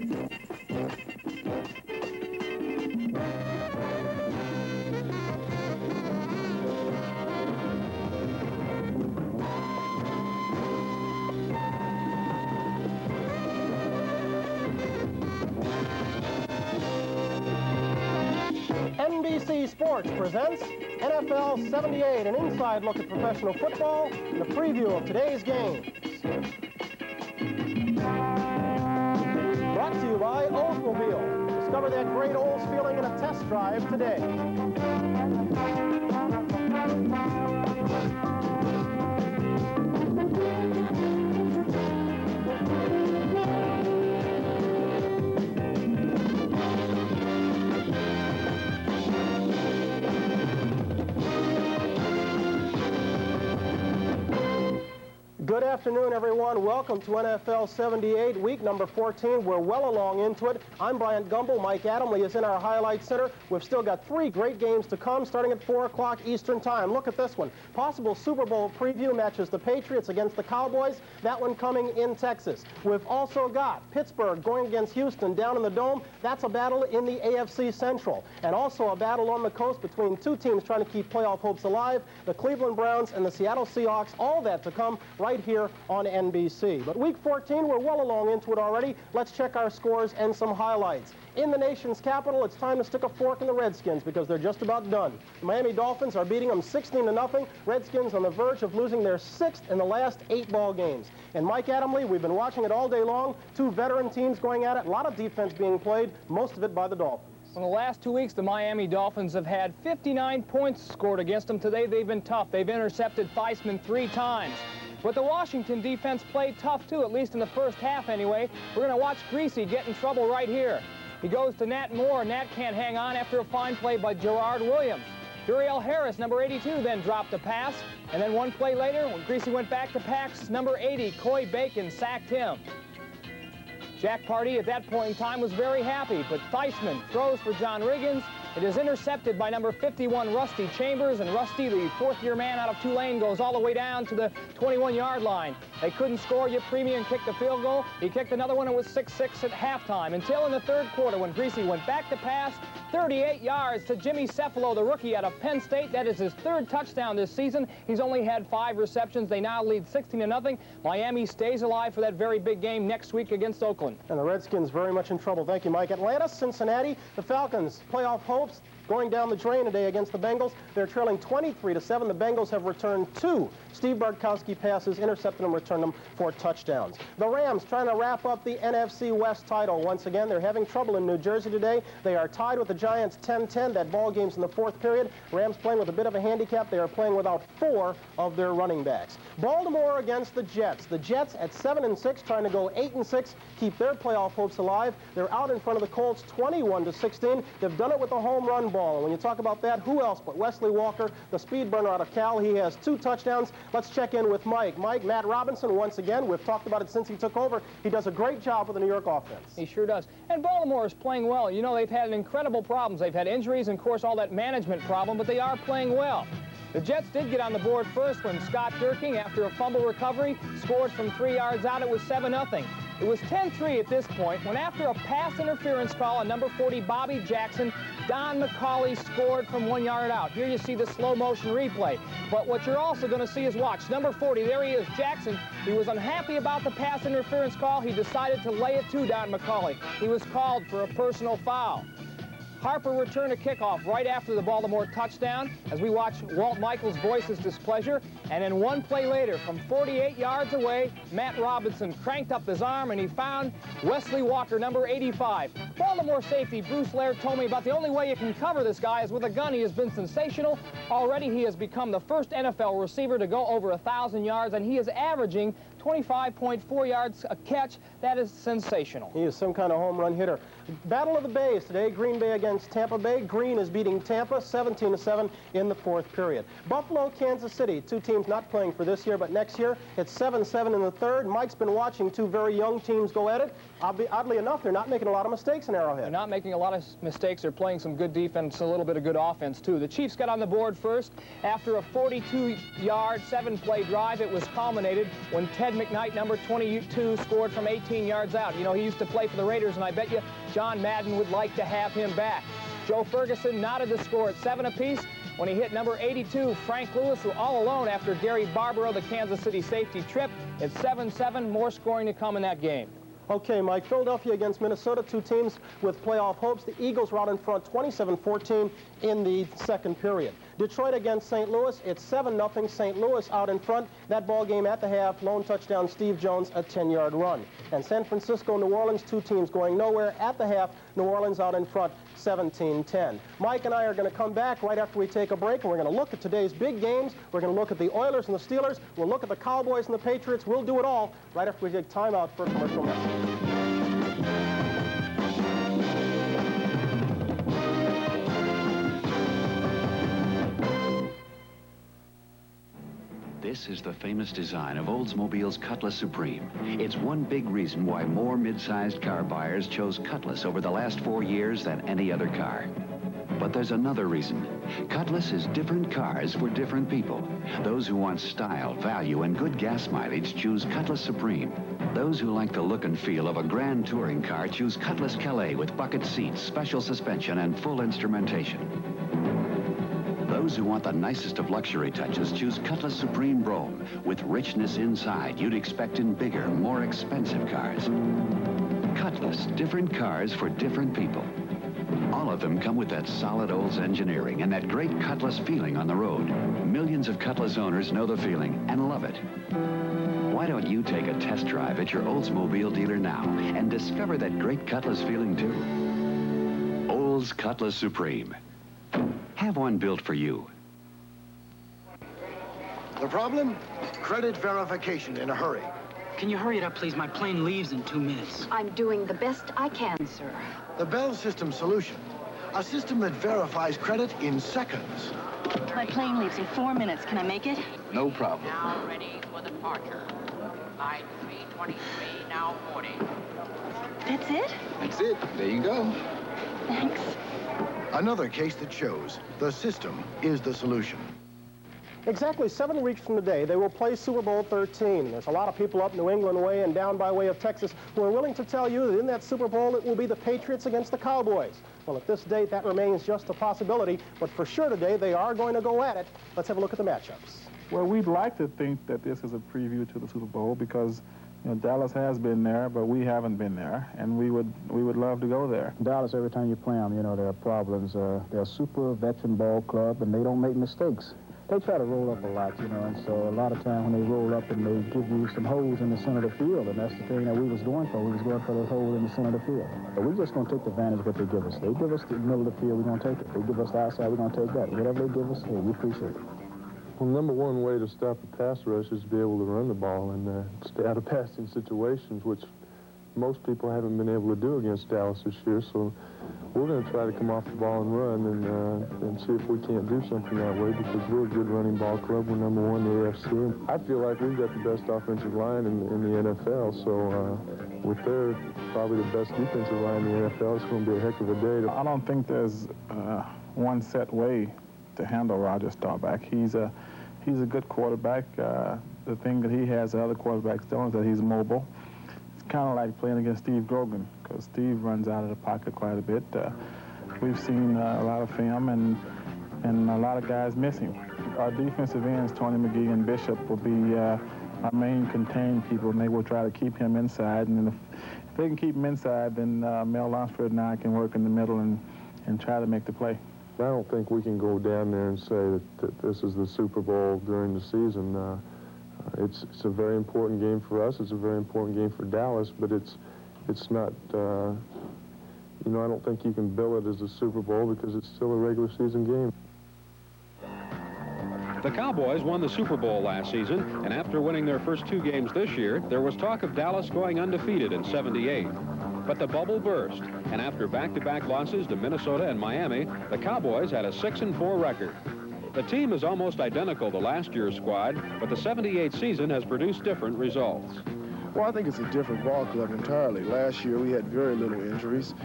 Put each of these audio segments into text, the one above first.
NBC Sports presents NFL 78, an inside look at professional football and a preview of today's games. Brought to you by Oldsmobile. Discover that great Olds feeling in a test drive today. Good afternoon, everyone. Welcome to NFL 78, week number 14. We're well along into it. I'm Bryant Gumbel. Mike Adamley is in our highlight center. We've still got 3 great games to come, starting at 4 o'clock Eastern time. Look at this one. Possible Super Bowl preview matches the Patriots against the Cowboys. That one coming in Texas. We've also got Pittsburgh going against Houston down in the Dome. That's a battle in the AFC Central. And also a battle on the coast between 2 teams trying to keep playoff hopes alive, the Cleveland Browns and the Seattle Seahawks. All that to come right here on NBC. But week 14, we're well along into it already. Let's check our scores and some highlights. In the nation's capital, it's time to stick a fork in the Redskins because they're just about done. The Miami Dolphins are beating them 16-0. Redskins on the verge of losing their 6th in the last 8 ball games. And Mike Adamley, we've been watching it all day long. 2 veteran teams going at it. A lot of defense being played, most of it by the Dolphins. In the last 2 weeks, the Miami Dolphins have had 59 points scored against them. Today, they've been tough. They've intercepted Theismann 3 times. But the Washington defense played tough, too, at least in the first half anyway. We're going to watch Greasy get in trouble right here. He goes to Nat Moore. Nat can't hang on after a fine play by Gerard Williams. Uriel Harris, number 82, then dropped a pass. And then one play later, when Greasy went back to packs, number 80, Coy Bacon, sacked him. Jack Pardee at that point in time was very happy, but Theismann throws for John Riggins. It is intercepted by number 51, Rusty Chambers, and Rusty, the 4th-year man out of Tulane, goes all the way down to the 21-yard line. They couldn't score. Yet Premium kicked the field goal. He kicked another one. It was 6-6 at halftime until in the 3rd quarter when Greasy went back to pass, 38 yards to Jimmy Cefalo, the rookie out of Penn State. That is his 3rd touchdown this season. He's only had 5 receptions. They now lead 16-0. Miami stays alive for that very big game next week against Oakland. And the Redskins very much in trouble. Thank you, Mike. Atlanta, Cincinnati, the Falcons, playoff hopes going down the drain today against the Bengals. They're trailing 23-7. The Bengals have returned 2 Steve Bartkowski passes, intercepted them, returned them for touchdowns. The Rams trying to wrap up the NFC West title once again. They're having trouble in New Jersey today. They are tied with the Giants 10-10. That ball game's in the 4th period. Rams playing with a bit of a handicap. They are playing without 4 of their running backs. Baltimore against the Jets. The Jets at 7-6, trying to go 8-6, keep their playoff hopes alive. They're out in front of the Colts 21-16. They've done it with a home run ball. And when you talk about that, who else but Wesley Walker, the speed burner out of Cal? He has 2 touchdowns. Let's check in with Mike. Mike, Matt Robinson, once again, we've talked about it since he took over. He does a great job with the New York offense. He sure does. And Baltimore is playing well. You know, they've had incredible problems. They've had injuries and, of course, all that management problem, but they are playing well. The Jets did get on the board first when Scott Durking, after a fumble recovery, scored from 3 yards out. It was 7-0. It was 10-3 at this point when, after a pass interference call on number 40, Bobby Jackson, Don McCauley scored from 1 yard out. Here you see the slow-motion replay. But what you're also going to see is, watch, number 40, there he is, Jackson. He was unhappy about the pass interference call. He decided to lay it to Don McCauley. He was called for a personal foul. Harper returned a kickoff right after the Baltimore touchdown as we watch Walt Michaels voice his displeasure. And then one play later, from 48 yards away, Matt Robinson cranked up his arm and he found Wesley Walker, number 85. Baltimore safety Bruce Laird told me about the only way you can cover this guy is with a gun. He has been sensational. Already he has become the first NFL receiver to go over 1,000 yards, and he is averaging 25.4 yards a catch. That is sensational. He is some kind of home run hitter. Battle of the Bays today, Green Bay against Tampa Bay. Green is beating Tampa 17-7 in the 4th period. Buffalo, Kansas City, 2 teams not playing for this year, but next year. It's 7-7 in the 3rd. Mike's been watching 2 very young teams go at it. Oddly enough, they're not making a lot of mistakes in Arrowhead. They're not making a lot of mistakes. They're playing some good defense, a little bit of good offense, too. The Chiefs got on the board first. After a 42-yard, 7-play drive, it was culminated when Ted Fred McKnight, number 22, scored from 18 yards out. You know, he used to play for the Raiders, and I bet you John Madden would like to have him back. Joe Ferguson knotted the score at 7 apiece when he hit number 82, Frank Lewis, who all alone after Gary Barbaro, the Kansas City safety, trip. It's 7-7, more scoring to come in that game. Okay, Mike, Philadelphia against Minnesota, two teams with playoff hopes. The Eagles were out in front 27-14 in the second period. Detroit against St. Louis, it's 7-0, St. Louis out in front. That ball game at the half, lone touchdown, Steve Jones, a 10-yard run. And San Francisco, New Orleans, two teams going nowhere. At the half, New Orleans out in front, 17-10. Mike and I are going to come back right after we take a break, and we're going to look at today's big games. We're going to look at the Oilers and the Steelers. We'll look at the Cowboys and the Patriots. We'll do it all right after we take time out for a commercial message. This is the famous design of Oldsmobile's Cutlass Supreme. It's one big reason why more mid-sized car buyers chose Cutlass over the last 4 years than any other car. But there's another reason. Cutlass is different cars for different people. Those who want style, value, and good gas mileage choose Cutlass Supreme. Those who like the look and feel of a grand touring car choose Cutlass Calais with bucket seats, special suspension, and full instrumentation. Those who want the nicest of luxury touches choose Cutlass Supreme Brome with richness inside you'd expect in bigger, more expensive cars. Cutlass, different cars for different people. All of them come with that solid Olds engineering and that great Cutlass feeling on the road. Millions of Cutlass owners know the feeling and love it. Why don't you take a test drive at your Oldsmobile dealer now and discover that great Cutlass feeling too? Olds Cutlass Supreme. Have one built for you. The problem? Credit verification in a hurry. Can you hurry it up, please? My plane leaves in 2 minutes. I'm doing the best I can, sir. The Bell System solution. A system that verifies credit in seconds. My plane leaves in 4 minutes. Can I make it? No problem. Now ready for departure. Line 323, now 40. That's it? That's it. There you go. Thanks. Another case that shows the system is the solution. Exactly 7 weeks from today, they will play Super Bowl 13. There's a lot of people up New England way and down by way of Texas who are willing to tell you that in that Super Bowl, it will be the Patriots against the Cowboys. Well, at this date, that remains just a possibility, but for sure today, they are going to go at it. Let's have a look at the matchups. Well, we'd like to think that this is a preview to the Super Bowl because, you know, Dallas has been there, but we haven't been there, and we would love to go there. Dallas, every time you play them, you know, there are problems. They're a super veteran ball club, and they don't make mistakes. They try to roll up a lot, you know, and so a lot of time when they roll up and they give you some holes in the center of the field, and that's the thing that we was going for. We was going for those holes in the center of the field. But we're just going to take advantage of what they give us. They give us the middle of the field, we're going to take it. They give us the outside, we're going to take that. Whatever they give us, hey, we appreciate it. Well, number one way to stop the pass rush is to be able to run the ball and stay out of passing situations, which most people haven't been able to do against Dallas this year. So we're going to try to come off the ball and run and see if we can't do something that way because we're a good running ball club. We're number one in the AFC. I feel like we've got the best offensive line in the NFL. So with their probably the best defensive line in the NFL, it's going to be a heck of a day. I don't think there's one set way to handle Roger Staubach. He's a good quarterback. The thing that he has that other quarterbacks don't is that he's mobile. It's kind of like playing against Steve Grogan because Steve runs out of the pocket quite a bit. We've seen a lot of film and a lot of guys missing. Our defensive ends, Tony McGee and Bishop, will be our main contained people, and they will try to keep him inside. And if they can keep him inside, then Mel Lunsford and I can work in the middle and try to make the play. I don't think we can go down there and say that this is the Super Bowl during the season. It's a very important game for us. It's a very important game for Dallas, but it's not, you know, I don't think you can bill it as a Super Bowl because it's still a regular season game. The Cowboys won the Super Bowl last season, and after winning their first 2 games this year, there was talk of Dallas going undefeated in '78. But the bubble burst, and after back-to-back losses to Minnesota and Miami, the Cowboys had a 6-4 record. The team is almost identical to last year's squad, but the '78 season has produced different results. Well, I think it's a different ball club entirely. Last year, we had very little injuries.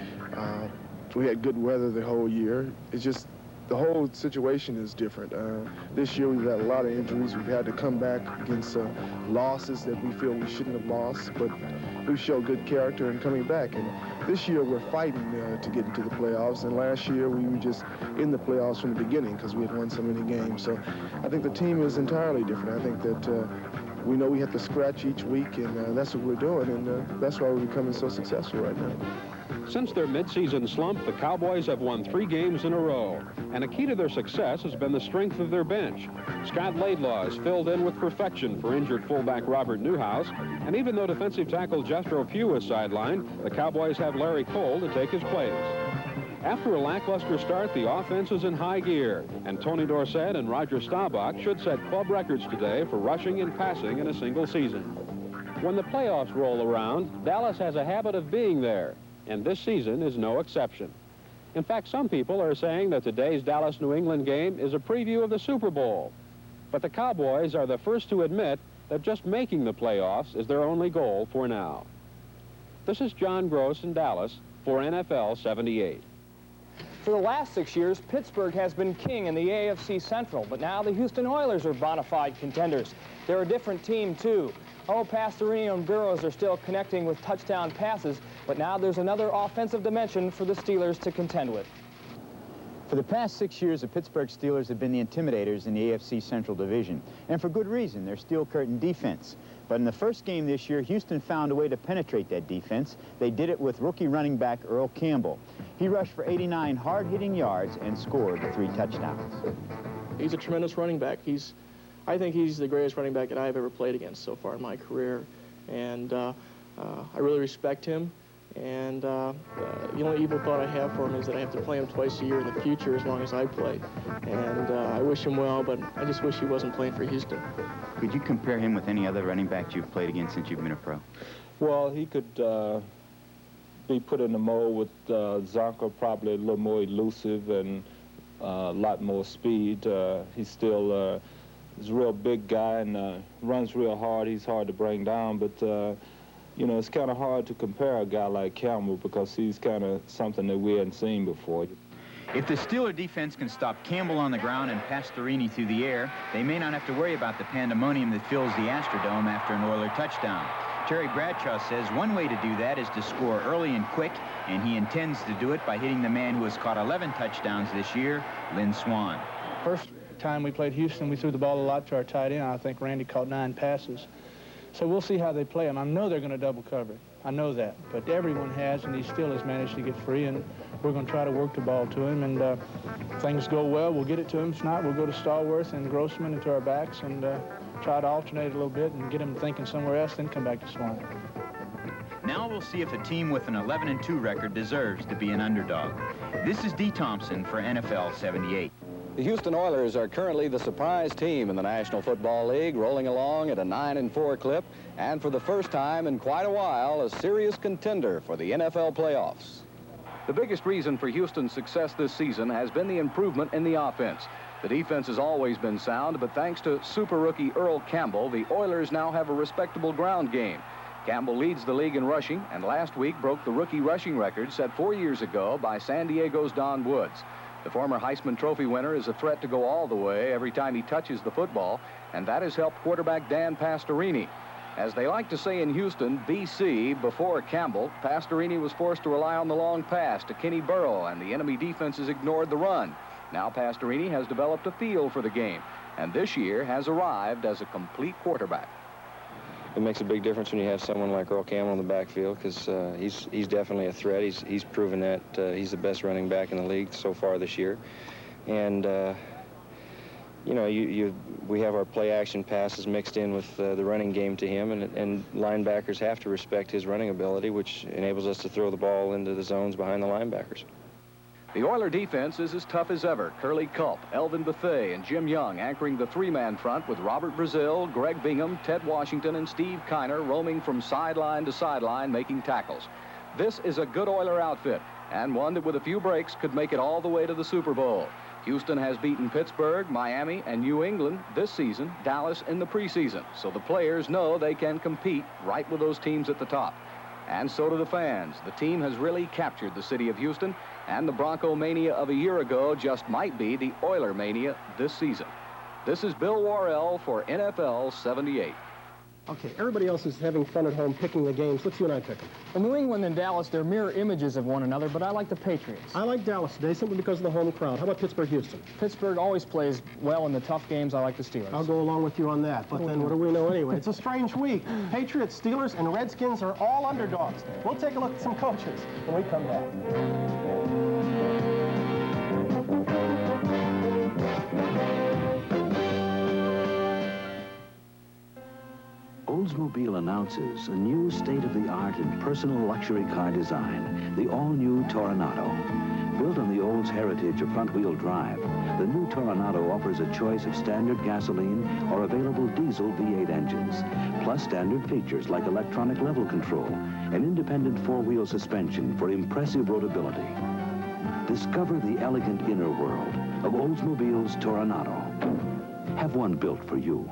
We had good weather the whole year. It's just the whole situation is different. This year we've had a lot of injuries. We've had to come back against losses that we feel we shouldn't have lost, but we've showed good character in coming back. And this year we're fighting to get into the playoffs, and last year we were just in the playoffs from the beginning because we had won so many games. So I think the team is entirely different. I think that we know we have to scratch each week, and that's what we're doing, and that's why we're becoming so successful right now. Since their midseason slump, the Cowboys have won 3 games in a row, and a key to their success has been the strength of their bench. Scott Laidlaw has filled in with perfection for injured fullback Robert Newhouse, and even though defensive tackle Jethro Pugh is sidelined, the Cowboys have Larry Cole to take his place. After a lackluster start, the offense is in high gear, and Tony Dorsett and Roger Staubach should set club records today for rushing and passing in a single season. When the playoffs roll around, Dallas has a habit of being there, and this season is no exception. In fact, some people are saying that today's Dallas-New England game is a preview of the Super Bowl. But the Cowboys are the first to admit that just making the playoffs is their only goal for now. This is John Gross in Dallas for NFL 78. For the last 6 years, Pittsburgh has been king in the AFC Central, but now the Houston Oilers are bona fide contenders. They're a different team, too. Oh, Pastorini and Burrows are still connecting with touchdown passes, but now there's another offensive dimension for the Steelers to contend with. For the past 6 years, the Pittsburgh Steelers have been the intimidators in the AFC Central Division, and for good reason. Their steel curtain defense. But in the first game this year, Houston found a way to penetrate that defense. They did it with rookie running back Earl Campbell. He rushed for 89 hard-hitting yards and scored 3 touchdowns. He's a tremendous running back. I think he's the greatest running back that I've ever played against so far in my career, and I really respect him. And the only evil thought I have for him is that I have to play him twice a year in the future as long as I play. And I wish him well, but I just wish he wasn't playing for Houston. Could you compare him with any other running back you've played against since you've been a pro? Well, he could be put in the mold with Zonka, probably a little more elusive and a lot more speed. He's still he's a real big guy and runs real hard. He's hard to bring down, but you know, it's kind of hard to compare a guy like Campbell because he's kind of something that we hadn't seen before. If the Steeler defense can stop Campbell on the ground and Pastorini through the air, they may not have to worry about the pandemonium that fills the Astrodome after an Oiler touchdown. Terry Bradshaw says one way to do that is to score early and quick, and he intends to do it by hitting the man who has caught 11 touchdowns this year, Lynn Swann. First time we played Houston, we threw the ball a lot to our tight end. I think Randy caught 9 passes. So we'll see how they play him. I know they're going to double cover. I know that. But everyone has, and he still has managed to get free, and we're going to try to work the ball to him. And if things go well, we'll get it to him. If not, we'll go to Stallworth and Grossman into our backs and try to alternate a little bit and get him thinking somewhere else, then come back to Swan. Now we'll see if a team with an 11-2 record deserves to be an underdog. This is Dee Thompson for NFL 78. The Houston Oilers are currently the surprise team in the National Football League, rolling along at a 9-4 clip, and for the first time in quite a while, a serious contender for the NFL playoffs. The biggest reason for Houston's success this season has been the improvement in the offense. The defense has always been sound, but thanks to super rookie Earl Campbell, the Oilers now have a respectable ground game. Campbell leads the league in rushing, and last week broke the rookie rushing record set 4 years ago by San Diego's Don Woods. The former Heisman Trophy winner is a threat to go all the way every time he touches the football, and that has helped quarterback Dan Pastorini. As they like to say in Houston, BC, before Campbell, Pastorini was forced to rely on the long pass to Kenny Burrow, and the enemy defenses ignored the run. Now Pastorini has developed a feel for the game, and this year has arrived as a complete quarterback. It makes a big difference when you have someone like Earl Campbell in the backfield because he's definitely a threat. He's proven that he's the best running back in the league so far this year. And, you know, we have our play-action passes mixed in with the running game to him, and linebackers have to respect his running ability, which enables us to throw the ball into the zones behind the linebackers. The Oiler defense is as tough as ever. Curly Culp, Elvin Bethea, and Jim Young anchoring the 3-man front with Robert Brazil, Greg Bingham, Ted Washington, and Steve Kiner roaming from sideline to sideline making tackles. This is a good Oiler outfit, and one that with a few breaks could make it all the way to the Super Bowl. Houston has beaten Pittsburgh, Miami, and New England this season, Dallas in the preseason, so the players know they can compete right with those teams at the top. And so do the fans. The team has really captured the city of Houston, and the Bronco mania of a year ago just might be the Oiler mania this season. This is Bill Worrell for NFL 78. Okay, everybody else is having fun at home picking the games. Let's you and I pick them. Well, New England and Dallas, they're mirror images of one another, but I like the Patriots. I like Dallas today simply because of the home crowd. How about Pittsburgh-Houston? Pittsburgh always plays well in the tough games. I like the Steelers. I'll go along with you on that, but then what do we know anyway? It's a strange week. Patriots, Steelers, and Redskins are all underdogs. We'll take a look at some coaches when we come back. Oldsmobile announces a new state-of-the-art and personal luxury car design, the all-new Toronado. Built on the Olds heritage of front-wheel drive, the new Toronado offers a choice of standard gasoline or available diesel V8 engines, plus standard features like electronic level control and independent four-wheel suspension for impressive roadability. Discover the elegant inner world of Oldsmobile's Toronado. Have one built for you.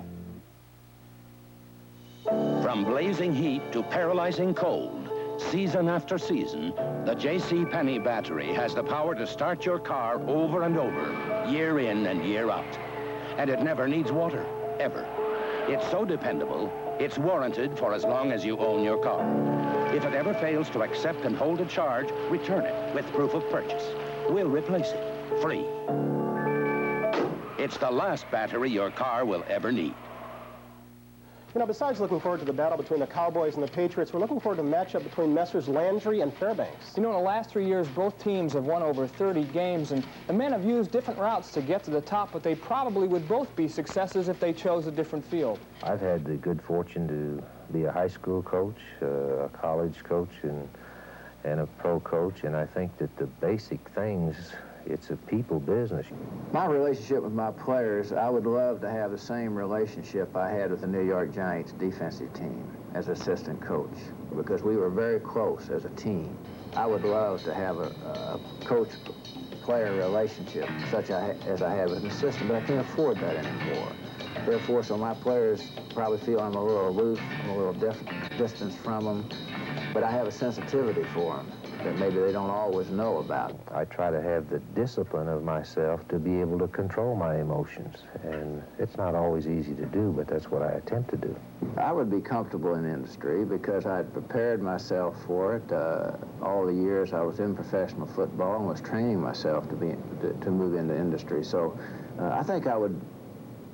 From blazing heat to paralyzing cold, season after season, the J.C. Penney battery has the power to start your car over and over, year in and year out. And it never needs water, ever. It's so dependable, it's warranted for as long as you own your car. If it ever fails to accept and hold a charge, return it with proof of purchase. We'll replace it, free. It's the last battery your car will ever need. You know, besides looking forward to the battle between the Cowboys and the Patriots, we're looking forward to a matchup between Messrs. Landry and Fairbanks. You know, in the last 3 years, both teams have won over 30 games, and the men have used different routes to get to the top, but they probably would both be successes if they chose a different field. I've had the good fortune to be a high school coach, a college coach, and a pro coach, and I think that the basic things, it's a people business. My relationship with my players, I would love to have the same relationship I had with the New York Giants defensive team as assistant coach, because we were very close as a team. I would love to have a coach-player relationship such as I have with an assistant, but I can't afford that anymore. Therefore, so my players probably feel I'm a little aloof, I'm a little distance from them, but I have a sensitivity for them that maybe they don't always know about. I try to have the discipline of myself to be able to control my emotions, and it's not always easy to do, but that's what I attempt to do. I would be comfortable in industry because I'd prepared myself for it all the years I was in professional football and was training myself to move into industry. So I think I would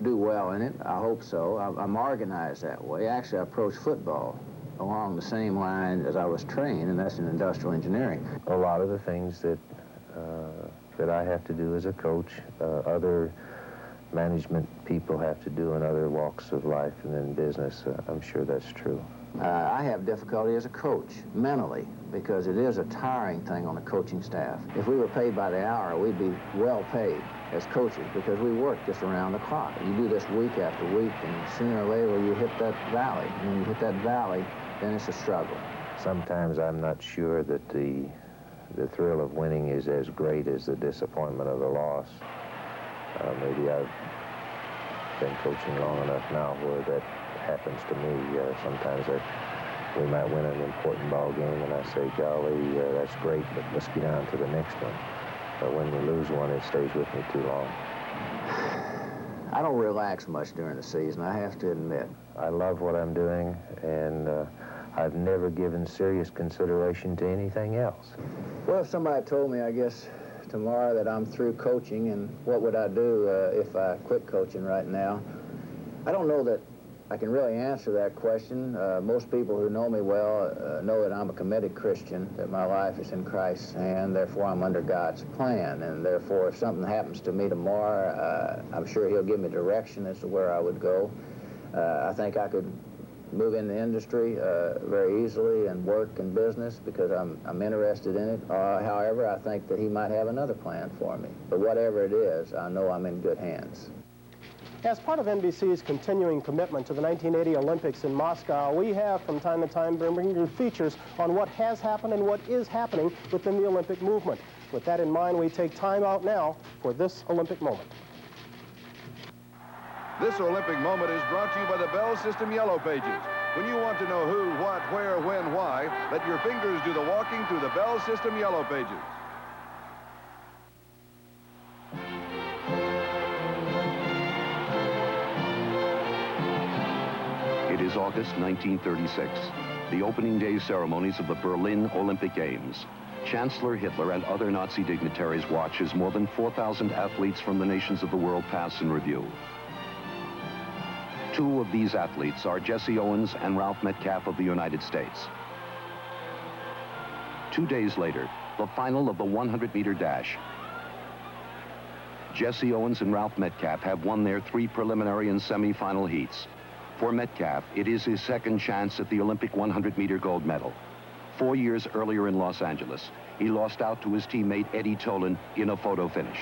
do well in it. I hope so. I'm organized that way. Actually, I approach football along the same line as I was trained, and that's in industrial engineering. A lot of the things that I have to do as a coach, other management people have to do in other walks of life and in business. I'm sure that's true. I have difficulty as a coach, mentally, because it is a tiring thing on the coaching staff. If we were paid by the hour, we'd be well paid as coaches because we work just around the clock. You do this week after week, and sooner or later you hit that valley. And when you hit that valley, then it's a struggle. Sometimes I'm not sure that the thrill of winning is as great as the disappointment of the loss. Maybe I've been coaching long enough now where that happens to me. Sometimes we might win an important ball game, and I say, golly, that's great, but let's get on to the next one. But when we lose one, it stays with me too long. I don't relax much during the season, I have to admit. I love what I'm doing, and I've never given serious consideration to anything else. Well, if somebody told me, I guess, tomorrow that I'm through coaching, and what would I do if I quit coaching right now? I don't know that I can really answer that question. Most people who know me well know that I'm a committed Christian, that my life is in Christ's hand, therefore I'm under God's plan, and therefore if something happens to me tomorrow, I'm sure he'll give me direction as to where I would go. I think I could move into industry very easily and work in business because I'm interested in it. However, I think that he might have another plan for me. But whatever it is, I know I'm in good hands. As part of NBC's continuing commitment to the 1980 Olympics in Moscow, we have from time to time been bringing you features on what has happened and what is happening within the Olympic movement. With that in mind, we take time out now for this Olympic moment. This Olympic moment is brought to you by the Bell System Yellow Pages, When you want to know who, what, where, when, why, let your fingers do the walking through the Bell System Yellow Pages. It is August 1936, the opening day ceremonies of the Berlin Olympic Games. Chancellor Hitler and other Nazi dignitaries watch as more than 4,000 athletes from the nations of the world pass in review. Two of these athletes are Jesse Owens and Ralph Metcalfe of the United States. 2 days later, the final of the 100-meter dash. Jesse Owens and Ralph Metcalfe have won their 3 preliminary and semi-final heats. For Metcalfe, it is his second chance at the Olympic 100-meter gold medal. 4 years earlier in Los Angeles, he lost out to his teammate Eddie Tolan in a photo finish.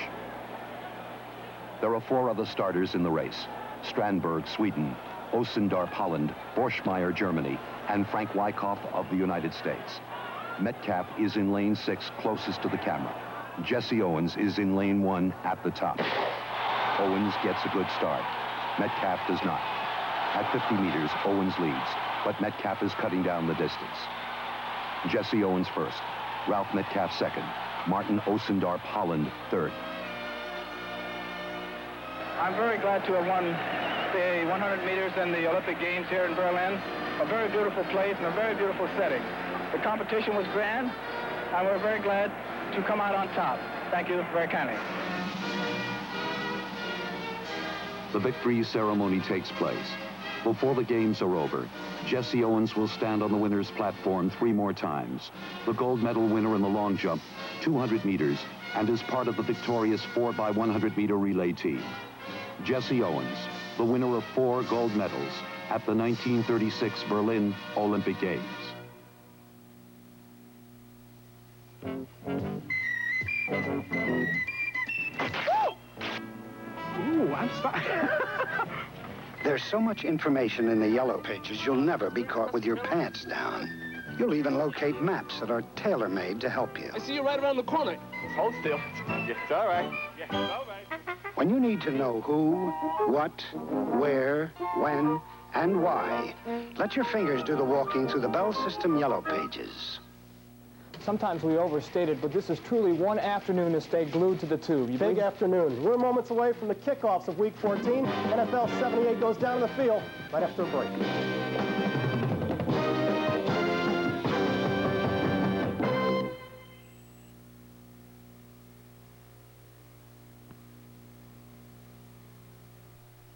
There are 4 other starters in the race: Strandberg, Sweden; Osendarp, Holland; Borschmeier, Germany; and Frank Wyckoff of the United States. Metcalfe is in lane 6, closest to the camera. Jesse Owens is in lane 1 at the top. Owens gets a good start. Metcalfe does not. At 50 meters, Owens leads, but Metcalfe is cutting down the distance. Jesse Owens first, Ralph Metcalfe second, Martin Osendarp, Holland third. I'm very glad to have won the 100 meters in the Olympic Games here in Berlin. A very beautiful place and a very beautiful setting. The competition was grand, and we're very glad to come out on top. Thank you very kindly. The victory ceremony takes place. Before the games are over, Jesse Owens will stand on the winner's platform 3 more times. The gold medal winner in the long jump, 200 meters, and is part of the victorious 4x100-meter relay team. Jesse Owens, the winner of 4 gold medals at the 1936 Berlin Olympic Games. Ooh, I'm sorry. There's so much information in the yellow pages, you'll never be caught with your pants down. You'll even locate maps that are tailor-made to help you. I see you right around the corner. Hold still. Yes, it's all right. Yes, it's all right. When you need to know who, what, where, when, and why, let your fingers do the walking through the Bell System yellow pages. Sometimes we overstate it, but this is truly one afternoon to stay glued to the tube. Big afternoon. We're moments away from the kickoffs of Week 14. NFL 78 goes down to the field right after a break.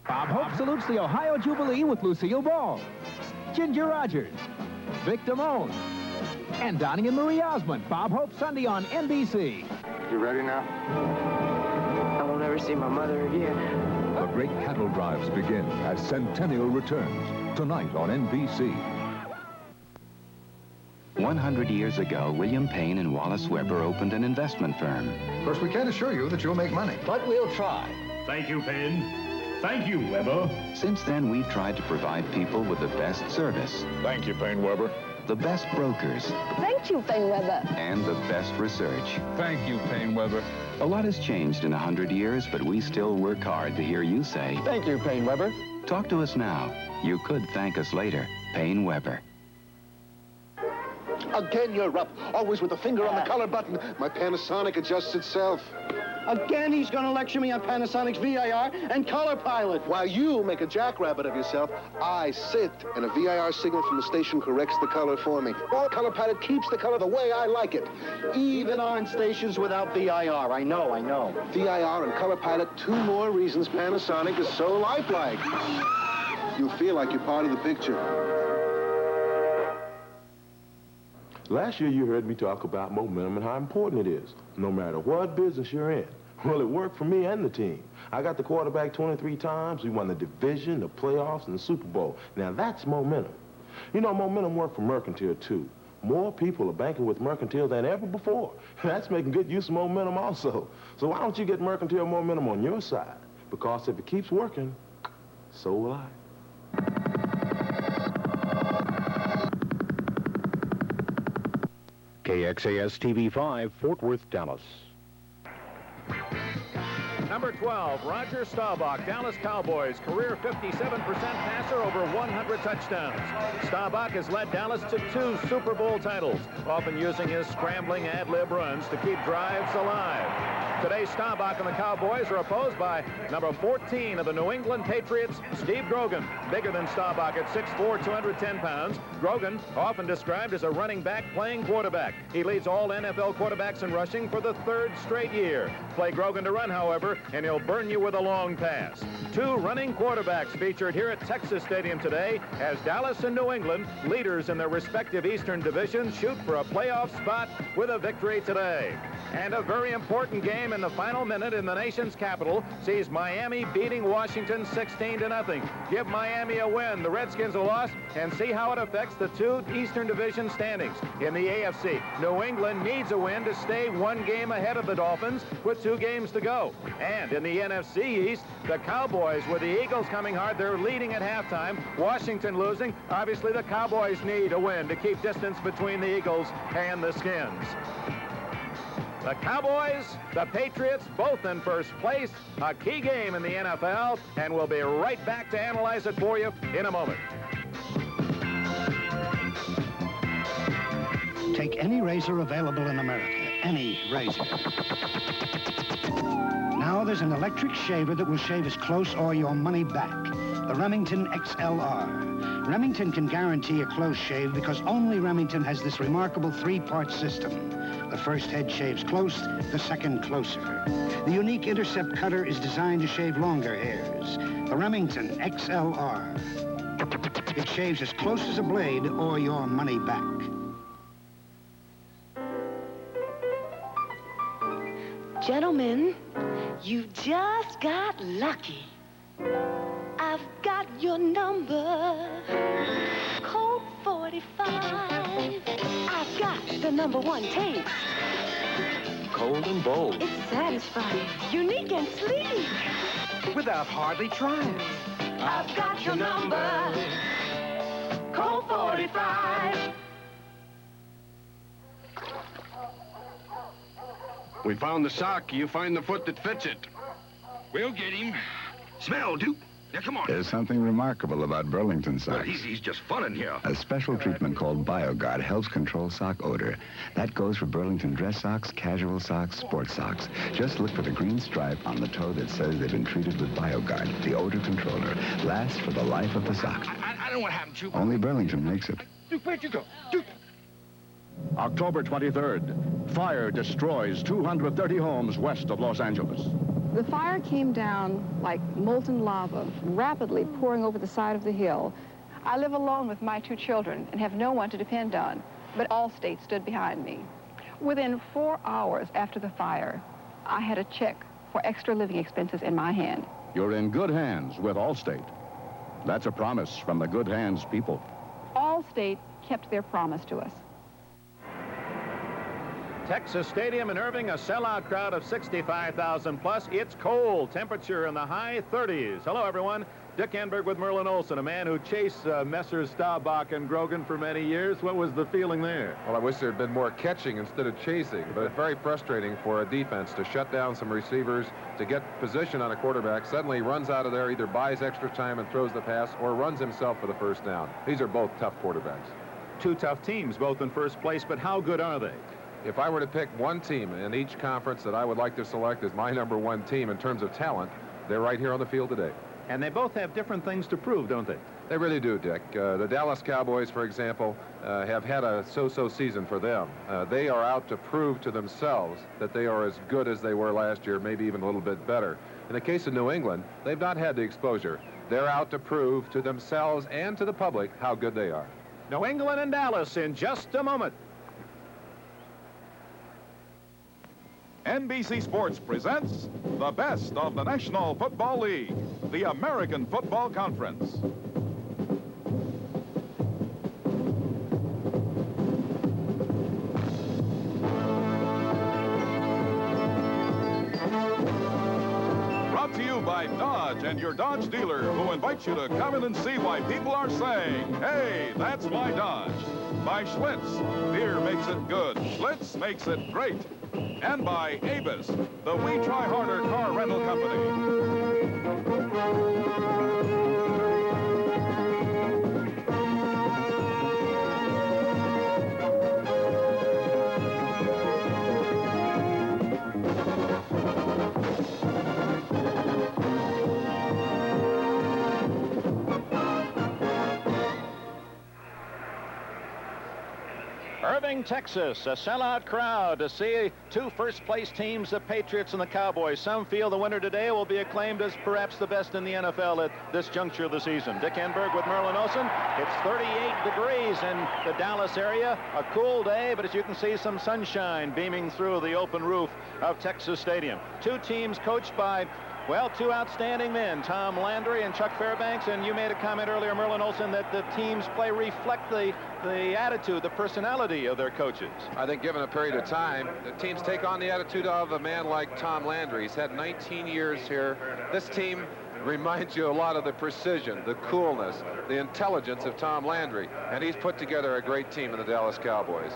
Bob Hope salutes the Ohio Jubilee with Lucille Ball, Ginger Rogers, Vic Damone, and Donnie and Marie Osmond. Bob Hope Sunday on NBC. You ready now? I won't ever see my mother again. The great cattle drives begin as Centennial returns tonight on NBC. 100 years ago, William Payne and Wallace Weber opened an investment firm. Of course, we can't assure you that you'll make money. But we'll try. Thank you, Payne. Thank you, Weber. Since then, we've tried to provide people with the best service. Thank you, Payne Weber. The best brokers. Thank you, Payne Weber. And the best research. Thank you, Payne Weber. A lot has changed in 100 years, but we still work hard to hear you say, thank you, Payne Weber. Talk to us now. You could thank us later. Payne Weber. Again, you're up. Always with the finger on the color button. My Panasonic adjusts itself. Again, he's going to lecture me on Panasonic's VIR and Color Pilot. While you make a jackrabbit of yourself, I sit, and a VIR signal from the station corrects the color for me. Or Color Pilot keeps the color the way I like it. Even on stations without VIR. I know. VIR and Color Pilot, 2 more reasons Panasonic is so lifelike. You feel like you're part of the picture. Last year, you heard me talk about momentum and how important it is, no matter what business you're in. Well, it worked for me and the team. I got the quarterback 23 times. We won the division, the playoffs, and the Super Bowl. Now, that's momentum. You know, momentum worked for Mercantile, too. More people are banking with Mercantile than ever before. That's making good use of momentum also. So why don't you get Mercantile momentum on your side? Because if it keeps working, so will I. KXAS TV5, Fort Worth, Dallas. Number 12, Roger Staubach, Dallas Cowboys, career 57% passer, over 100 touchdowns. Staubach has led Dallas to 2 Super Bowl titles, often using his scrambling ad-lib runs to keep drives alive. Today, Staubach and the Cowboys are opposed by number 14 of the New England Patriots, Steve Grogan. Bigger than Staubach at 6'4", 210 pounds. Grogan, often described as a running back playing quarterback. He leads all NFL quarterbacks in rushing for the 3rd straight year. Play Grogan to run, however, and he'll burn you with a long pass. 2 running quarterbacks featured here at Texas Stadium today as Dallas and New England, leaders in their respective Eastern divisions, shoot for a playoff spot with a victory today. And a very important game in the final minute in the nation's capital sees Miami beating Washington 16-0. Give Miami a win. The Redskins are lost, and see how it affects the 2 Eastern Division standings. In the AFC, New England needs a win to stay 1 game ahead of the Dolphins with 2 games to go. And in the NFC East, the Cowboys, with the Eagles coming hard, they're leading at halftime. Washington losing. Obviously, the Cowboys need a win to keep distance between the Eagles and the Skins. The Cowboys, the Patriots, both in first place. A key game in the NFL, and we'll be right back to analyze it for you in a moment. Take any razor available in America, any razor. Now there's an electric shaver that will shave as close or your money back. The Remington XLR. Remington can guarantee a close shave because only Remington has this remarkable 3-part system. The first head shaves close, the second closer. The unique intercept cutter is designed to shave longer hairs. The Remington XLR. It shaves as close as a blade or your money back. Gentlemen, you just got lucky. I've got your number. Code 45. I've got the #1 taste. Cold and bold. It's satisfying, unique and sleek. Without hardly trying. I've got your number. Code 45. We found the sock. You find the foot that fits it. We'll get him. Smell, Duke. Now, come on. There's something remarkable about Burlington socks. Well, he's just fun in here. A special treatment called BioGuard helps control sock odor. That goes for Burlington dress socks, casual socks, sports socks. Just look for the green stripe on the toe that says they've been treated with BioGuard, the odor controller. Lasts for the life of the sock. I don't know what happened to you. Only Burlington makes it. Duke, where'd you go? Duke. October 23rd, fire destroys 230 homes west of Los Angeles. The fire came down like molten lava, rapidly pouring over the side of the hill. I live alone with my 2 children and have no one to depend on, but Allstate stood behind me. Within 4 hours after the fire, I had a check for extra living expenses in my hand. You're in good hands with Allstate. That's a promise from the good hands people. Allstate kept their promise to us. Texas Stadium in Irving, a sellout crowd of 65,000 plus. It's cold, temperature in the high 30s. Hello, everyone. Dick Enberg with Merlin Olsen, a man who chased Messrs. Staubach and Grogan for many years. What was the feeling there? Well, I wish there had been more catching instead of chasing, but it's very frustrating for a defense to shut down some receivers, to get position on a quarterback, suddenly runs out of there, either buys extra time and throws the pass, or runs himself for the first down. These are both tough quarterbacks. 2 tough teams, both in first place, but how good are they? If I were to pick one team in each conference that I would like to select as my #1 team in terms of talent, they're right here on the field today. And they both have different things to prove, don't they? They really do, Dick. The Dallas Cowboys, for example, have had a so-so season for them. They are out to prove to themselves that they are as good as they were last year, maybe even a little bit better. In the case of New England, they've not had the exposure. They're out to prove to themselves and to the public how good they are. New England and Dallas in just a moment. NBC Sports presents the best of the National Football League, the American Football Conference. Brought to you by Dodge and your Dodge dealer, who invites you to come in and see why people are saying, hey, that's my Dodge. By Schlitz, beer makes it good. Schlitz makes it great. And by Avis, the We Try Harder car rental company. Irving, Texas, a sellout crowd to see two first-place teams, the Patriots and the Cowboys. Some feel the winner today will be acclaimed as perhaps the best in the NFL at this juncture of the season. Dick Enberg with Merlin Olsen. It's 38 degrees in the Dallas area. A cool day, but as you can see, some sunshine beaming through the open roof of Texas Stadium. Two teams coached by, well, two outstanding men, Tom Landry and Chuck Fairbanks, and you made a comment earlier, Merlin Olsen, that the team's play reflect the attitude, the personality of their coaches. I think given a period of time, the teams take on the attitude of a man like Tom Landry. He's had 19 years here. This team reminds you a lot of the precision, the coolness, the intelligence of Tom Landry, and he's put together a great team in the Dallas Cowboys.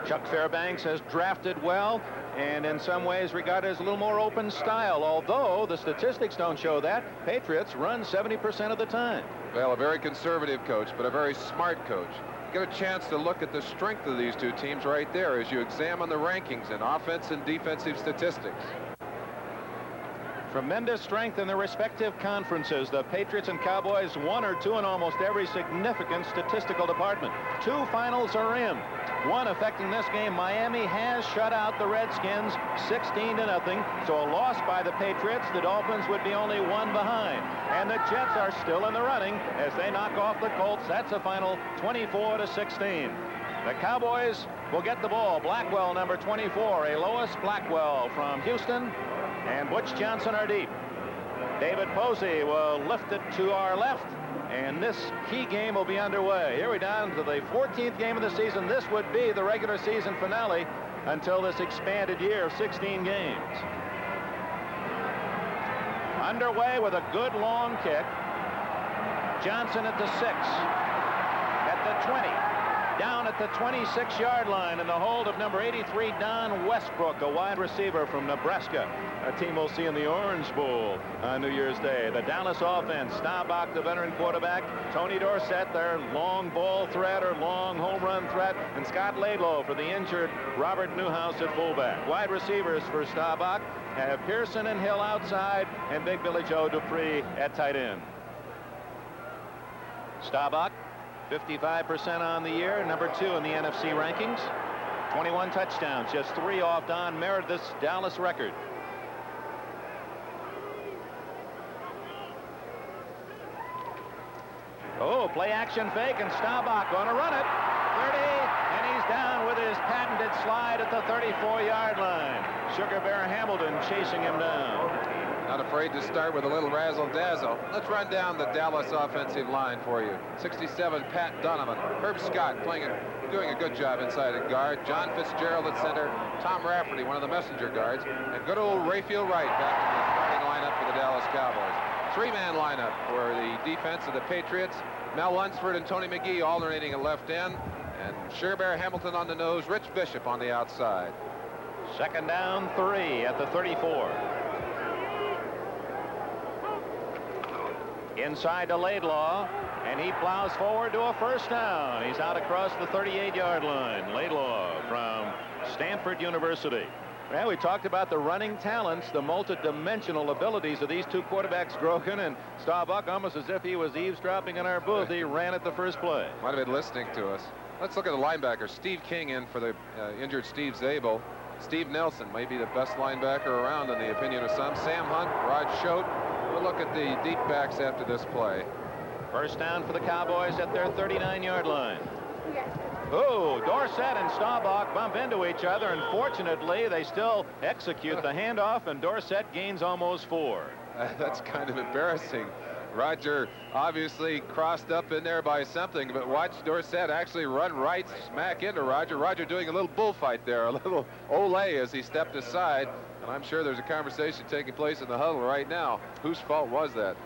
Chuck Fairbanks has drafted well and in some ways regarded as a little more open style, although the statistics don't show that. Patriots run 70% of the time. Well, a very conservative coach, but a very smart coach. You get a chance to look at the strength of these two teams right there as you examine the rankings in offense and defensive statistics. Tremendous strength in their respective conferences. The Patriots and Cowboys 1 or 2 in almost every significant statistical department. 2 finals are in. One affecting this game. Miami has shut out the Redskins 16-0. So a loss by the Patriots, the Dolphins would be only 1 behind. And the Jets are still in the running as they knock off the Colts. That's a final 24-16. The Cowboys will get the ball. Blackwell, number 24, a Lois Blackwell from Houston. And Butch Johnson are deep. David Posey will lift it to our left. And this key game will be underway. Here we're down to the 14th game of the season. This would be the regular season finale until this expanded year of 16 games. Underway with a good long kick. Johnson at the 6. At the 20. Down at the 26-yard line in the hold of number 83, Don Westbrook, a wide receiver from Nebraska. A team we'll see in the Orange Bowl on New Year's Day. The Dallas offense, Staubach, the veteran quarterback, Tony Dorsett, their long ball threat or long home run threat, and Scott Laidlaw for the injured Robert Newhouse at fullback. Wide receivers for Staubach have Pearson and Hill outside and Big Billy Joe Dupree at tight end. Staubach, 55% on the year, number 2 in the NFC rankings. 21 touchdowns, just 3 off Don Meredith's Dallas record. Oh, play action fake, and Staubach going to run it. 30, and he's down with his patented slide at the 34-yard line. Sugar Bear Hamilton chasing him down. Not afraid to start with a little razzle-dazzle. Let's run down the Dallas offensive line for you. 67, Pat Donovan. Herb Scott doing a good job inside at guard. John Fitzgerald at center. Tom Rafferty, one of the messenger guards. And good old Rayfield Wright back in the starting lineup for the Dallas Cowboys. 3-man lineup for the defense of the Patriots. Mel Lunsford and Tony McGee alternating at left end. And Sugar Bear Hamilton on the nose. Rich Bishop on the outside. Second down, 3 at the 34. Inside to Laidlaw, and he plows forward to a first down. He's out across the 38-yard line. Laidlaw from Stanford University. Well, we talked about the running talents, the multi-dimensional abilities of these two quarterbacks, Grogan and Staubach, almost as if he was eavesdropping in our booth. He ran at the first play. Might have been listening to us. Let's look at the linebacker. Steve King in for the injured Steve Zabel. Steve Nelson may be the best linebacker around in the opinion of some. Sam Hunt, Rod Choate. We'll look at the deep backs after this play. First down for the Cowboys at their 39-yard line. Oh, Dorsett and Staubach bump into each other, and fortunately they still execute the handoff, and Dorsett gains almost 4. That's kind of embarrassing. Roger obviously crossed up in there by something, but watch Dorsett actually run right smack into Roger. Roger doing a little bullfight there, a little olay as he stepped aside. And I'm sure there's a conversation taking place in the huddle right now. Whose fault was that?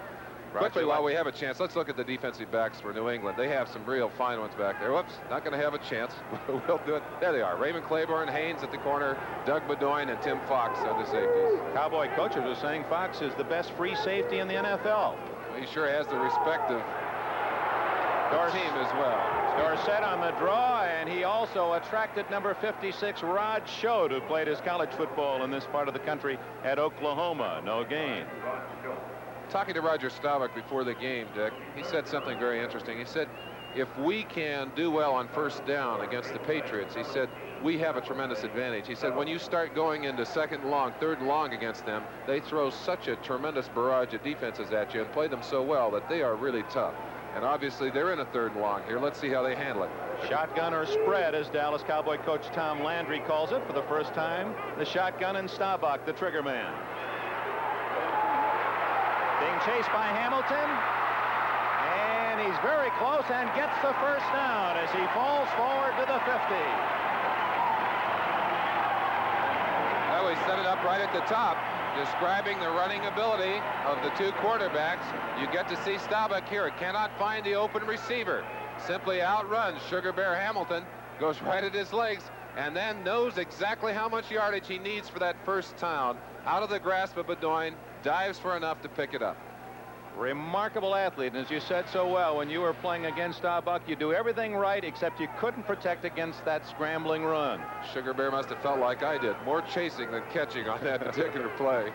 Quickly, while we have a chance, let's look at the defensive backs for New England. They have some real fine ones back there. Whoops, not going to have a chance. We'll do it. There they are. Raymond Claiborne, Haynes at the corner, Doug Bedoin, and Tim Fox are the safeties. Cowboy coaches are saying Fox is the best free safety in the NFL. Well, he sure has the respect of our team as well. Dorsett on the draw, and he also attracted number 56, Rod Schode, who played his college football in this part of the country at Oklahoma. No gain. Talking to Roger Staubach before the game, Dick, he said something very interesting. He said, if we can do well on first down against the Patriots, he said, we have a tremendous advantage. He said, when you start going into second and long, third and long against them, they throw such a tremendous barrage of defenses at you and play them so well that they are really tough. And obviously, they're in a third and long here. Let's see how they handle it. Shotgun or spread, as Dallas Cowboy coach Tom Landry calls it for the first time. The shotgun and Staubach, the trigger man. Being chased by Hamilton. And he's very close and gets the first down as he falls forward to the 50. Well, we set it up right at the top, describing the running ability of the two quarterbacks. You get to see Staubach here. Cannot find the open receiver. Simply outruns Sugar Bear Hamilton, goes right at his legs, and then knows exactly how much yardage he needs for that first down. Out of the grasp of Bedoin, dives for enough to pick it up. Remarkable athlete, and as you said so well, when you were playing against Staubach, you do everything right, except you couldn't protect against that scrambling run. Sugar Bear must have felt like I did. More chasing than catching on that particular play.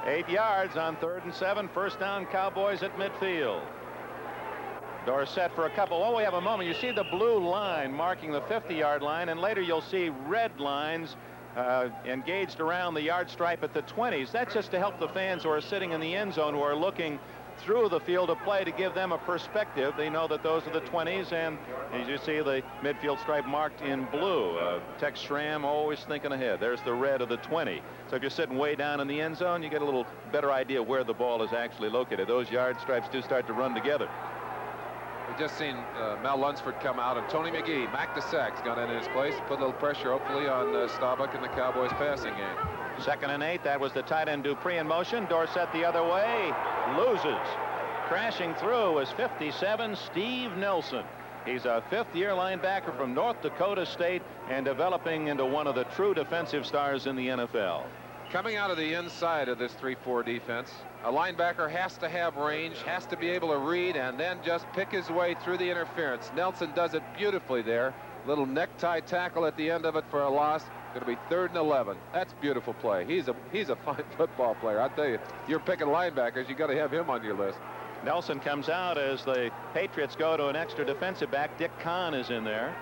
8 yards on 3rd and 7. First down, Cowboys at midfield. Dorsett for a couple. Oh, we have a moment. You see the blue line marking the 50-yard line, and later you'll see red lines engaged around the yard stripe at the 20s. That's just to help the fans who are sitting in the end zone, who are looking through the field of play, to give them a perspective. They know that those are the 20s, and as you see the midfield stripe marked in blue. Tex Schramm always thinking ahead. There's the red of the 20. So if you're sitting way down in the end zone, you get a little better idea where the ball is actually located. Those yard stripes do start to run together. We've just seen Mel Lunsford come out, and Tony McGee, Mac DeSack's got in his place, put a little pressure hopefully on Staubach and the Cowboys passing game. 2nd and 8. That was the tight end Dupree in motion. Dorsett the other way, loses. Crashing through is 57, Steve Nelson. He's a 5th-year linebacker from North Dakota State and developing into one of the true defensive stars in the NFL. Coming out of the inside of this 3-4 defense, a linebacker has to have range, has to be able to read, and then just pick his way through the interference. Nelson does it beautifully there. Little necktie tackle at the end of it for a loss. Going to be 3rd and 11. That's beautiful play. He's a fine football player. I tell you, you're picking linebackers, you got to have him on your list. Nelson comes out as the Patriots go to an extra defensive back. Dick Kahn is in there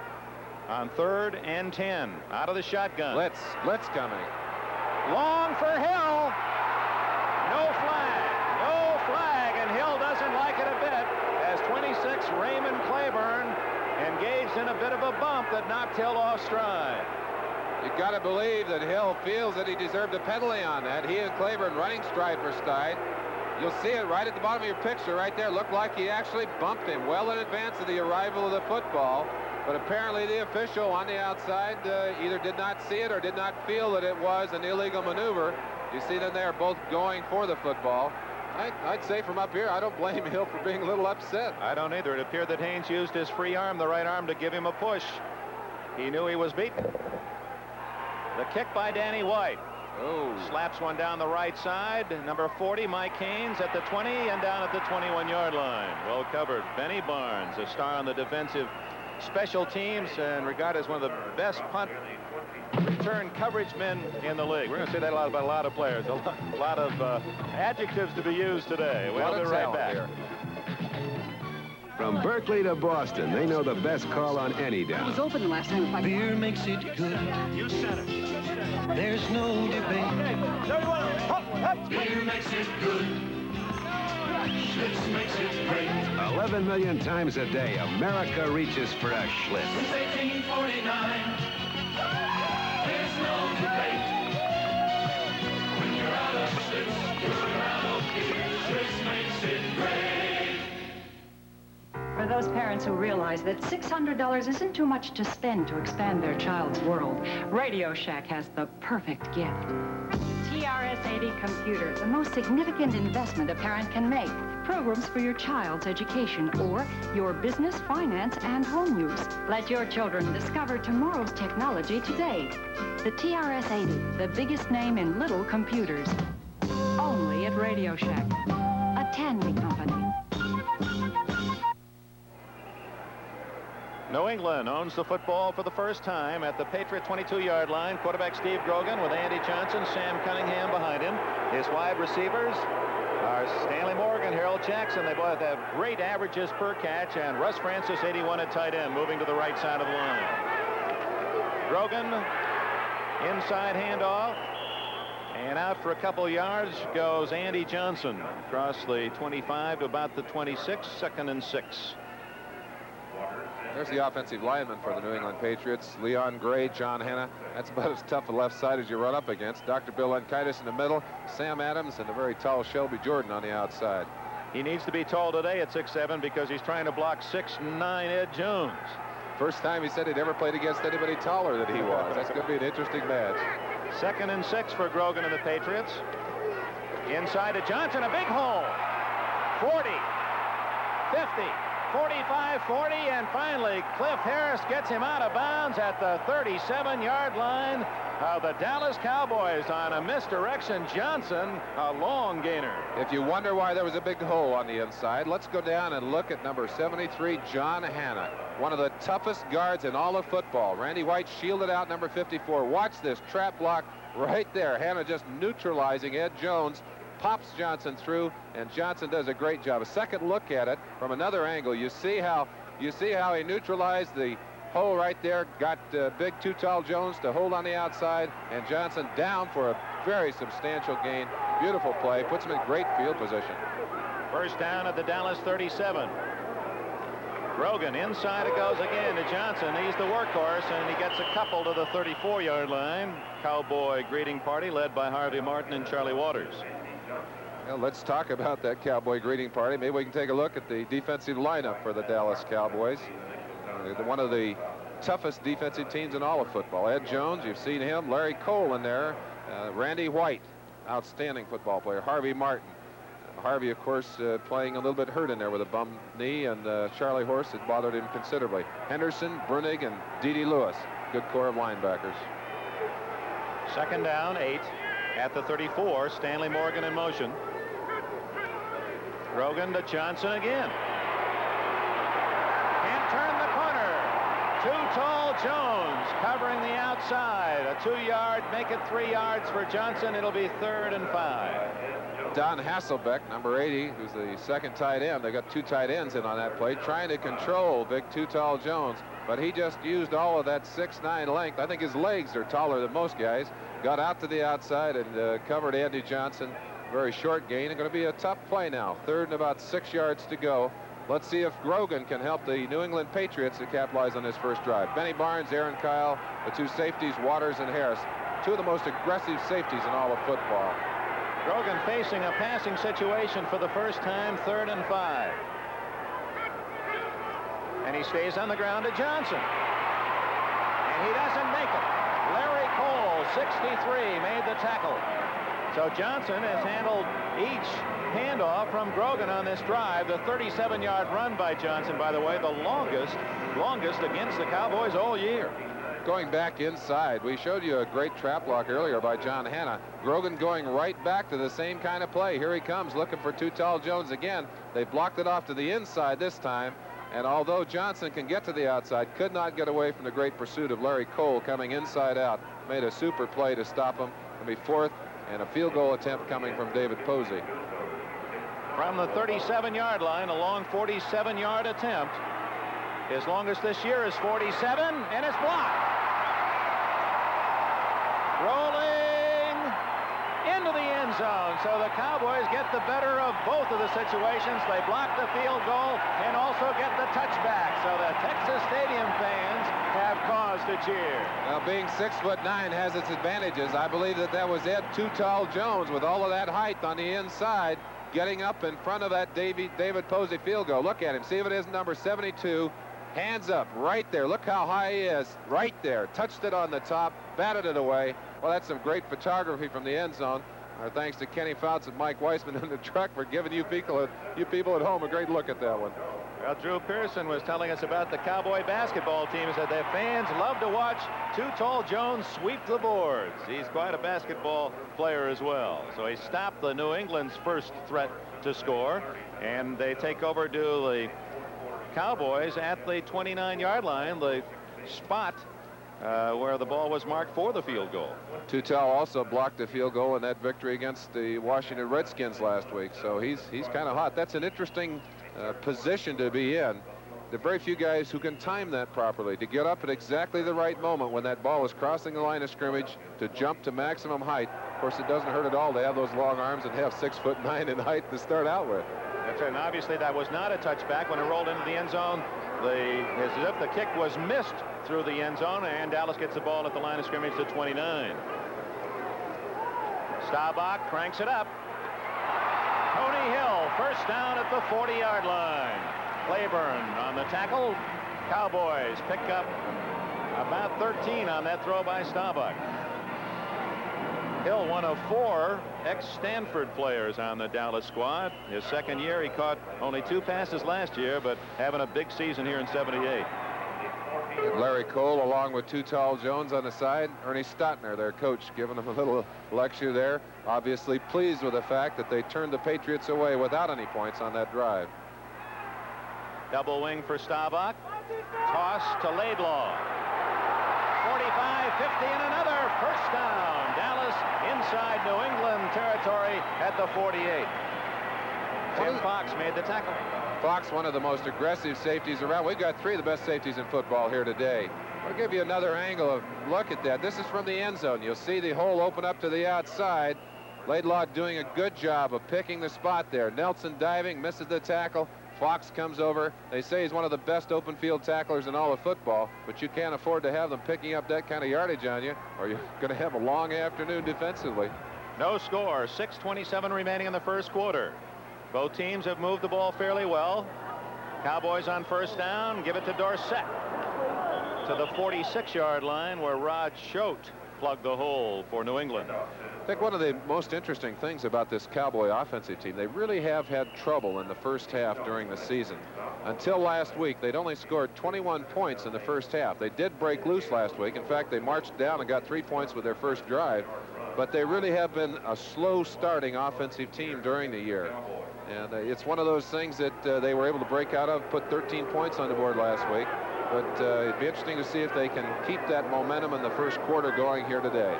on 3rd and 10. Out of the shotgun. Blitz coming. Long for Hill. No flag, and Hill doesn't like it a bit as 26 Raymond Claiborne engaged in a bit of a bump that knocked Hill off stride. You got to believe that Hill feels that he deserved a penalty on that. He and Claiborne running stride for stride. You'll see it right at the bottom of your picture right there. Looked like he actually bumped him well in advance of the arrival of the football. But apparently the official on the outside either did not see it or did not feel that it was an illegal maneuver. You see them there both going for the football. I'd say from up here, I don't blame Hill for being a little upset. I don't either. It appeared that Haynes used his free arm, the right arm, to give him a push. He knew he was beaten. The kick by Danny White. Oh. Slaps one down the right side. Number 40, Mike Haynes at the 20 and down at the 21-yard line. Well covered. Benny Barnes, a star on the defensive special teams and regarded as one of the best punt return coverage men in the league. We're going to say that about a lot of players. A lot of adjectives to be used today. We'll be right back. Here. From Berkeley to Boston, they know the best call on any down. It was open last time. Beer makes it good. You said it. There's no debate. Beer makes it good. Schlitz makes it great. 11 million times a day, America reaches for a Schlitz. Since 1849, there's no debate. When you're out of Schlitz, you're out of beer. Schlitz makes it great. For those parents who realize that $600 isn't too much to spend to expand their child's world, Radio Shack has the perfect gift. TRS-80 computer, the most significant investment a parent can make. Programs for your child's education or your business, finance, and home use. Let your children discover tomorrow's technology today. The TRS-80, the biggest name in little computers. Only at Radio Shack, a Tandy company. New England owns the football for the first time at the Patriot 22-yard line. Quarterback Steve Grogan with Andy Johnson, Sam Cunningham behind him. His wide receivers are Stanley Morgan, Harold Jackson. They both have great averages per catch. And Russ Francis, 81 at tight end, moving to the right side of the line. Grogan, inside handoff. And out for a couple yards goes Andy Johnson. Across the 25 to about the 26, 2nd and 6. There's the offensive lineman for the New England Patriots, Leon Gray, John Hanna. That's about as tough a left side as you run up against. Dr. Bill Unkaitis in the middle, Sam Adams, and a very tall Shelby Jordan on the outside. He needs to be tall today at 6'7" because he's trying to block 6'9" Ed Jones. First time he said he'd ever played against anybody taller than he was. That's going to be an interesting match. 2nd and 6 for Grogan and the Patriots. Inside to Johnson, a big hole. 40, 50. 45, 40, and finally Cliff Harris gets him out of bounds at the 37-yard line of the Dallas Cowboys on a misdirection. Johnson, a long gainer. If you wonder why there was a big hole on the inside, let's go down and look at number 73, John Hanna, one of the toughest guards in all of football. Randy White shielded out number 54. Watch this trap block right there. Hanna just neutralizing Ed Jones. Pops Johnson through, and Johnson does a great job. A second look at it from another angle. You see how he neutralized the hole right there, got big too tall Jones to hold on the outside, and Johnson down for a very substantial gain. Beautiful play, puts him in great field position. First down at the Dallas 37. Grogan, inside it goes again to Johnson. He's the workhorse, and he gets a couple to the 34-yard line. Cowboy greeting party led by Harvey Martin and Charlie Waters. Well, let's talk about that Cowboy greeting party. Maybe we can take a look at the defensive lineup for the Dallas Cowboys. One of the toughest defensive teams in all of football. Ed Jones, you've seen him. Larry Cole in there. Randy White, outstanding football player. Harvey Martin. Harvey, of course, playing a little bit hurt in there with a bum knee, and Charlie Horse had bothered him considerably. Henderson, Brunig, and D.D. Lewis. Good core of linebackers. 2nd down, 8 at the 34. Stanley Morgan in motion. Grogan to Johnson again. Can't turn the corner. Too tall Jones covering the outside. A 2-yard, make it 3 yards for Johnson. It'll be 3rd and 5. Don Hasselbeck, number 80, who's the second tight end. They got 2 tight ends in on that play, trying to control big too tall Jones, but he just used all of that 6'9" length. I think his legs are taller than most guys. Got out to the outside and covered Andy Johnson. Very short gain, and going to be a tough play now. 3rd and about 6 yards to go. Let's see if Grogan can help the New England Patriots to capitalize on this first drive. Benny Barnes, Aaron Kyle, the 2 safeties, Waters and Harris. 2 of the most aggressive safeties in all of football. Grogan facing a passing situation for the first time, 3rd and 5. And he stays on the ground to Johnson. And he doesn't make it. Larry Cole, 63, made the tackle. So Johnson has handled each handoff from Grogan on this drive. The 37-yard run by Johnson, by the way, the longest against the Cowboys all year. Going back inside, we showed you a great trap block earlier by John Hanna. Grogan going right back to the same kind of play. Here he comes looking for too tall Jones again. They blocked it off to the inside this time. And although Johnson can get to the outside, could not get away from the great pursuit of Larry Cole coming inside out. Made a super play to stop him. It'll be 4th and a field goal attempt coming from David Posey. From the 37-yard line, a long 47-yard attempt. His longest this year is 47, and it's blocked. Rolling into the end zone. So the Cowboys get the better of both of the situations. They block the field goal and also get the touchback. So the Texas Stadium fans have cause to cheer. Now, being 6'9" has its advantages. I believe that was Ed Too Tall Jones with all of that height on the inside, getting up in front of that David Posey field goal. Look at him. See if it isn't number 72. Hands up right there. Look how high he is right there. Touched it on the top. batted it away. Well, that's some great photography from the end zone. Our thanks to Kenny Fouts and Mike Weissman in the truck for giving you people at home a great look at that one. Well, Drew Pearson was telling us about the Cowboy basketball team. He said their fans love to watch Too Tall Jones sweep the boards. He's quite a basketball player as well. So he stopped the New England's first threat to score, and they take over to the Cowboys at the 29-yard line, the spot where the ball was marked for the field goal. Tutel also blocked a field goal in that victory against the Washington Redskins last week, so he's kind of hot. That's an interesting position to be in. There are very few guys who can time that properly, to get up at exactly the right moment when that ball is crossing the line of scrimmage, to jump to maximum height. Of course, it doesn't hurt at all to have those long arms and have 6'9" in height to start out with. That's right, and obviously that was not a touchback when it rolled into the end zone. As if the kick was missed through the end zone, and Dallas gets the ball at the line of scrimmage to 29. Staubach cranks it up. Tony Hill, first down at the 40-yard line. Claiborne on the tackle. Cowboys pick up about 13 on that throw by Staubach. Hill, one of 4 ex-Stanford players on the Dallas squad. His second year, he caught only 2 passes last year, but having a big season here in '78. And Larry Cole, along with Too Tall Jones on the side. Ernie Stotner, their coach, giving them a little lecture there. Obviously pleased with the fact that they turned the Patriots away without any points on that drive. Double wing for Staubach. Toss to Laidlaw. 45, 50, and another first down. Dallas inside New England territory at the 48. Tim Fox made the tackle. Fox, one of the most aggressive safeties around. We've got 3 of the best safeties in football here today. I'll give you another angle of look at that. This is from the end zone. You'll see the hole open up to the outside. Laidlaw doing a good job of picking the spot there. Nelson diving, misses the tackle. Fox comes over. They say he's one of the best open field tacklers in all of football, but you can't afford to have them picking up that kind of yardage on you, or you're going to have a long afternoon defensively. No score. 6:27 remaining in the first quarter. Both teams have moved the ball fairly well. Cowboys on first down, give it to Dorsett to the 46-yard line, where Rod Schote plugged the hole for New England. I think one of the most interesting things about this Cowboy offensive team, they really have had trouble in the first half during the season. Until last week, they'd only scored 21 points in the first half. They did break loose last week. In fact, they marched down and got 3 points with their first drive. But they really have been a slow starting offensive team during the year. And it's one of those things that they were able to break out of, put 13 points on the board last week. But it'd be interesting to see if they can keep that momentum in the first quarter going here today.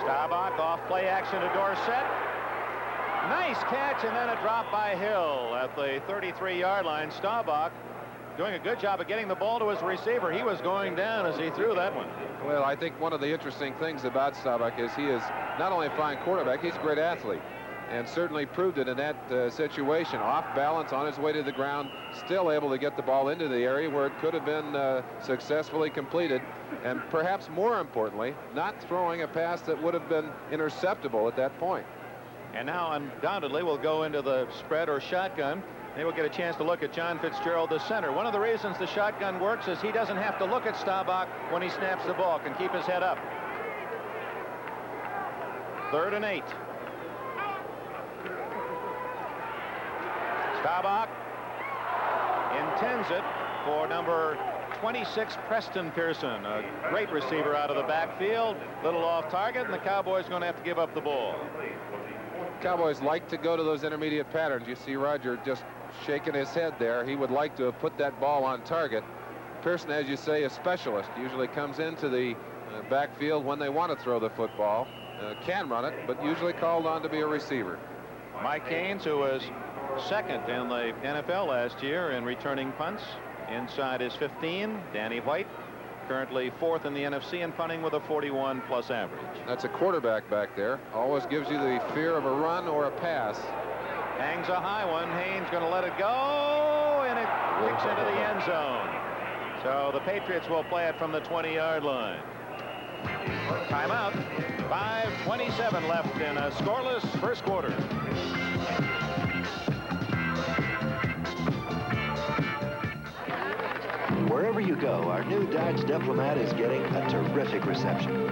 Staubach off play action to Dorsett. Nice catch, and then a drop by Hill at the 33-yard line. Staubach doing a good job of getting the ball to his receiver. He was going down as he threw that one. Well, I think one of the interesting things about Staubach is he is not only a fine quarterback, he's a great athlete, and certainly proved it in that situation. Off balance on his way to the ground, still able to get the ball into the area where it could have been successfully completed, and perhaps more importantly, not throwing a pass that would have been interceptable at that point. And now undoubtedly we'll go into the spread or shotgun. They will get a chance to look at John Fitzgerald, the center. One of the reasons the shotgun works is he doesn't have to look at Staubach when he snaps the ball, can keep his head up. 3rd and 8. Staubach intends it for number 26, Preston Pearson, a great receiver out of the backfield. Little off target, and the Cowboys going to have to give up the ball. Cowboys like to go to those intermediate patterns. You see Roger just shaking his head there. He would like to have put that ball on target. Pearson, as you say, a specialist, usually comes into the backfield when they want to throw the football. Can run it, but usually called on to be a receiver. Mike Haynes, who was second in the NFL last year in returning punts, inside his 15. Danny White, currently 4th in the NFC in punting with a 41+ average. That's a quarterback back there. Always gives you the fear of a run or a pass. Hangs a high one. Haynes going to let it go, and it kicks into the end zone. So the Patriots will play it from the 20-yard line. Timeout. 5:27 left in a scoreless first quarter. Wherever you go, our new Dodge Diplomat is getting a terrific reception.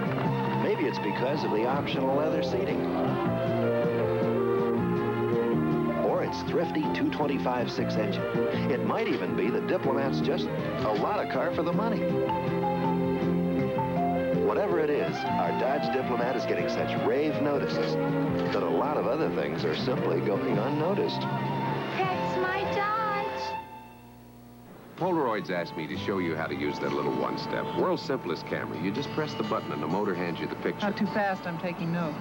Maybe it's because of the optional leather seating. Or its thrifty 225/6 engine. It might even be the Diplomat's just a lot of car for the money. Whatever it is, our Dodge Diplomat is getting such rave notices that a lot of other things are simply going unnoticed. That's my Dodge. Polaroid's asked me to show you how to use that little one-step. World's simplest camera. You just press the button and the motor hands you the picture. Not too fast, I'm taking notes.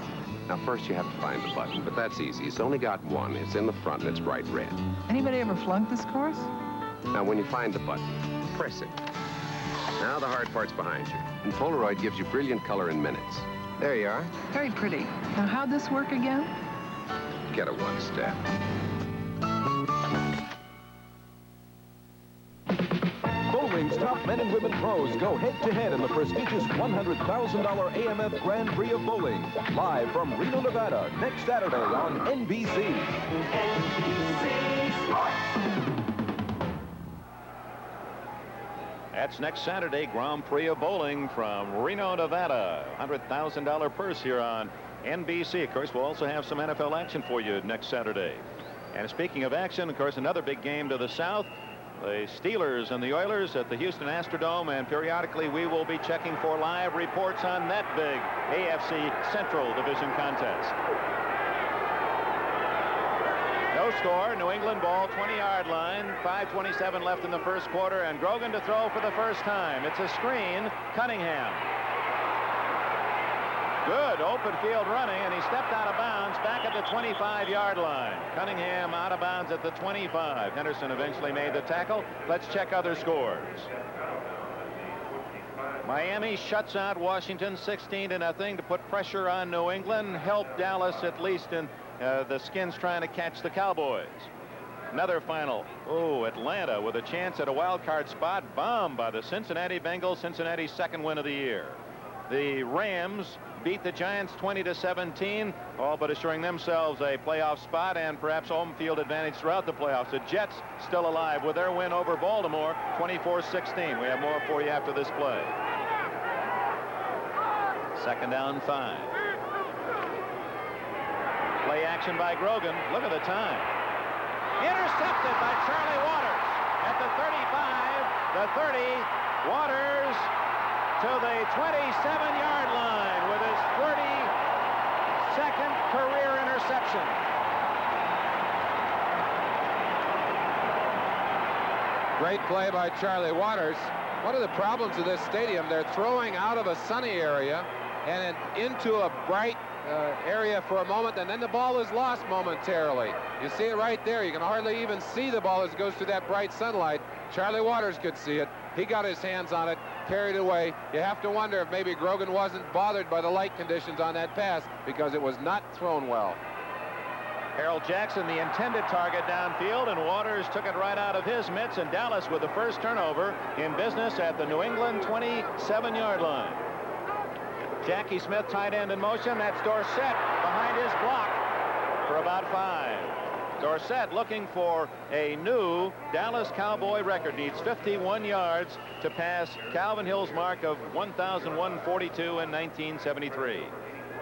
Now, first you have to find the button, but that's easy. It's only got one. It's in the front and it's bright red. Anybody ever flunked this course? Now, when you find the button, press it. Now the hard part's behind you. And Polaroid gives you brilliant color in minutes. There you are. Very pretty. Now, how'd this work again? Get a one-step. Bowling's top men and women pros go head-to-head in the prestigious $100,000 AMF Grand Prix of Bowling. Live from Reno, Nevada, next Saturday on NBC. NBC Sports. That's next Saturday, Grand Prix of Bowling from Reno, Nevada. $100,000 purse here on NBC. Of course, we'll also have some NFL action for you next Saturday. And speaking of action, of course, another big game to the south. The Steelers and the Oilers at the Houston Astrodome, and periodically we will be checking for live reports on that big AFC Central Division contest. No score, New England ball, 20-yard line, 5:27 left in the first quarter, and Grogan to throw for the first time. It's a screen, Cunningham. Good open field running, and he stepped out of bounds back at the 25-yard line. Cunningham out of bounds at the 25. Henderson eventually made the tackle. Let's check other scores. Miami shuts out Washington 16-0 to put pressure on New England, help Dallas at least in the Skins trying to catch the Cowboys. Another final. Oh, Atlanta with a chance at a wild card spot, bombed by the Cincinnati Bengals. Cincinnati's second win of the year. The Rams beat the Giants 20-17, all but assuring themselves a playoff spot and perhaps home field advantage throughout the playoffs. The Jets still alive with their win over Baltimore 24-16. We have more for you after this play. Second down, 5. Play action by Grogan. Look at the time. Intercepted by Charlie Waters at the 35, the 30. Waters to the 27-yard line with his 32nd career interception. Great play by Charlie Waters. One of the problems of this stadium, they're throwing out of a sunny area and into a bright area for a moment, and then the ball is lost momentarily. You see it right there. You can hardly even see the ball as it goes through that bright sunlight. Charlie Waters could see it. He got his hands on it, carried it away. You have to wonder if maybe Grogan wasn't bothered by the light conditions on that pass because it was not thrown well. Harold Jackson, the intended target downfield, and Waters took it right out of his mitts, and Dallas with the first turnover in business at the New England 27-yard line. Jackie Smith, tight end in motion. That's Dorsett behind his block for about 5. Dorsett looking for a new Dallas Cowboy record. Needs 51 yards to pass Calvin Hill's mark of 1,142 in 1973.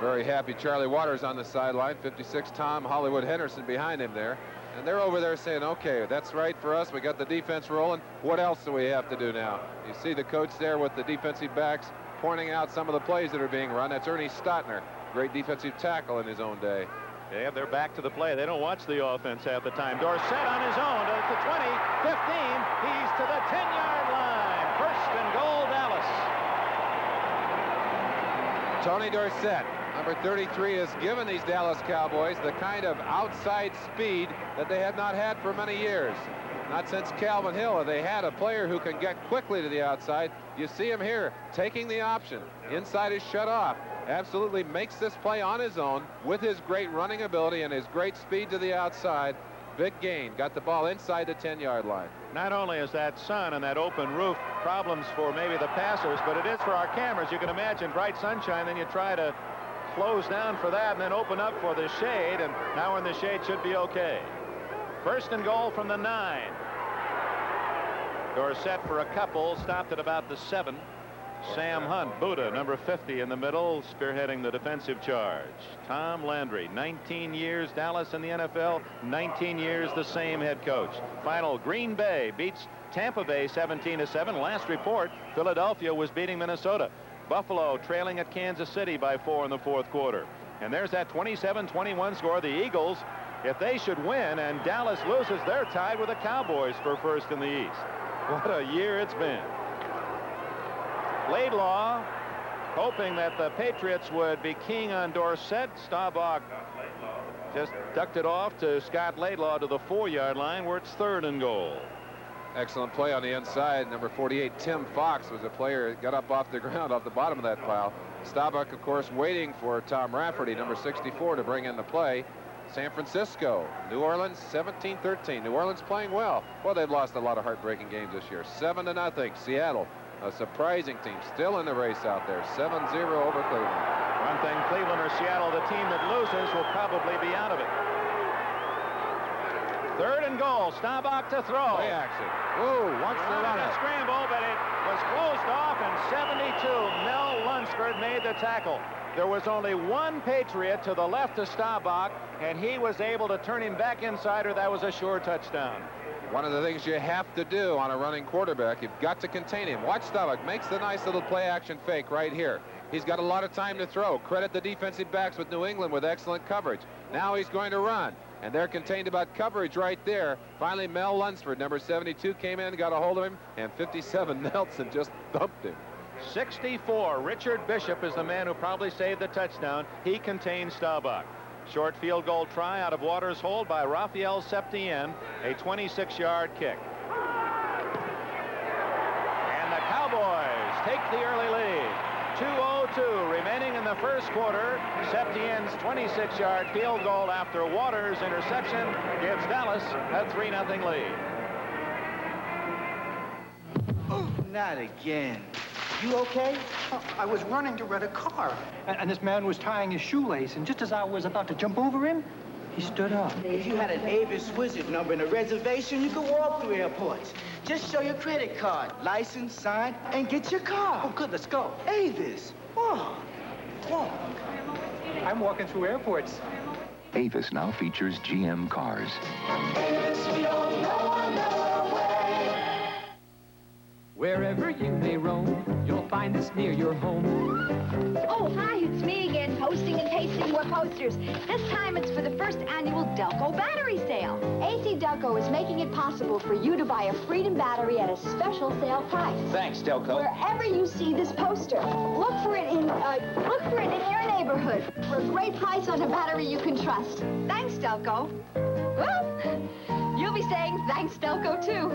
Very happy Charlie Waters on the sideline. 56 Tom Hollywood Henderson behind him there. And they're over there saying, okay, that's right for us. We got the defense rolling. What else do we have to do now? You see the coach there with the defensive backs pointing out some of the plays that are being run. That's Ernie Stotner, great defensive tackle in his own day. Yeah, they're back to the play. They don't watch the offense half the time. Dorsett on his own at the 20, 15. He's to the 10-yard line. First and goal, Dallas. Tony Dorsett, number 33, has given these Dallas Cowboys the kind of outside speed that they had not had for many years. Not since Calvin Hill have they had a player who can get quickly to the outside. You see him here taking the option. Inside is shut off. Absolutely makes this play on his own with his great running ability and his great speed to the outside. Big gain. Got the ball inside the 10-yard line. Not only is that sun and that open roof problems for maybe the passers, but it is for our cameras. You can imagine bright sunshine, then you try to close down for that and then open up for the shade, and now we're in the shade, should be okay. First and goal from the 9. Dorsett for a couple, stopped at about the 7. Sam Hunt, Buddha, number 50 in the middle, spearheading the defensive charge. Tom Landry, 19 years Dallas in the NFL, 19 years the same head coach. Final, Green Bay beats Tampa Bay 17-7. Last report, Philadelphia was beating Minnesota. Buffalo trailing at Kansas City by 4 in the fourth quarter. And there's that 27-21 score. The Eagles, if they should win and Dallas loses, they're tied with the Cowboys for first in the East. What a year it's been. Laidlaw hoping that the Patriots would be keying on Dorsett. Staubach just ducked it off to Scott Laidlaw to the 4-yard line where it's 3rd and goal. Excellent play on the inside. Number 48, Tim Fox, was a player that got up off the ground off the bottom of that pile. Staubach, of course, waiting for Tom Rafferty, number 64, to bring in the play. San Francisco, New Orleans, 17-13. New Orleans playing well. Well, they've lost a lot of heartbreaking games this year. 7-0. Seattle, a surprising team, still in the race out there. 7-0 over Cleveland. One thing, Cleveland or Seattle, the team that loses will probably be out of it. 3rd and goal. Staubach to throw. Play action. Ooh, wants to run it. Scramble, but it was closed off, and 72. Mel Lunsford made the tackle. There was only one Patriot to the left of Staubach, and he was able to turn him back inside, or that was a sure touchdown. One of the things you have to do on a running quarterback, you've got to contain him. Watch Staubach makes the nice little play action fake right here. He's got a lot of time to throw. Credit the defensive backs with New England with excellent coverage. Now he's going to run, and they're contained about coverage right there. Finally, Mel Lunsford, number 72, came in, got a hold of him, and 57 Nelson just thumped him. 64. Richard Bishop is the man who probably saved the touchdown. He contained Staubach. Short field goal try out of Waters' hold by Raphael Septien, a 26-yard kick. And the Cowboys take the early lead. 2:02 remaining in the first quarter. Septien's 26-yard field goal after Waters' interception gives Dallas a 3-0 lead. Not again. You okay? I was running to rent a car, and this man was tying his shoelace, and just as I was about to jump over him, he stood up. If you had an Avis Wizard number and a reservation, you could walk through airports. Just show your credit card, license, sign, and get your car. Oh, good, let's go. Avis, walk, walk. I'm walking through airports. Avis now features GM cars. Avis, we don't know another way. Wherever you may roam, you'll find us near your home. Oh, hi, it's me again, posting and pasting more posters. This time it's for the first annual Delco battery sale. AC Delco is making it possible for you to buy a Freedom battery at a special sale price. Thanks, Delco. Wherever you see this poster, look for it in your neighborhood for a great price on a battery you can trust. Thanks, Delco. Well, you'll be saying thanks, Delco, too.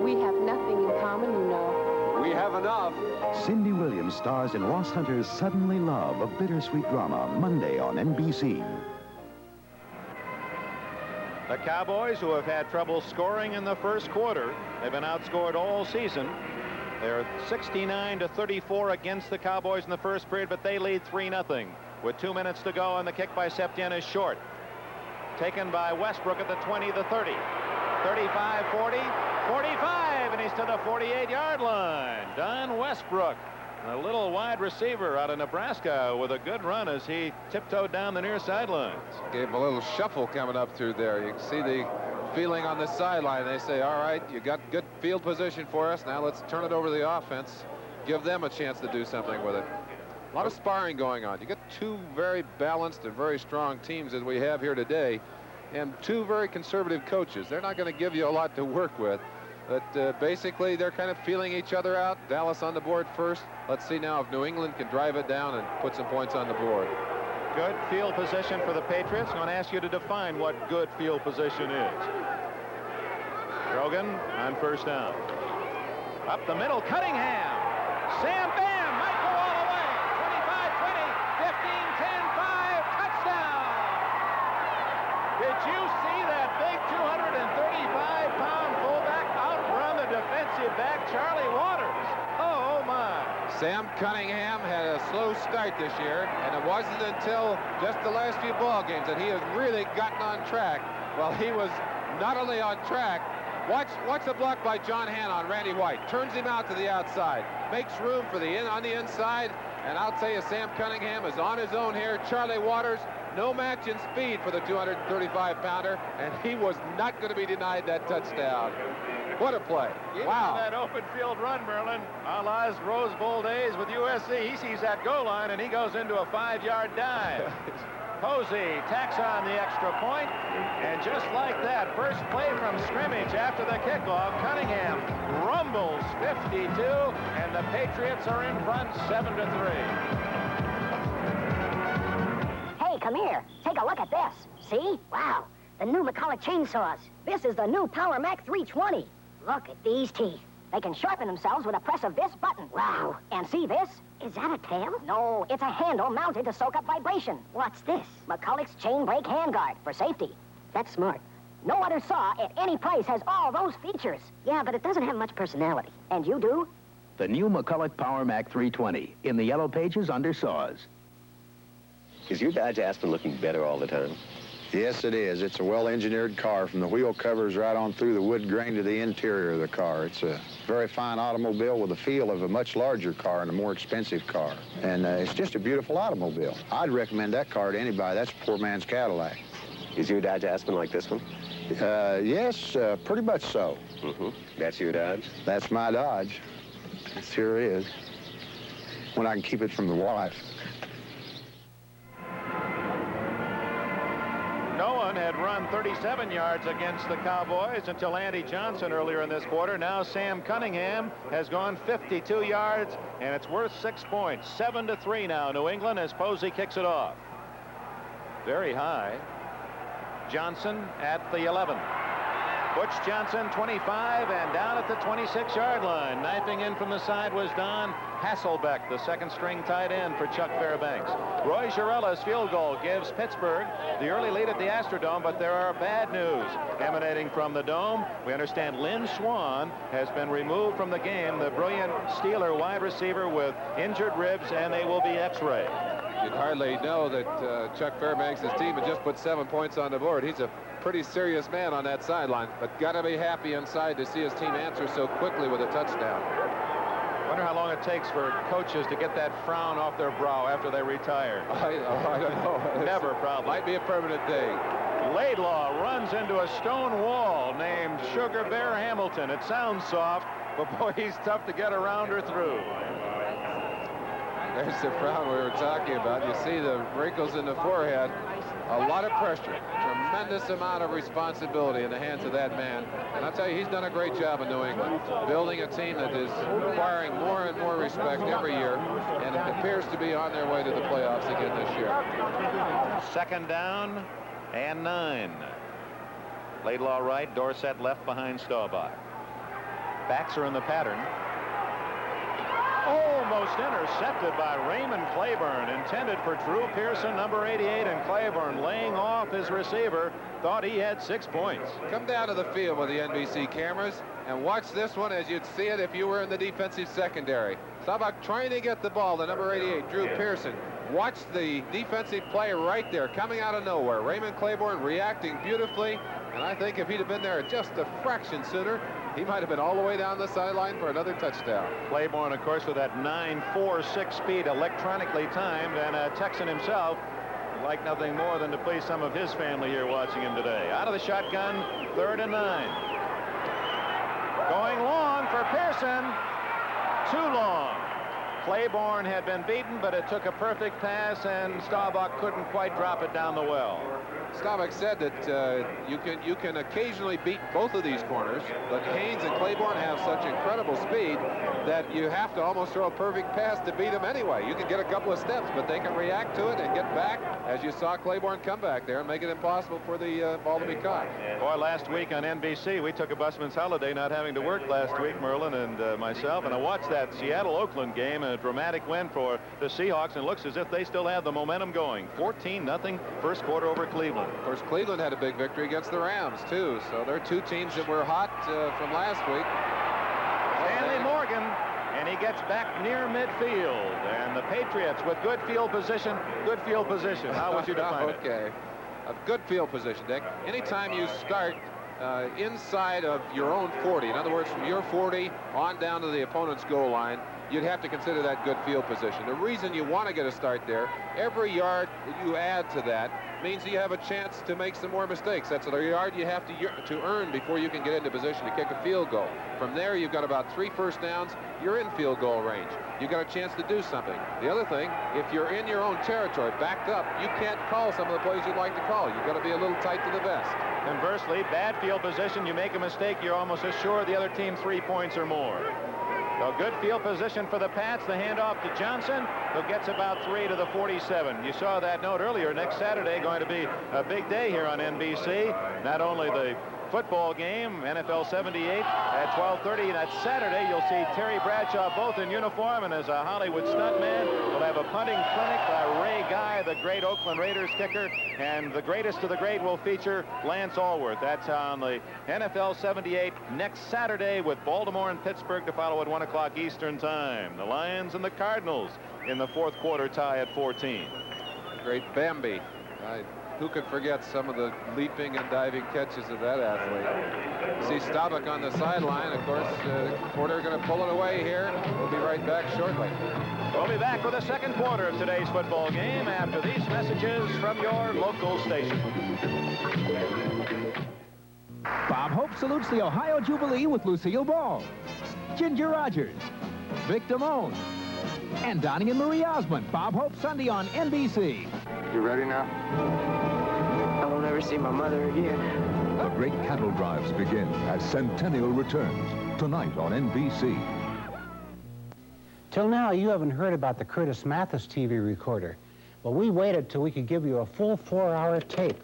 We have nothing in common, you know. We have enough. Cindy Williams stars in Ross Hunter's Suddenly Love, a bittersweet drama, Monday on NBC. The Cowboys, who have had trouble scoring in the first quarter, have been outscored all season. They're 69-34 against the Cowboys in the first period, but they lead 3-0 with 2 minutes to go, and the kick by Septien is short. Taken by Westbrook at the 20, the 30. 35, 40, 45, and he's to the 48-yard line. Don Westbrook, a little wide receiver out of Nebraska, with a good run as he tiptoed down the near sidelines. Gave him a little shuffle coming up through there. You can see the feeling on the sideline. They say, all right, you got good field position for us. Now let's turn it over to the offense. Give them a chance to do something with it. A lot of sparring going on. You got two very balanced and very strong teams as we have here today, and two very conservative coaches. They're not going to give you a lot to work with, but basically they're kind of feeling each other out. Dallas on the board first. Let's see now if New England can drive it down and put some points on the board. Good field position for the Patriots. I'm going to ask you to define what good field position is. Grogan on first down. Up the middle, Cunningham. Sam Bam might go all the way. 25, 20, 15, 10, 5, touchdown. Did you see that big 235-pound fullback outrun the defensive back, Charlie Waters? Oh, my. Sam Cunningham had a slow start this year, and it wasn't until just the last few ball games that he has really gotten on track. While he was not only on track, watch the block by John Hanna on Randy White. Turns him out to the outside, makes room for on the inside, and I'll tell you, Sam Cunningham is on his own here. Charlie Waters, no match in speed for the 235-pounder, and he was not going to be denied that touchdown. What a play. Wow. That open field run, Merlin, a la his Rose Bowl days with USC. He sees that goal line, and he goes into a 5-yard dive. Posey tacks on the extra point, and just like that, first play from scrimmage after the kickoff, Cunningham rumbles 52, and the Patriots are in front 7-3. Hey, come here. Take a look at this. See? Wow. The new McCulloch chainsaws. This is the new Power Mac 320. Look at these teeth. They can sharpen themselves with a press of this button. Wow. And see this? Is that a tail? No, it's a handle mounted to soak up vibration. What's this? McCulloch's chain brake handguard for safety. That's smart. No other saw at any price has all those features. Yeah, but it doesn't have much personality. And you do? The new McCulloch Power Mac 320 in the yellow pages under saws. Is your Dodge Aspen looking better all the time? Yes, it is. It's a well-engineered car from the wheel covers right on through the wood grain to the interior of the car. It's a very fine automobile with the feel of a much larger car and a more expensive car. And it's just a beautiful automobile. I'd recommend that car to anybody. That's a poor man's Cadillac. Is your Dodge Aspen like this one? Yes, pretty much so. Mm-hmm. That's your Dodge? That's my Dodge. It sure is. When I can keep it from the wife. No one had run 37 yards against the Cowboys until Andy Johnson earlier in this quarter. Now Sam Cunningham has gone 52 yards, and it's worth 6 points. 7-3 now, New England, as Posey kicks it off. Very high. Johnson at the 11. Butch Johnson, 25, and down at the 26-yard line. Knifing in from the side was Don Hasselbeck, the second-string tight end for Chuck Fairbanks. Roy Girella's field goal gives Pittsburgh the early lead at the Astrodome, but there are bad news emanating from the Dome. We understand Lynn Swan has been removed from the game, the brilliant Steeler wide receiver with injured ribs, and they will be X-rayed. You'd hardly know that Chuck Fairbanks' team had just put 7 points on the board. He's a pretty serious man on that sideline, but got to be happy inside to see his team answer so quickly with a touchdown. Wonder how long it takes for coaches to get that frown off their brow after they retire. I don't know. Never, probably. Might be a permanent thing. Laidlaw runs into a stone wall named Sugar Bear Hamilton. It sounds soft, but boy, he's tough to get around or through. There's the frown we were talking about. You see the wrinkles in the forehead. A lot of pressure. Tremendous amount of responsibility in the hands of that man. And I'll tell you, he's done a great job in New England, building a team that is acquiring more and more respect every year, and it appears to be on their way to the playoffs again this year. Second down and 9. Laidlaw right, Dorsett left behind Staubach. Backs are in the pattern. Almost intercepted by Raymond Claiborne, intended for Drew Pearson, number 88, and Claiborne laying off his receiver, thought he had 6 points. Come down to the field with the NBC cameras and watch this one as you'd see it if you were in the defensive secondary. Staubach trying to get the ball, the number 88, Drew Pearson. Watch the defensive play right there, coming out of nowhere. Raymond Claiborne reacting beautifully, and I think if he'd have been there just a fraction sooner, he might have been all the way down the sideline for another touchdown. Claiborne, of course, with that 9.46 speed, electronically timed, and Texan himself like nothing more than to please some of his family here watching him today. Out of the shotgun, 3rd and 9. Going long for Pearson. Too long. Claiborne had been beaten, but it took a perfect pass, and Staubach couldn't quite drop it down the well. Staubach said that you can occasionally beat both of these corners, but Haynes and Claiborne have such incredible speed that you have to almost throw a perfect pass to beat them anyway. You can get a couple of steps, but they can react to it and get back, as you saw Claiborne come back there and make it impossible for the ball to be caught. Boy, last week on NBC, we took a busman's holiday, not having to work last week, Merlin and myself, and I watched that Seattle-Oakland game, a dramatic win for the Seahawks, and it looks as if they still have the momentum going. 14-0 first quarter over Cleveland. Of course, Cleveland had a big victory against the Rams, too, so they're two teams that were hot from last week. Stanley Morgan, and he gets back near midfield, and the Patriots with good field position. How would you define it? Okay. A good field position, Dick. Anytime you start inside of your own 40. In other words, from your 40 on down to the opponent's goal line, you'd have to consider that good field position. The reason you want to get a start there, every yard that you add to that means you have a chance to make some more mistakes. That's a yard you have to earn before you can get into position to kick a field goal. From there, you've got about 3 first downs. You're in field goal range. You've got a chance to do something. The other thing, if you're in your own territory, backed up, you can't call some of the plays you'd like to call. You've got to be a little tight to the vest. Conversely, bad field position, you make a mistake, you're almost assured the other team 3 points or more. So good field position for the Pats. The handoff to Johnson, who gets about 3 to the 47. You saw that note earlier. Next Saturday going to be a big day here on NBC. Not only the football game, NFL 78 at 12:30. And that Saturday, you'll see Terry Bradshaw both in uniform and as a Hollywood stuntman. We'll have a punting clinic by Ray Guy, the great Oakland Raiders kicker. And the greatest of the great will feature Lance Allworth. That's on the NFL 78 next Saturday with Baltimore and Pittsburgh to follow at 1 o'clock Eastern time. The Lions and the Cardinals in the 4th quarter tie at 14. Great Bambi. Who could forget some of the leaping and diving catches of that athlete? See Staubach on the sideline. Of course, Porter going to pull it away here. We'll be right back shortly. We'll be back with the 2nd quarter of today's football game after these messages from your local station. Bob Hope salutes the Ohio Jubilee with Lucille Ball, Ginger Rogers, Vic Damone, and Donnie and Marie Osmond. Bob Hope Sunday on NBC. You ready now? I won't ever see my mother again. The great cattle drives begin as Centennial returns tonight on NBC. Till now, you haven't heard about the Curtis Mathis TV recorder. Well, we waited till we could give you a full 4-hour tape.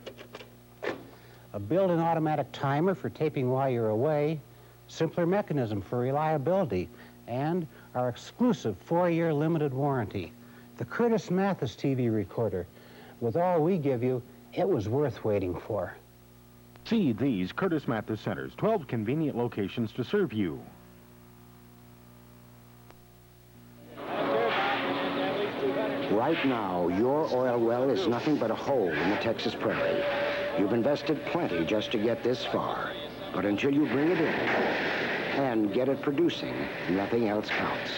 A built-in automatic timer for taping while you're away, simpler mechanism for reliability, and our exclusive 4-year limited warranty. The Curtis Mathis TV recorder. With all we give you, it was worth waiting for. See these Curtis Mathis centers, 12 convenient locations to serve you. Right now, your oil well is nothing but a hole in the Texas prairie. You've invested plenty just to get this far. But until you bring it in and get it producing, nothing else counts.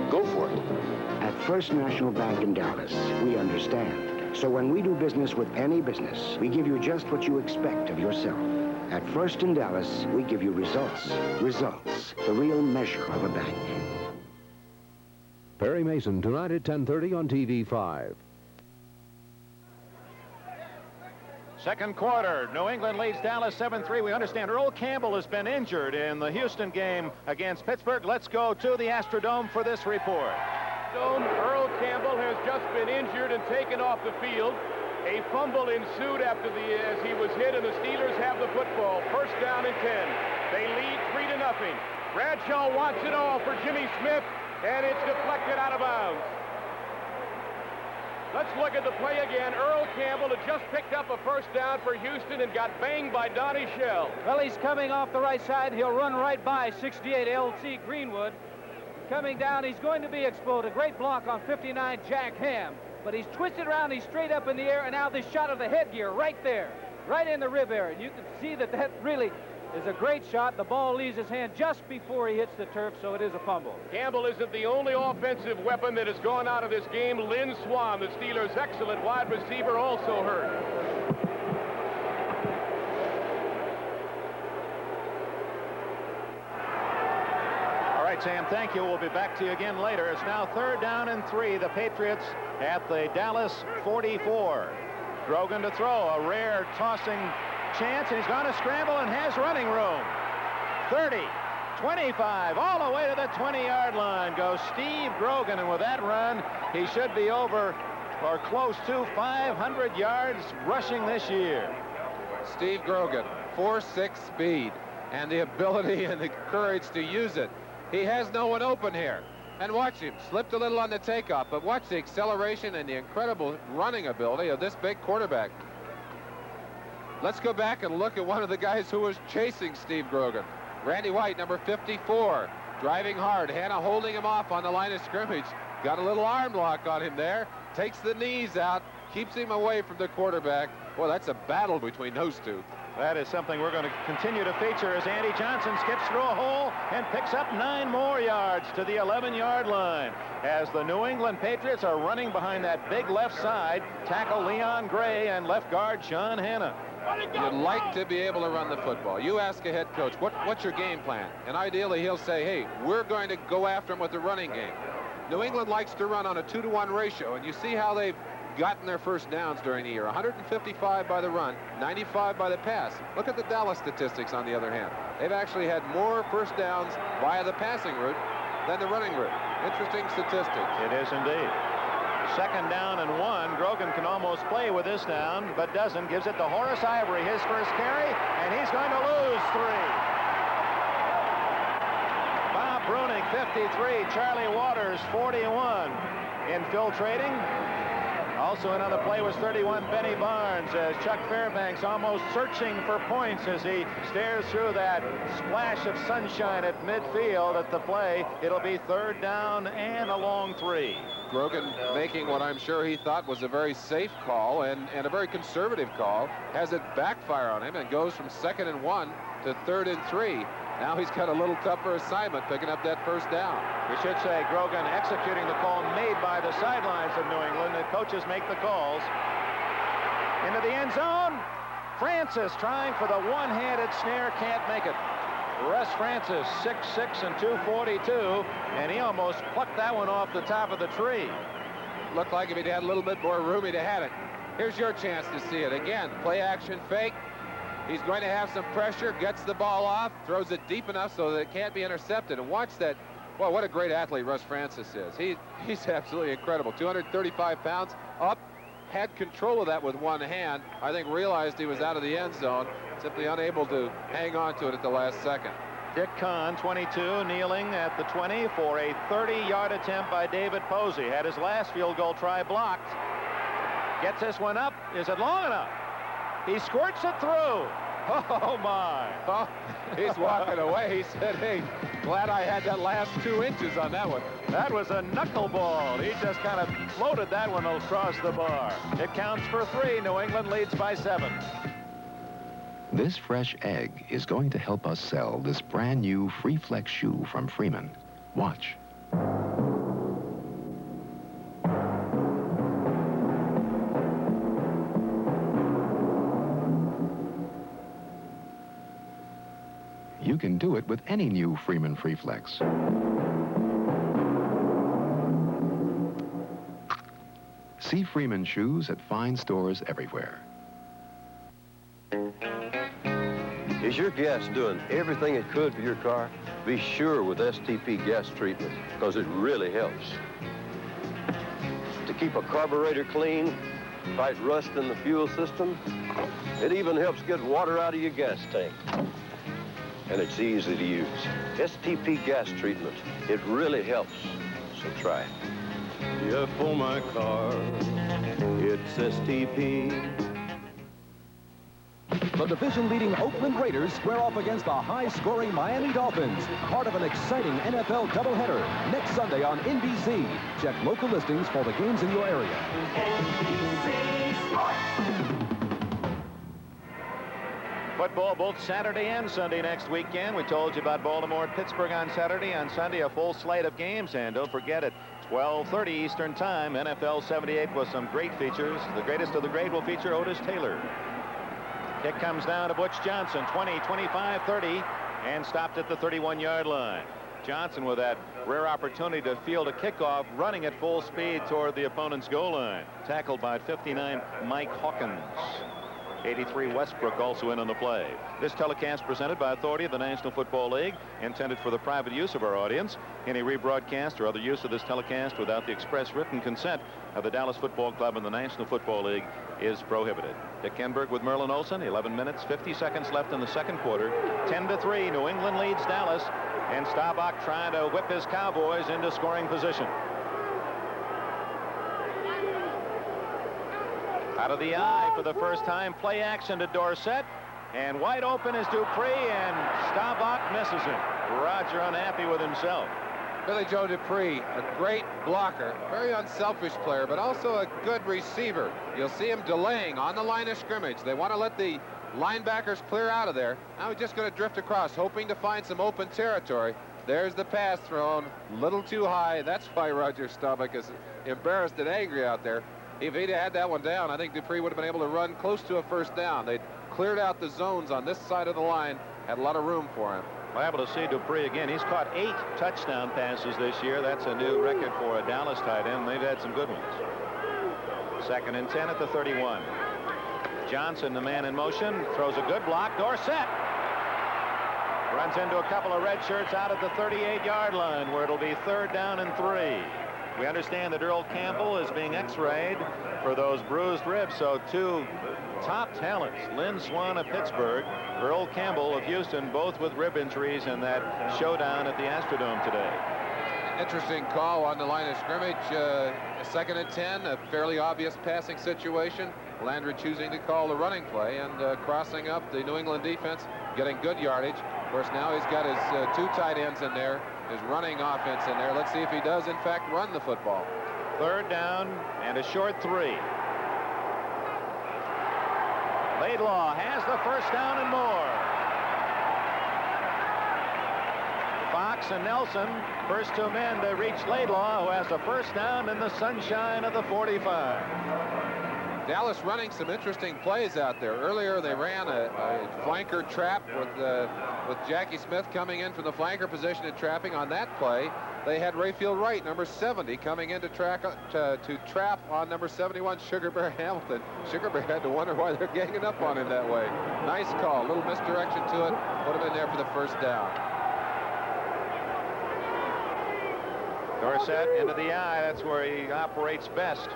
Go for it. At First National Bank in Dallas, we understand. So when we do business with any business, we give you just what you expect of yourself. At First in Dallas, we give you results. Results, the real measure of a bank. Perry Mason, tonight at 10:30 on TV5. 2nd quarter, New England leads Dallas 7-3. We understand Earl Campbell has been injured in the Houston game against Pittsburgh. Let's go to the Astrodome for this report. Earl Campbell has just been injured and taken off the field. A fumble ensued as he was hit, and the Steelers have the football. 1st down and 10. They lead 3-0. Bradshaw wants it all for Jimmy Smith, and it's deflected out of bounds. Let's look at the play again. Earl Campbell had just picked up a 1st down for Houston and got banged by Donnie Shell. Well, he's coming off the right side. He'll run right by 68 L.C. Greenwood. Coming down, he's going to be exposed. A great block on 59 Jack Ham. But he's twisted around, he's straight up in the air, and now this shot of the headgear right there, right in the rib area. You can see that really is a great shot. The ball leaves his hand just before he hits the turf, so it is a fumble. Campbell isn't the only offensive weapon that has gone out of this game. Lynn Swan, the Steelers' excellent wide receiver, also hurt. All right, Sam, thank you. We'll be back to you again later. It's now 3rd down and 3. The Patriots at the Dallas 44. Drogan to throw. A rare tossing chance, and he's going to scramble and has running room. 30, 25, all the way to the 20-yard line goes Steve Grogan, and with that run, he should be over or close to 500 yards rushing this year. Steve Grogan, 4.6 speed, and the ability and the courage to use it. He has no one open here. And watch him, slipped a little on the takeoff, but watch the acceleration and the incredible running ability of this big quarterback. Let's go back and look at one of the guys who was chasing Steve Grogan. Randy White, number 54, driving hard. Hanna holding him off on the line of scrimmage. Got a little arm lock on him there. Takes the knees out, keeps him away from the quarterback. Well, that's a battle between those two. That is something we're going to continue to feature as Andy Johnson skips through a hole and picks up 9 more yards to the 11-yard line. As the New England Patriots are running behind that big left side, tackle Leon Gray and left guard Sean Hanna. You'd like to be able to run the football. You ask a head coach, what's your game plan? And ideally, he'll say, hey, we're going to go after him with the running game. New England likes to run on a 2-to-1 ratio, and you see how they've gotten their first downs during the year. 155 by the run, 95 by the pass. Look at the Dallas statistics on the other hand. They've actually had more first downs via the passing route than the running route. Interesting statistic. It is indeed. 2nd down and 1. Grogan can almost play with this down, but doesn't. Gives it to Horace Ivory, his first carry, and he's going to lose 3. Bob Brunig, 53. Charlie Waters, 41. Infiltrating. Also another play was 31, Benny Barnes, as Chuck Fairbanks almost searching for points as he stares through that splash of sunshine at midfield at the play. It'll be 3rd down and a long 3. Grogan making what I'm sure he thought was a very safe call and a very conservative call. Has it backfire on him and goes from 2nd and 1 to 3rd and 3. Now he's got a little tougher assignment picking up that first down. We should say Grogan executing the call made by the sidelines of New England. The coaches make the calls. Into the end zone. Francis trying for the one-handed snare, can't make it. Russ Francis, 6'6" and 242, and he almost plucked that one off the top of the tree. Looked like if he'd had a little bit more room, he'd have had it. Here's your chance to see it. Again, play action fake. He's going to have some pressure, gets the ball off, throws it deep enough so that it can't be intercepted. And watch that. Well, what a great athlete Russ Francis is. He's absolutely incredible. 235 pounds, up, had control of that with one hand. I think realized he was out of the end zone, simply unable to hang on to it at the last second. Dick Kahn, 22, kneeling at the 20 for a 30-yard attempt by David Posey. Had his last field goal try blocked. Gets this one up. Is it long enough? He squirts it through. Oh, my. Oh, he's walking away. He said, hey, glad I had that last 2 inches on that one. That was a knuckleball. He just kind of floated that one across the bar. It counts for 3. New England leads by 7. This fresh egg is going to help us sell this brand new Free Flex shoe from Freeman. Watch. You can do it with any new Freeman Free Flex. See Freeman shoes at fine stores everywhere. Is your gas doing everything it could for your car? Be sure with STP gas treatment, because it really helps. To keep a carburetor clean, fight rust in the fuel system, it even helps get water out of your gas tank. And it's easy to use. STP gas treatment, it really helps, so try it. Yeah, for my car, it's STP. The division-leading Oakland Raiders square off against the high-scoring Miami Dolphins, part of an exciting NFL doubleheader next Sunday on NBC. Check local listings for the games in your area. NBC Sports. Football both Saturday and Sunday next weekend. We told you about Baltimore and Pittsburgh on Saturday. On Sunday, a full slate of games. And don't forget, at 12:30 Eastern Time, NFL 78 with some great features. The greatest of the great will feature Otis Taylor. Kick comes down to Butch Johnson, 20, 25, 30, and stopped at the 31-yard line. Johnson with that rare opportunity to field a kickoff, running at full speed toward the opponent's goal line. Tackled by 59 Mike Hawkins. 83 Westbrook also in on the play. This telecast presented by authority of the National Football League, intended for the private use of our audience. Any rebroadcast or other use of this telecast without the express written consent of the Dallas Football Club and the National Football League is prohibited. Dick Kenberg with Merlin Olsen. 11 minutes, 50 seconds left in the second quarter. 10-3. New England leads Dallas, and Staubach trying to whip his Cowboys into scoring position. Out of the eye for the first time, play action to Dorsett, and wide open is Dupree, and Staubach misses him. Roger unhappy with himself. Billy Joe Dupree, a great blocker, very unselfish player, but also a good receiver. You'll see him delaying on the line of scrimmage. They want to let the Linebackers clear out of there. Now he's just going to drift across, hoping to find some open territory. There's the pass thrown, a little too high. That's why Roger Staubach is embarrassed and angry out there. If he'd had that one down, I think Dupree would have been able to run close to a first down. They'd cleared out the zones on this side of the line, had a lot of room for him. Liable to see Dupree again. He's caught 8 touchdown passes this year. That's a new record for a Dallas tight end. They've had some good ones. 2nd and 10 at the 31. Johnson, the man in motion, throws a good block. Dorsett runs into a couple of red shirts out at the 38-yard line, where it'll be 3rd down and 3. We understand that Earl Campbell is being x-rayed for those bruised ribs, so 2 top talents, Lynn Swann of Pittsburgh, Earl Campbell of Houston, both with rib injuries in that showdown at the Astrodome today. Interesting call on the line of scrimmage. 2nd and 10, a fairly obvious passing situation. Landry choosing to call the running play and crossing up the New England defense, getting good yardage. Of course, now he's got his 2 tight ends in there, his running offense in there. Let's see if he does, in fact, run the football. 3rd down and a short 3. Laidlaw has the first down and more. Fox and Nelson, first 2 men to reach Laidlaw, who has the first down in the sunshine of the 45. Dallas running some interesting plays out there. Earlier they ran a flanker trap with Jackie Smith coming in from the flanker position and trapping. On that play, they had Rayfield Wright, number 70, coming in to trap on number 71, Sugar Bear Hamilton. Sugar Bear had to wonder why they're ganging up on him that way. Nice call, a little misdirection to it, put him in there for the first down. Dorsett into the eye, that's where he operates best.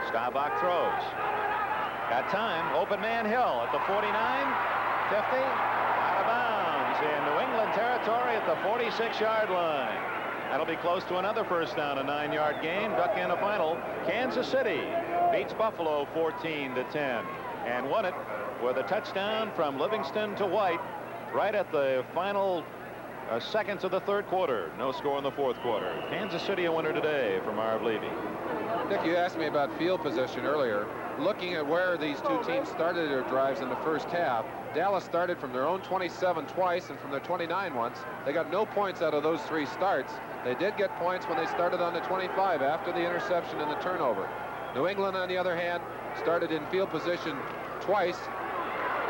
Staubach throws. Got time. Open man Hill at the 49, 50, out of bounds in New England territory at the 46-yard line. That'll be close to another first down, a 9-yard gain. Duck in a final. Kansas City beats Buffalo 14-10 and won it with a touchdown from Livingston to White right at the final seconds of the 3rd quarter. No score in the 4th quarter. Kansas City a winner today for Marv Levy. Dick, you asked me about field position earlier. Looking at where these 2 teams started their drives in the first half, Dallas started from their own 27 twice and from their 29 once. They got no points out of those 3 starts. They did get points when they started on the 25 after the interception and the turnover. New England, on the other hand, started in field position twice.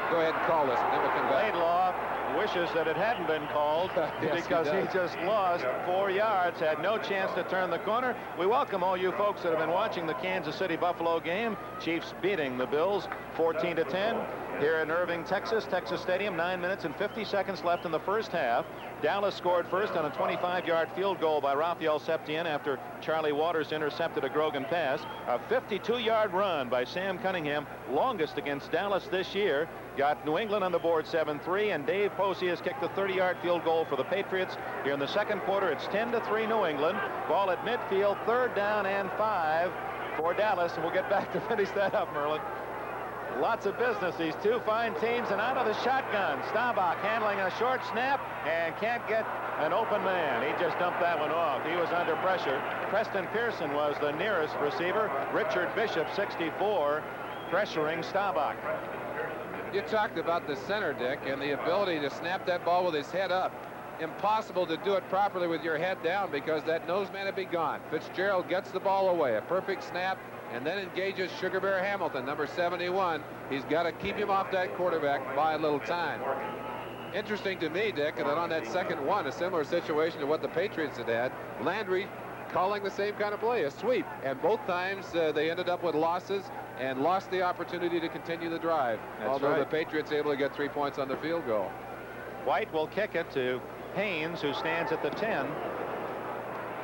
Go ahead and call this, and then we'll come back. Laidlaw wishes that it hadn't been called yes, because he just lost 4 yards, had no chance to turn the corner. We welcome all you folks that have been watching the Kansas City-Buffalo game. Chiefs beating the Bills 14-10 here in Irving, Texas Stadium. 9 minutes and 50 seconds left in the first half. Dallas scored first on a 25-yard field goal by Raphael Septien after Charlie Waters intercepted a Grogan pass. A 52-yard run by Sam Cunningham, longest against Dallas this year, got New England on the board 7-3, and Dave Posey has kicked the 30-yard field goal for the Patriots. Here in the 2nd quarter, it's 10-3 New England. Ball at midfield, 3rd down and 5 for Dallas, and we'll get back to finish that up, Merlin. Lots of business, these 2 fine teams, and out of the shotgun, Staubach handling a short snap and can't get an open man. He just dumped that one off. He was under pressure. Preston Pearson was the nearest receiver. Richard Bishop, 64, pressuring Staubach. You talked about the center, Dick, and the ability to snap that ball with his head up. Impossible to do it properly with your head down because that nose man would be gone. Fitzgerald gets the ball away, a perfect snap, and then engages Sugar Bear Hamilton, number 71. He's got to keep him off that quarterback by a little time. Interesting to me, Dick, that on that 2nd one, a similar situation to what the Patriots had, Landry calling the same kind of play, a sweep. And both times they ended up with losses and lost the opportunity to continue the drive. That's although right. The Patriots able to get 3 points on the field goal. White will kick it to Haynes, who stands at the 10.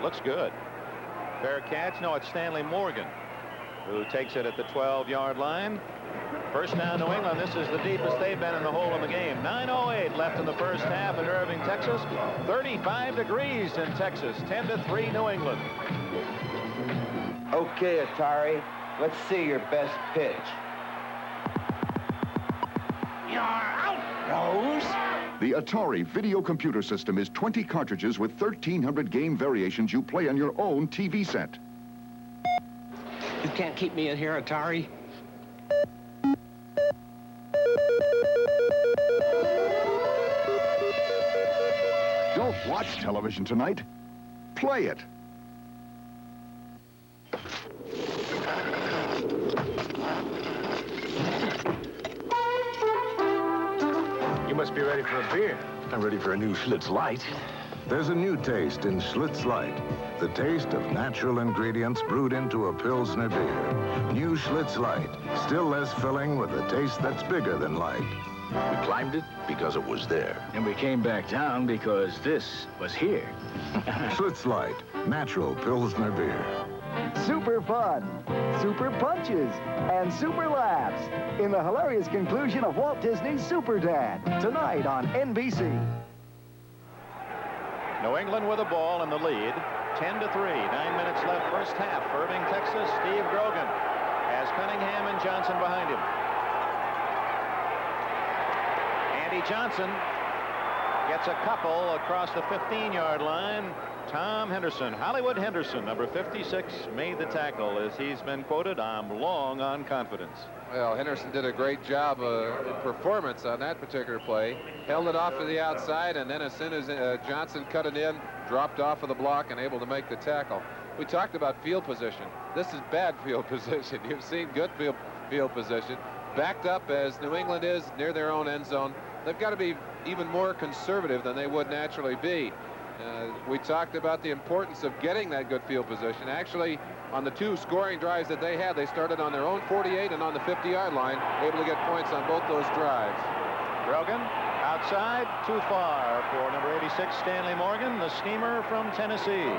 Looks good. Fair catch. No, it's Stanley Morgan who takes it at the 12-yard line. First down New England. This is the deepest they've been in the whole of the game. 9:08 left in the first half in Irving, Texas. 35 degrees in Texas. 10-3 New England. Okay, Atari. Let's see your best pitch. You're out, Rose. The Atari video computer system is 20 cartridges with 1,300 game variations you play on your own TV set. You can't keep me in here, Atari. Don't watch television tonight. Play it. You must be ready for a beer. I'm ready for a new Schlitz Light. There's a new taste in Schlitz Light. The taste of natural ingredients brewed into a Pilsner beer. New Schlitz Light. Still less filling with a taste that's bigger than light. We climbed it because it was there. And we came back down because this was here. Schlitz Light. Natural Pilsner beer. Super fun, super punches, and super laughs in the hilarious conclusion of Walt Disney's Super Dad, tonight on NBC. New England with a ball in the lead, 10-3, 9 minutes left first half. Irving, Texas, Steve Grogan has Cunningham and Johnson behind him. Andy Johnson gets a couple across the 15-yard line. Tom Henderson, Hollywood Henderson, number 56, made the tackle. As he's been quoted, I'm long on confidence. Well, Henderson did a great job in performance on that particular play. Held it off to the outside, and then as soon as Johnson cut it in, dropped off of the block and able to make the tackle. We talked about field position. This is bad field position. You've seen good field position. Backed up as New England is near their own end zone. They've got to be even more conservative than they would naturally be. We talked about the importance of getting that good field position. Actually, on the two scoring drives that they had, they started on their own 48 and on the 50-yard line, able to get points on both those drives. Grogan outside, too far for number 86, Stanley Morgan, the steamer from Tennessee.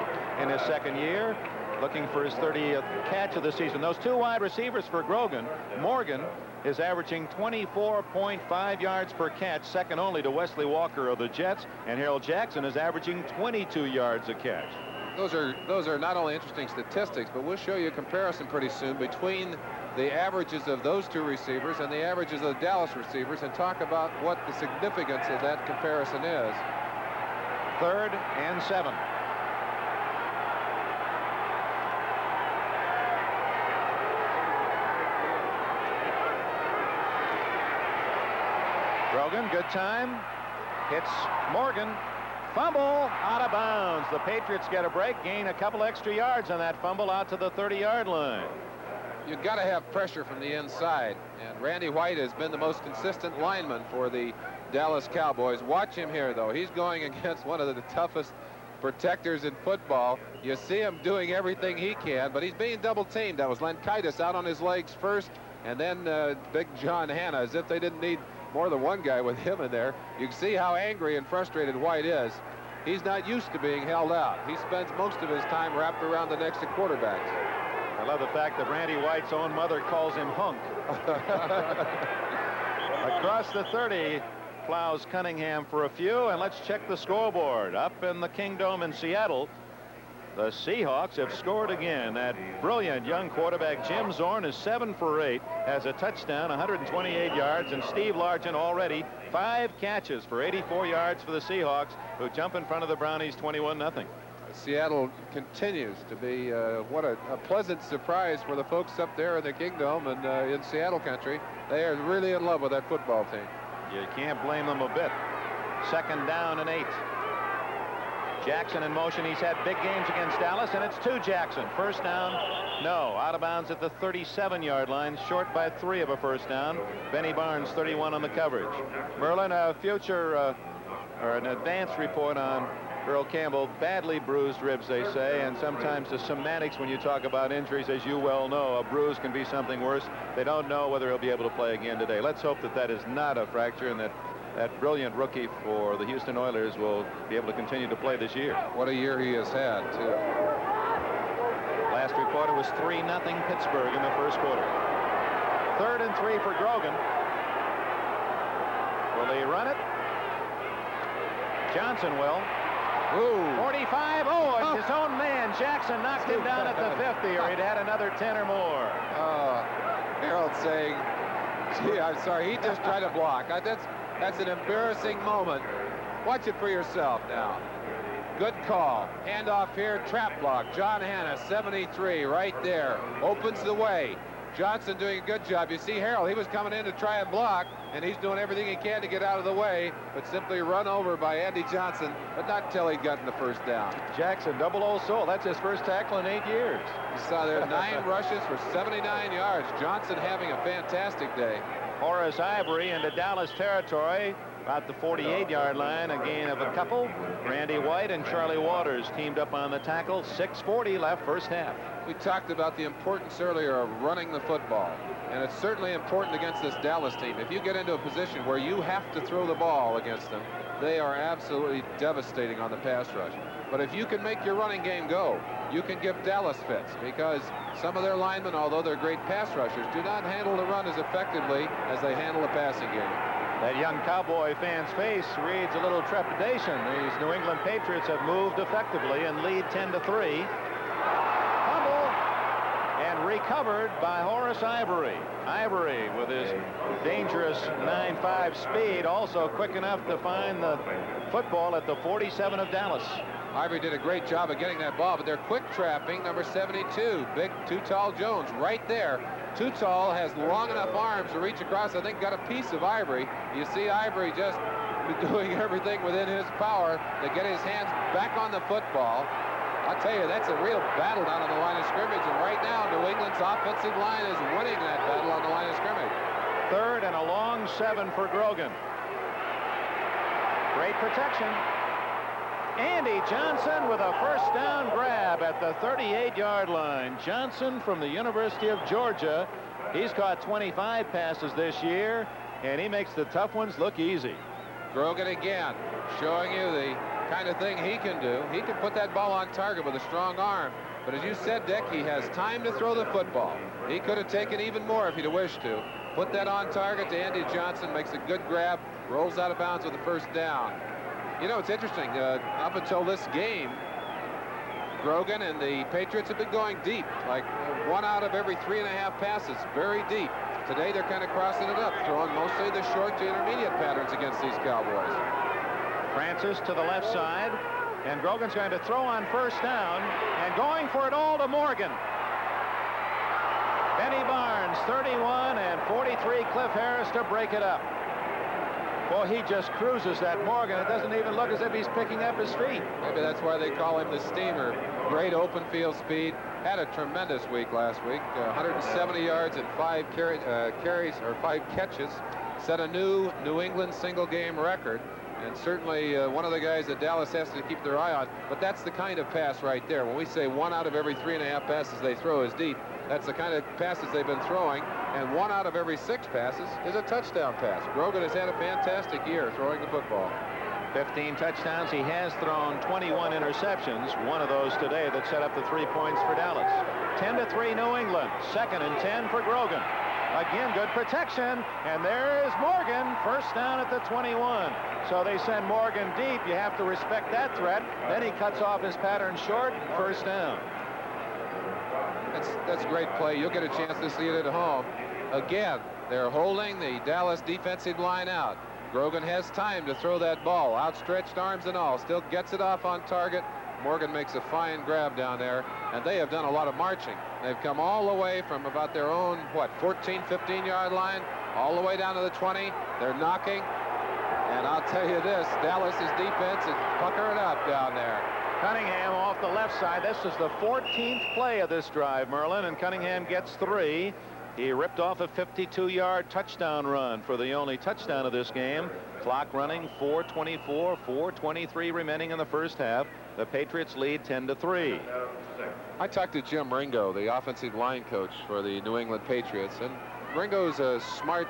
In his second year, looking for his 30th catch of the season. Those two wide receivers for Grogan. Morgan is averaging 24.5 yards per catch, second only to Wesley Walker of the Jets, and Harold Jackson is averaging 22 yards a catch. Those are not only interesting statistics, but we'll show you a comparison pretty soon between the averages of those two receivers and the averages of the Dallas receivers, and talk about what the significance of that comparison is. 3rd and 7. Grogan, good time, hits Morgan, fumble, out of bounds. The Patriots get a break, gain a couple extra yards on that fumble out to the 30-yard line. You've got to have pressure from the inside, and Randy White has been the most consistent lineman for the Dallas Cowboys. Watch him here, though. He's going against one of the toughest protectors in football. You see him doing everything he can, but he's being double-teamed. That was Lankaitis out on his legs first, and then Big John Hanna, as if they didn't need more than one guy with him in there. You can see how angry and frustrated White is. He's not used to being held out. He spends most of his time wrapped around the necks of quarterbacks. I love the fact that Randy White's own mother calls him Hunk. Across the 30, plows Cunningham for a few, and let's check the scoreboard. Up in the Kingdome in Seattle, the Seahawks have scored again. That brilliant young quarterback Jim Zorn is 7 for 8, has a touchdown, 128 yards, and Steve Largent already 5 catches for 84 yards for the Seahawks, who jump in front of the Brownies 21-0. Seattle continues to be what a pleasant surprise for the folks up there in the Kingdome and in Seattle country. They are really in love with that football team. You can't blame them a bit. 2nd down and 8. Jackson in motion. He's had big games against Dallas, and it's to Jackson. First down, no. Out of bounds at the 37-yard line, short by 3 of a first down. Benny Barnes, 31 on the coverage. Merlin, a future or an advanced report on Earl Campbell. Badly bruised ribs, they say, and sometimes the semantics when you talk about injuries, as you well know, a bruise can be something worse. They don't know whether he'll be able to play again today. Let's hope that that is not a fracture, and that brilliant rookie for the Houston Oilers will be able to continue to play this year. What a year he has had, too. Last report, it was 3-0 Pittsburgh in the first quarter. 3rd and 3 for Grogan. Will he run it? Johnson will. Ooh. 45. Oh, and his own man, Jackson, knocked him down at the 50, or he'd had another 10 or more. Harold saying, gee, I'm sorry, he just tried to block. That's an embarrassing moment. Watch it for yourself now. Good call. Handoff here, trap block. John Hanna, 73, right there. Opens the way. Johnson doing a good job. You see Harold, he was coming in to try and block, and he's doing everything he can to get out of the way, but simply run over by Andy Johnson, but not until he'd gotten the first down. Jackson, double O soul. That's his first tackle in 8 years. You saw there 9 rushes for 79 yards. Johnson having a fantastic day. Horace Ivory into Dallas territory, about the 48-yard line, a gain of a couple. Randy White and Charlie Waters teamed up on the tackle. 6:40 left, first half. We talked about the importance earlier of running the football, and it's certainly important against this Dallas team. If you get into a position where you have to throw the ball against them, they are absolutely devastating on the pass rush. But if you can make your running game go, you can give Dallas fits, because some of their linemen, although they're great pass rushers, do not handle the run as effectively as they handle the passing game. That young Cowboy fan's face reads a little trepidation. These New England Patriots have moved effectively and lead 10-3. Fumble and recovered by Horace Ivory. Ivory with his dangerous 9.5 speed, also quick enough to find the football at the 47 of Dallas. Ivory did a great job of getting that ball, but they're quick trapping number 72, big Too Tall Jones, right there. Too Tall has long enough arms to reach across. I think got a piece of Ivory. You see Ivory just doing everything within his power to get his hands back on the football. I'll tell you, that's a real battle down on the line of scrimmage, and right now New England's offensive line is winning that battle on the line of scrimmage. 3rd and a long 7 for Grogan. Great protection. Andy Johnson with a first down grab at the 38-yard line. Johnson from the University of Georgia. He's caught 25 passes this year, and he makes the tough ones look easy. Grogan again, showing you the kind of thing he can do. He can put that ball on target with a strong arm. But as you said, Dick, he has time to throw the football. He could have taken even more if he'd have wished to. Put that on target to Andy Johnson, makes a good grab, rolls out of bounds with the first down. You know, it's interesting. Up until this game, Grogan and the Patriots have been going deep, like 1 out of every 3.5 passes, very deep. Today, they're kind of crossing it up, throwing mostly the short to intermediate patterns against these Cowboys. Francis to the left side, and Grogan's going to throw on first down, and going for it all to Morgan. Benny Barnes, 31, and 43, Cliff Harris to break it up. Boy, he just cruises that Morgan. It doesn't even look as if he's picking up his feet. Maybe that's why they call him the Steamer. Great open field speed. Had a tremendous week last week. 170 yards and 5 carries or 5 catches. Set a new New England single game record. And certainly one of the guys that Dallas has to keep their eye on. But that's the kind of pass right there. When we say 1 out of every 3.5 passes they throw is deep, that's the kind of passes they've been throwing. And 1 out of every 6 passes is a touchdown pass. Grogan has had a fantastic year throwing the football. 15 touchdowns. He has thrown 21 interceptions. One of those today that set up the 3 points for Dallas. 10-3 New England. 2nd and 10 for Grogan. Again, good protection. And there is Morgan. First down at the 21. So they send Morgan deep. You have to respect that threat. Then he cuts off his pattern short. First down. That's great play. You'll get a chance to see it at home. Again, they're holding the Dallas defensive line out. Grogan has time to throw that ball. Outstretched arms and all. Still gets it off on target. Morgan makes a fine grab down there. And they have done a lot of marching. They've come all the way from about their own, 14, 15-yard line, all the way down to the 20. They're knocking. And I'll tell you this, Dallas's defense is puckering up down there. Cunningham off the left side. This is the 14th play of this drive, Merlin, and Cunningham gets 3. He ripped off a 52-yard touchdown run for the only touchdown of this game. Clock running, 4:24, 4:23 remaining in the first half. The Patriots lead 10-3. I talked to Jim Ringo, the offensive line coach for the New England Patriots, and Ringo's a smart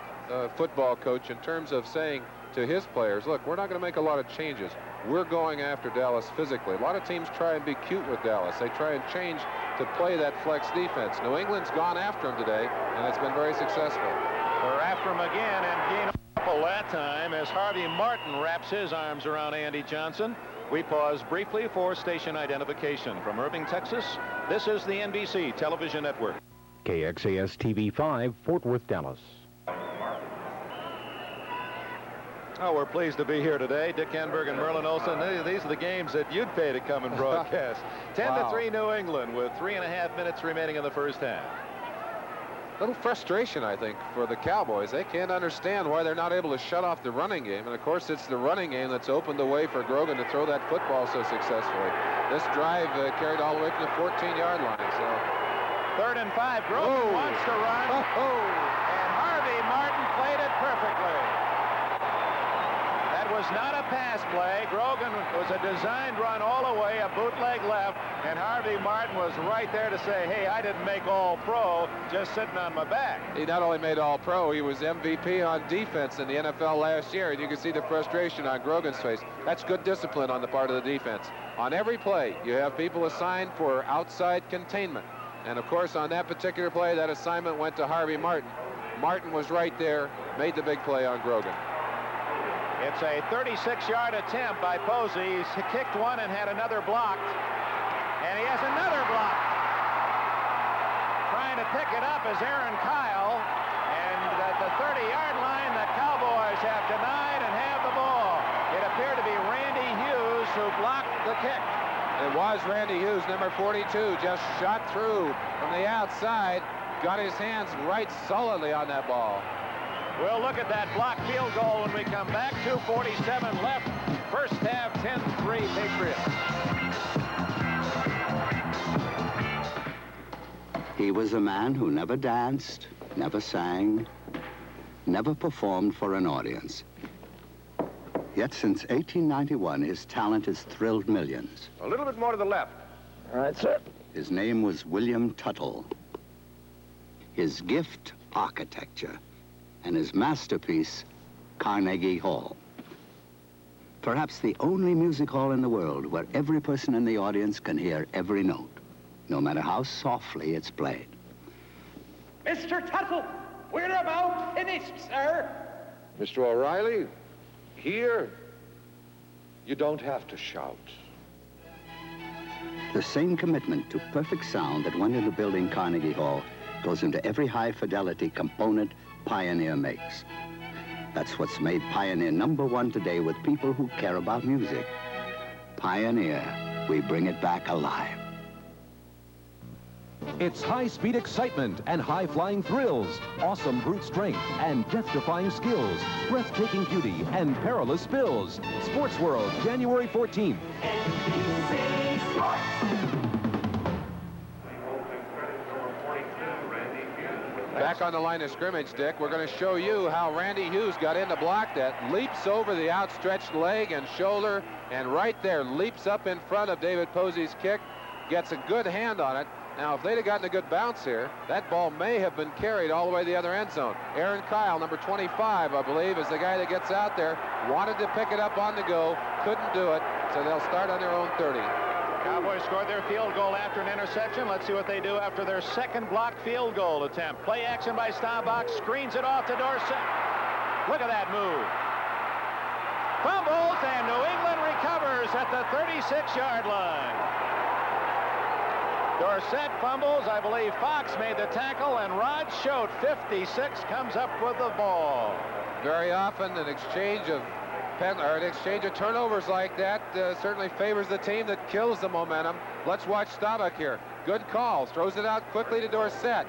football coach in terms of saying to his players, look, we're not going to make a lot of changes. We're going after Dallas physically. A lot of teams try and be cute with Dallas. They try and change to play that flex defense. New England's gone after him today, and it's been very successful. They're after him again, and gain a couple that time as Harvey Martin wraps his arms around Andy Johnson. We pause briefly for station identification. From Irving, Texas, this is the NBC Television Network. KXAS TV 5, Fort Worth, Dallas. Oh, we're pleased to be here today. Dick Enberg and Merlin Olsen. These are the games that you'd pay to come and broadcast. 10-3 New England with 3.5 minutes remaining in the first half. little frustration, I think, for the Cowboys. They can't understand why they're not able to shut off the running game. And, of course, it's the running game that's opened the way for Grogan to throw that football so successfully. This drive carried all the way from the 14-yard line. So 3rd and 5. Grogan wants to run. And Harvey Martin played it perfectly. That was not a pass play. Grogan was a designed run all the way, a bootleg left, and Harvey Martin was right there to say, hey, I didn't make all-pro, just sitting on my back. He not only made all-pro, he was MVP on defense in the NFL last year, and you can see the frustration on Grogan's face. That's good discipline on the part of the defense. On every play, you have people assigned for outside containment. And, of course, on that particular play, that assignment went to Harvey Martin. Martin was right there, made the big play on Grogan. It's a 36-yard attempt by Posey. He's kicked one and had another blocked. And he has another block. Trying to pick it up is Aaron Kyle. And at the 30-yard line, the Cowboys have denied and have the ball. It appeared to be Randy Hughes who blocked the kick. It was Randy Hughes, number 42, just shot through from the outside. Got his hands right solidly on that ball. We'll look at that blocked field goal when we come back. 2:47 left. First half, 10-3 Patriots. He was a man who never danced, never sang, never performed for an audience. Yet since 1891, his talent has thrilled millions. A little bit more to the left. All right, sir. His name was William Tuttle. His gift, architecture. And his masterpiece, Carnegie Hall. Perhaps the only music hall in the world where every person in the audience can hear every note, no matter how softly it's played. Mr. Tuttle, we're about finished, sir. Mr. O'Reilly, here, you don't have to shout. The same commitment to perfect sound that went into building Carnegie Hall goes into every high-fidelity component Pioneer makes. That's what's made Pioneer #1 today with people who care about music. Pioneer, we bring it back alive. It's high-speed excitement and high-flying thrills, awesome brute strength and death-defying skills, breathtaking beauty and perilous spills. Sports World, January 14th. NBC Sports. Back on the line of scrimmage, Dick, we're going to show you how Randy Hughes got in to block that, leaps over the outstretched leg and shoulder, and right there leaps up in front of David Posey's kick, gets a good hand on it. Now, if they'd have gotten a good bounce here, that ball may have been carried all the way to the other end zone. Aaron Kyle, number 25, I believe, is the guy that gets out there, wanted to pick it up on the go, couldn't do it, so they'll start on their own 30. Cowboys scored their field goal after an interception. Let's see what they do after their second blocked field goal attempt. Play action by Staubach, screens it off to Dorsett. Look at that move. Fumbles, and New England recovers at the 36-yard line. Dorsett fumbles. I believe Fox made the tackle, and Rod Schote, 56, comes up with the ball. Very often an exchange of turnovers like that certainly favors the team that kills the momentum. Let's watch Staubach here. Good call. Throws it out quickly to Dorsett.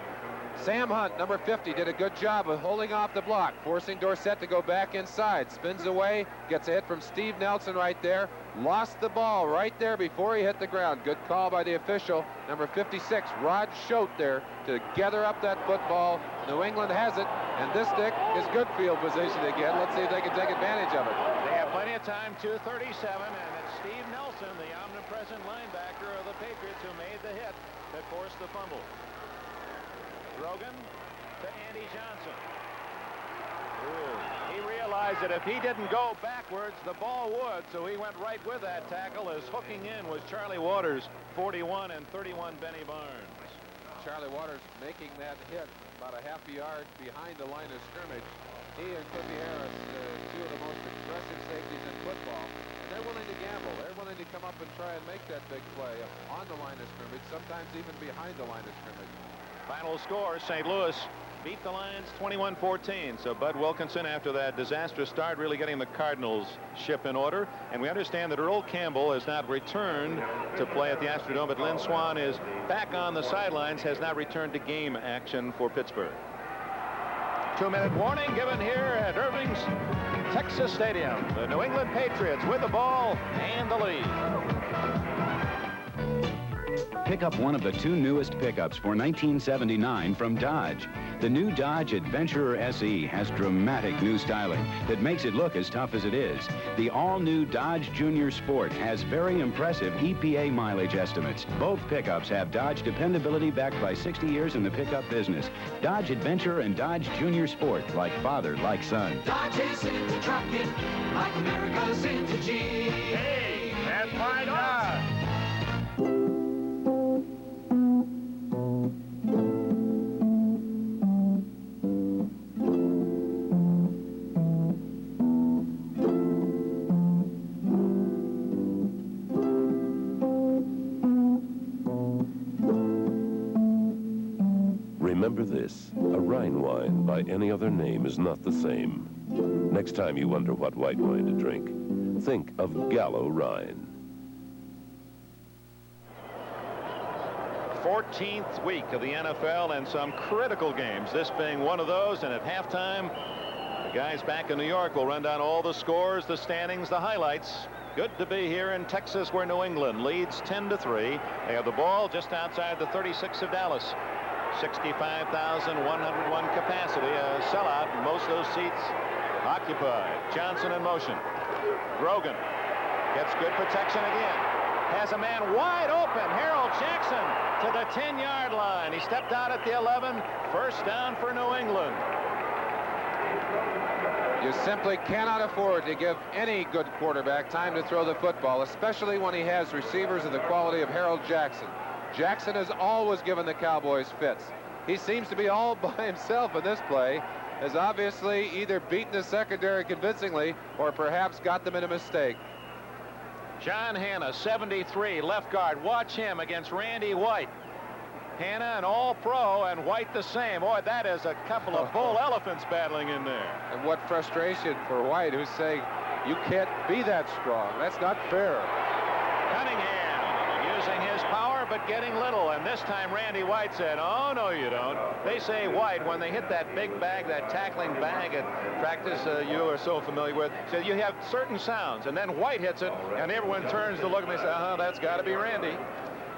Sam Hunt, number 50, did a good job of holding off the block, forcing Dorsett to go back inside. Spins away, gets a hit from Steve Nelson right there. Lost the ball right there before he hit the ground. Good call by the official, number 56, Rod Schote there to gather up that football. New England has it, and this, Dick, is good field position again. Let's see if they can take advantage of it. They have plenty of time, 2:37, and it's Steve Nelson, the omnipresent linebacker of the Patriots, who made the hit that forced the fumble. Grogan to Andy Johnson. He realized that if he didn't go backwards, the ball would, so he went right with that tackle, as hooking in was Charlie Waters, 41, and 31 Benny Barnes. Charlie Waters making that hit about a half a yard behind the line of scrimmage. He and Cliffy Harris, two of the most aggressive safeties in football. And they're willing to gamble. They're willing to come up and try and make that big play on the line of scrimmage, sometimes even behind the line of scrimmage. Final score, St. Louis beat the Lions 21-14. So Bud Wilkinson, after that disastrous start, really getting the Cardinals ship in order. And we understand that Earl Campbell has not returned to play at the Astrodome, but Lynn Swann is back on the sidelines, has not returned to game action for Pittsburgh. 2-minute warning given here at Irving Texas Stadium. The New England Patriots with the ball and the lead. Pick up one of the 2 newest pickups for 1979 from Dodge. The new Dodge Adventurer SE has dramatic new styling that makes it look as tough as it is. The all-new Dodge Junior Sport has very impressive EPA mileage estimates. Both pickups have Dodge dependability backed by 60 years in the pickup business. Dodge Adventurer and Dodge Junior Sport, like father, like son. Dodge is into trucking, like America's into G. Hey, that's my Dodge. Remember this, a Rhine wine by any other name is not the same. Next time you wonder what white wine to drink, think of Gallo Rhine. 14th week of the NFL and some critical games, this being one of those. And at halftime, the guys back in New York will run down all the scores, the standings, the highlights. Good to be here in Texas, where New England leads 10-3. They have the ball just outside the 36 of Dallas. 65,101 capacity, a sellout, and most of those seats occupied. Johnson in motion. Grogan gets good protection again. Has a man wide open. Harold Jackson to the 10-yard line. He stepped out at the 11. First down for New England. You simply cannot afford to give any good quarterback time to throw the football, especially when he has receivers of the quality of Harold Jackson. Jackson has always given the Cowboys fits. He seems to be all by himself in this play, has obviously either beaten the secondary convincingly or perhaps got them in a mistake. John Hanna, 73, left guard. Watch him against Randy White. Hanna an all-pro and White the same. Boy, that is a couple of bull elephants battling in there. And what frustration for White, who's saying, you can't be that strong. That's not fair. Cunningham using his power but getting little, and this time Randy White said, oh no you don't. They say White, when they hit that big bag, that tackling bag at practice you are so familiar with, so you have certain sounds, and then White hits it and everyone turns to look and they say, that's got to be Randy.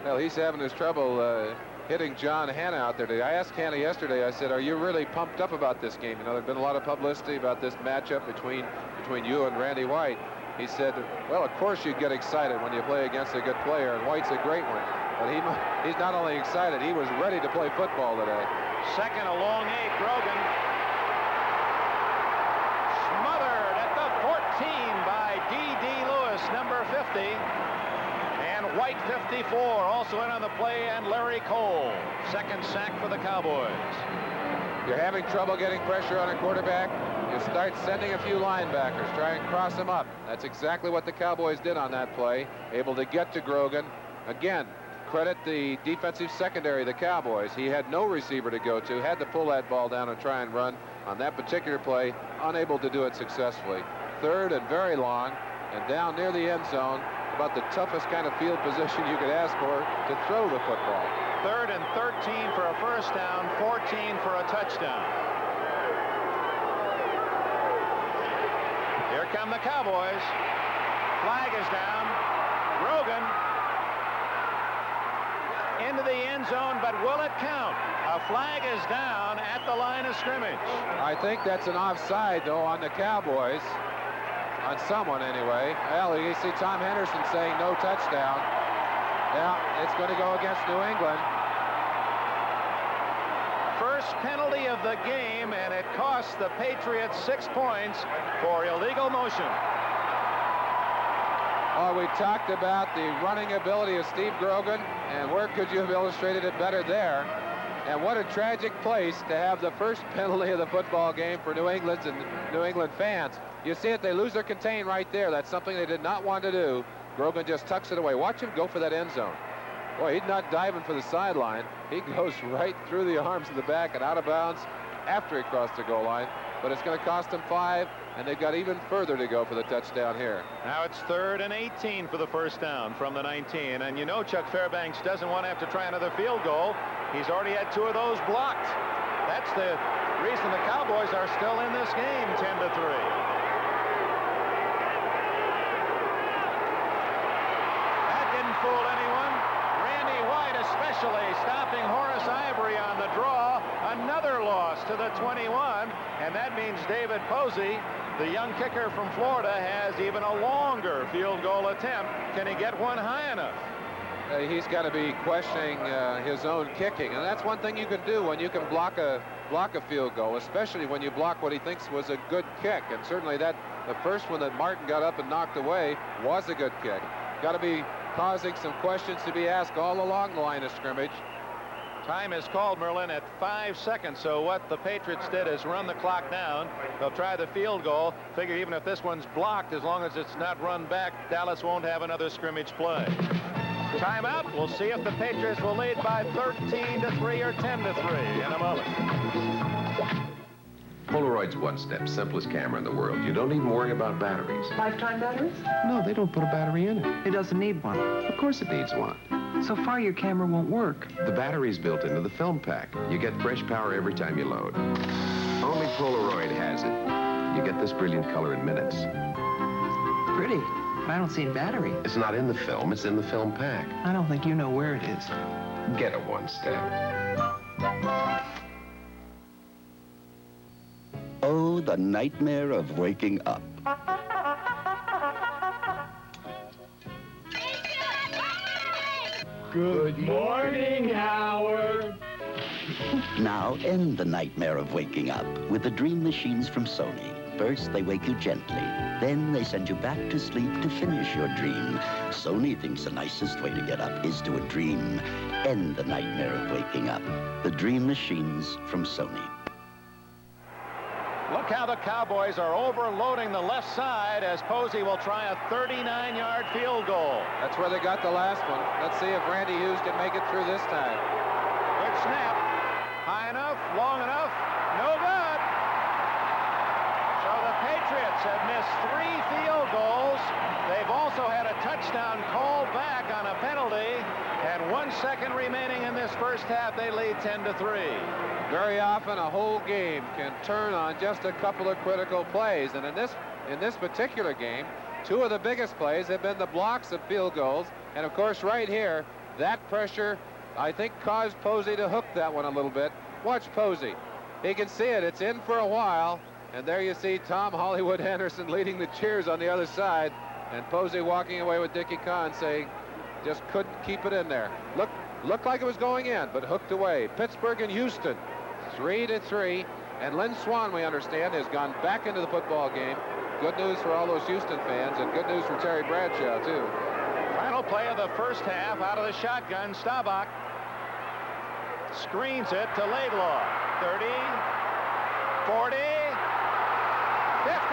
Well, he's having his trouble hitting John Hanna out there today. I asked Hanna yesterday, I said, are you really pumped up about this game? You know, there's been a lot of publicity about this matchup between you and Randy White. He said, well, of course you get excited when you play against a good player, and White's a great one. But he's not only excited, he was ready to play football today. Second, a long 8, Grogan. Smothered at the 14 by D.D. Lewis, number 50. And White, 54, also in on the play, and Larry Cole. Second sack for the Cowboys. You're having trouble getting pressure on a quarterback, you start sending a few linebackers, try and cross them up. That's exactly what the Cowboys did on that play, able to get to Grogan. Again, credit the defensive secondary of the Cowboys. He had no receiver to go to, had to pull that ball down and try and run on that particular play, unable to do it successfully. Third and very long, and down near the end zone, about the toughest kind of field position you could ask for to throw the football. Third and 13 for a first down, 14 for a touchdown. Here come the Cowboys. Flag is down. Grogan into the end zone, but will it count? A flag is down at the line of scrimmage. I think that's an offside, though, on the Cowboys. On someone, anyway. Well, you see Tom Henderson saying no touchdown. Yeah, it's going to go against New England. First penalty of the game, and it costs the Patriots 6 points for illegal motion. Oh, we talked about the running ability of Steve Grogan, and where could you have illustrated it better there? And what a tragic place to have the first penalty of the football game for New England and New England fans. You see it, they lose their contain right there. That's something they did not want to do. Grogan just tucks it away. Watch him go for that end zone. Boy, he's not diving for the sideline. He goes right through the arms of the back and out of bounds after he crossed the goal line, but it's going to cost them 5, and they've got even further to go for the touchdown here. Now it's 3rd and 18 for the first down from the 19. And you know Chuck Fairbanks doesn't want to have to try another field goal. He's already had 2 of those blocked. That's the reason the Cowboys are still in this game, 10-3. Fool anyone. Randy White especially stopping Horace Ivory on the draw. Another loss to the 21, and that means David Posey, the young kicker from Florida, has even a longer field goal attempt. Can he get one high enough? He's got to be questioning his own kicking, and that's one thing you can do when you can block a field goal, especially when you block what he thinks was a good kick. And certainly the first one that Martin got up and knocked away was a good kick. Got to be causing some questions to be asked all along the line of scrimmage. Time is called, Merlin, at 5 seconds. So what the Patriots did is run the clock down. They'll try the field goal. Figure even if this one's blocked, as long as it's not run back, Dallas won't have another scrimmage play. Timeout. We'll see if the Patriots will lead by 13-3 or 10-3 in a moment. Polaroid's one step simplest camera in the world. You don't even worry about batteries. Lifetime batteries? No, they don't put a battery in it. It doesn't need one. Of course it needs one. So far, your camera won't work. The battery's built into the film pack. You get fresh power every time you load. Only Polaroid has it. You get this brilliant color in minutes. Pretty. But I don't see a battery. It's not in the film, it's in the film pack. I don't think you know where it is. Get a one step. Oh, the nightmare of waking up. Good morning, Howard. Now end the nightmare of waking up with the Dream Machines from Sony. First, they wake you gently. Then they send you back to sleep to finish your dream. Sony thinks the nicest way to get up is to a dream. End the nightmare of waking up. The Dream Machines from Sony. Look how the Cowboys are overloading the left side as Posey will try a 39-yard field goal. That's where they got the last one. Let's see if Randy Hughes can make it through this time. Good snap. High enough, long enough, no good. So the Patriots have missed 3 field goals. They've also had a touchdown called back on a penalty. And 1 second remaining in this first half, they lead 10-3. Very often a whole game can turn on just a couple of critical plays. And in this particular game, 2 of the biggest plays have been the blocks of field goals. And of course, right here, that pressure, I think, caused Posey to hook that one a little bit. Watch Posey. He can see it. It's in for a while. And there you see Tom Hollywood Henderson leading the cheers on the other side. And Posey walking away with Dickie Kahn saying, just couldn't keep it in there. Looked like it was going in, but hooked away. Pittsburgh and Houston, 3-3. And Lynn Swann, we understand, has gone back into the football game. Good news for all those Houston fans, and good news for Terry Bradshaw, too. Final play of the first half out of the shotgun. Staubach screens it to Laidlaw. 30, 40, 50,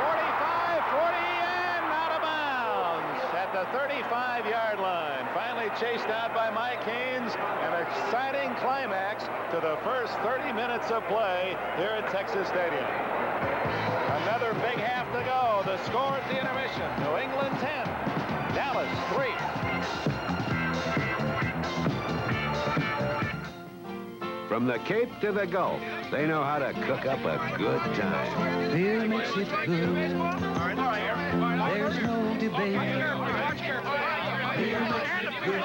45, 40, and out of bounds at the 35-yard line. Finally chased out by Mike Haynes. An exciting climax to the first 30 minutes of play here at Texas Stadium. Another big half to go. The score at the intermission. New England 10, Dallas 3. From the Cape to the Gulf, they know how to cook up a good time. Beer makes it good. There's no debate. Beer makes it good.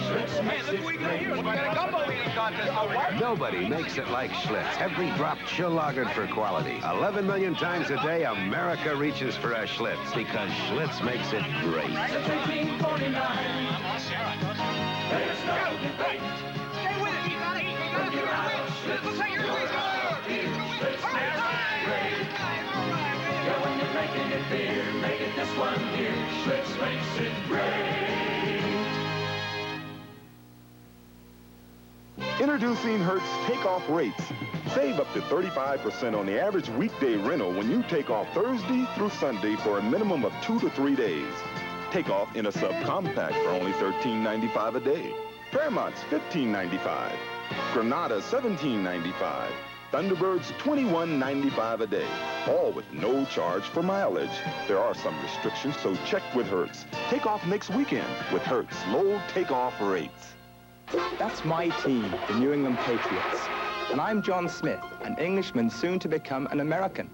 Schlitz makes it great. Nobody makes it like Schlitz. Every drop chill lagered for quality. 11 million times a day, America reaches for a Schlitz because Schlitz makes it great. Since 1849, there's no debate. Stay with it. You got it. When you're out of Schlitz, Schlitz makes it great. Yeah, when you're making it beer, make it this one here. Schlitz makes it great. Introducing Hertz Takeoff Rates. Save up to 35% on the average weekday rental when you take off Thursday through Sunday for a minimum of 2 to 3 days. Takeoff in a subcompact for only $13.95 a day. Fairmont's $15.95. Granada, $17.95. Thunderbirds, $21.95 a day, all with no charge for mileage. There are some restrictions, so check with Hertz. Take off next weekend with Hertz low takeoff rates. That's my team, the New England Patriots. And I'm John Smith, an Englishman soon to become an American.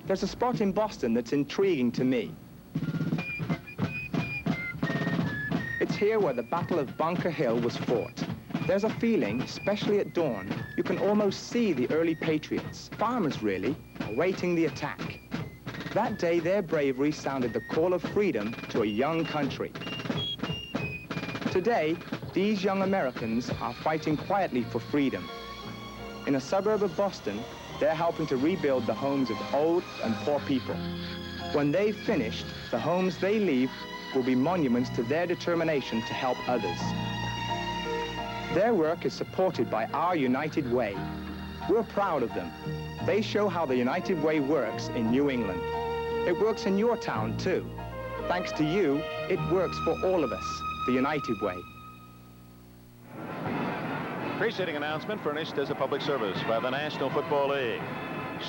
There's a spot in Boston that's intriguing to me. It's here where the Battle of Bunker Hill was fought. There's a feeling, especially at dawn, you can almost see the early Patriots, farmers really, awaiting the attack. That day, their bravery sounded the call of freedom to a young country. Today, these young Americans are fighting quietly for freedom. In a suburb of Boston, they're helping to rebuild the homes of old and poor people. When they've finished, the homes they leave will be monuments to their determination to help others. Their work is supported by our United Way. We're proud of them. They show how the United Way works in New England. It works in your town, too. Thanks to you, it works for all of us, the United Way. Preceding announcement furnished as a public service by the National Football League.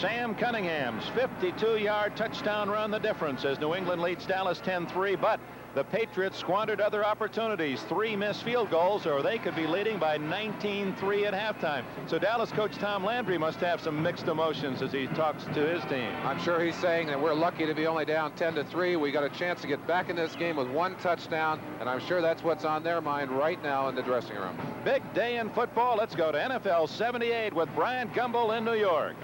Sam Cunningham's 52-yard touchdown run the difference as New England leads Dallas 10-3, but the Patriots squandered other opportunities. 3 missed field goals, or they could be leading by 19-3 at halftime. So Dallas coach Tom Landry must have some mixed emotions as he talks to his team. I'm sure he's saying that we're lucky to be only down 10-3. We got a chance to get back in this game with 1 touchdown, and I'm sure that's what's on their mind right now in the dressing room. Big day in football. Let's go to NFL 78 with Brian Gumbel in New York.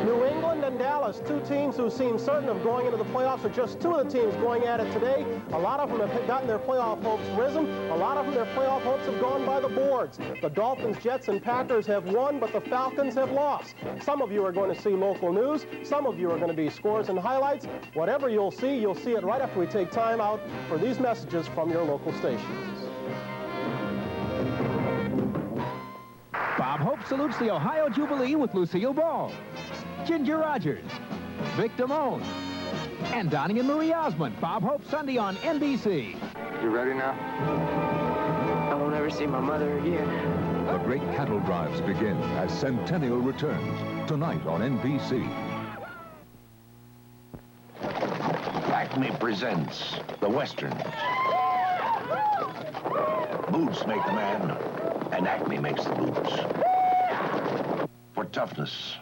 New England and Dallas, 2 teams who seem certain of going into the playoffs, are just 2 of the teams going at it today. A lot of them have gotten their playoff hopes risen. A lot of them, their playoff hopes have gone by the boards. The Dolphins, Jets, and Packers have won, but the Falcons have lost. Some of you are going to see local news. Some of you are going to be scores and highlights. Whatever you'll see it right after we take time out for these messages from your local stations. Bob Hope salutes the Ohio Jubilee with Lucille Ball, Ginger Rogers, Vic Damone, and Donnie and Marie Osmond. Bob Hope Sunday on NBC. You ready now? I won't ever see my mother again. The great cattle drives begin as Centennial returns tonight on NBC. Acme presents the Westerns. Boots make the man, and Acme makes the boots. For toughness.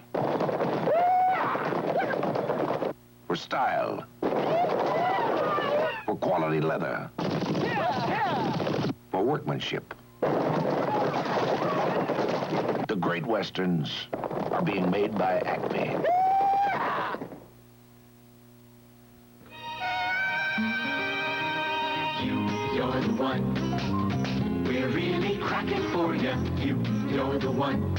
For style. For quality leather. For workmanship. The great Westerns are being made by Acme. You're the one. We're really cracking for you. You're the one.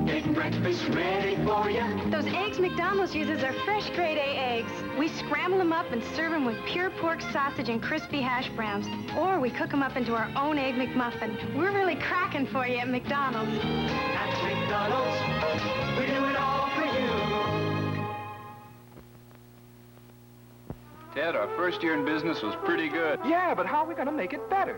Getting breakfast ready for you. Those eggs McDonald's uses are fresh grade A eggs. We scramble them up and serve them with pure pork sausage and crispy hash browns. Or we cook them up into our own Egg McMuffin. We're really cracking for you at McDonald's. At McDonald's, we do it all for you. Ted, our first year in business was pretty good. Yeah, but how are we going to make it better?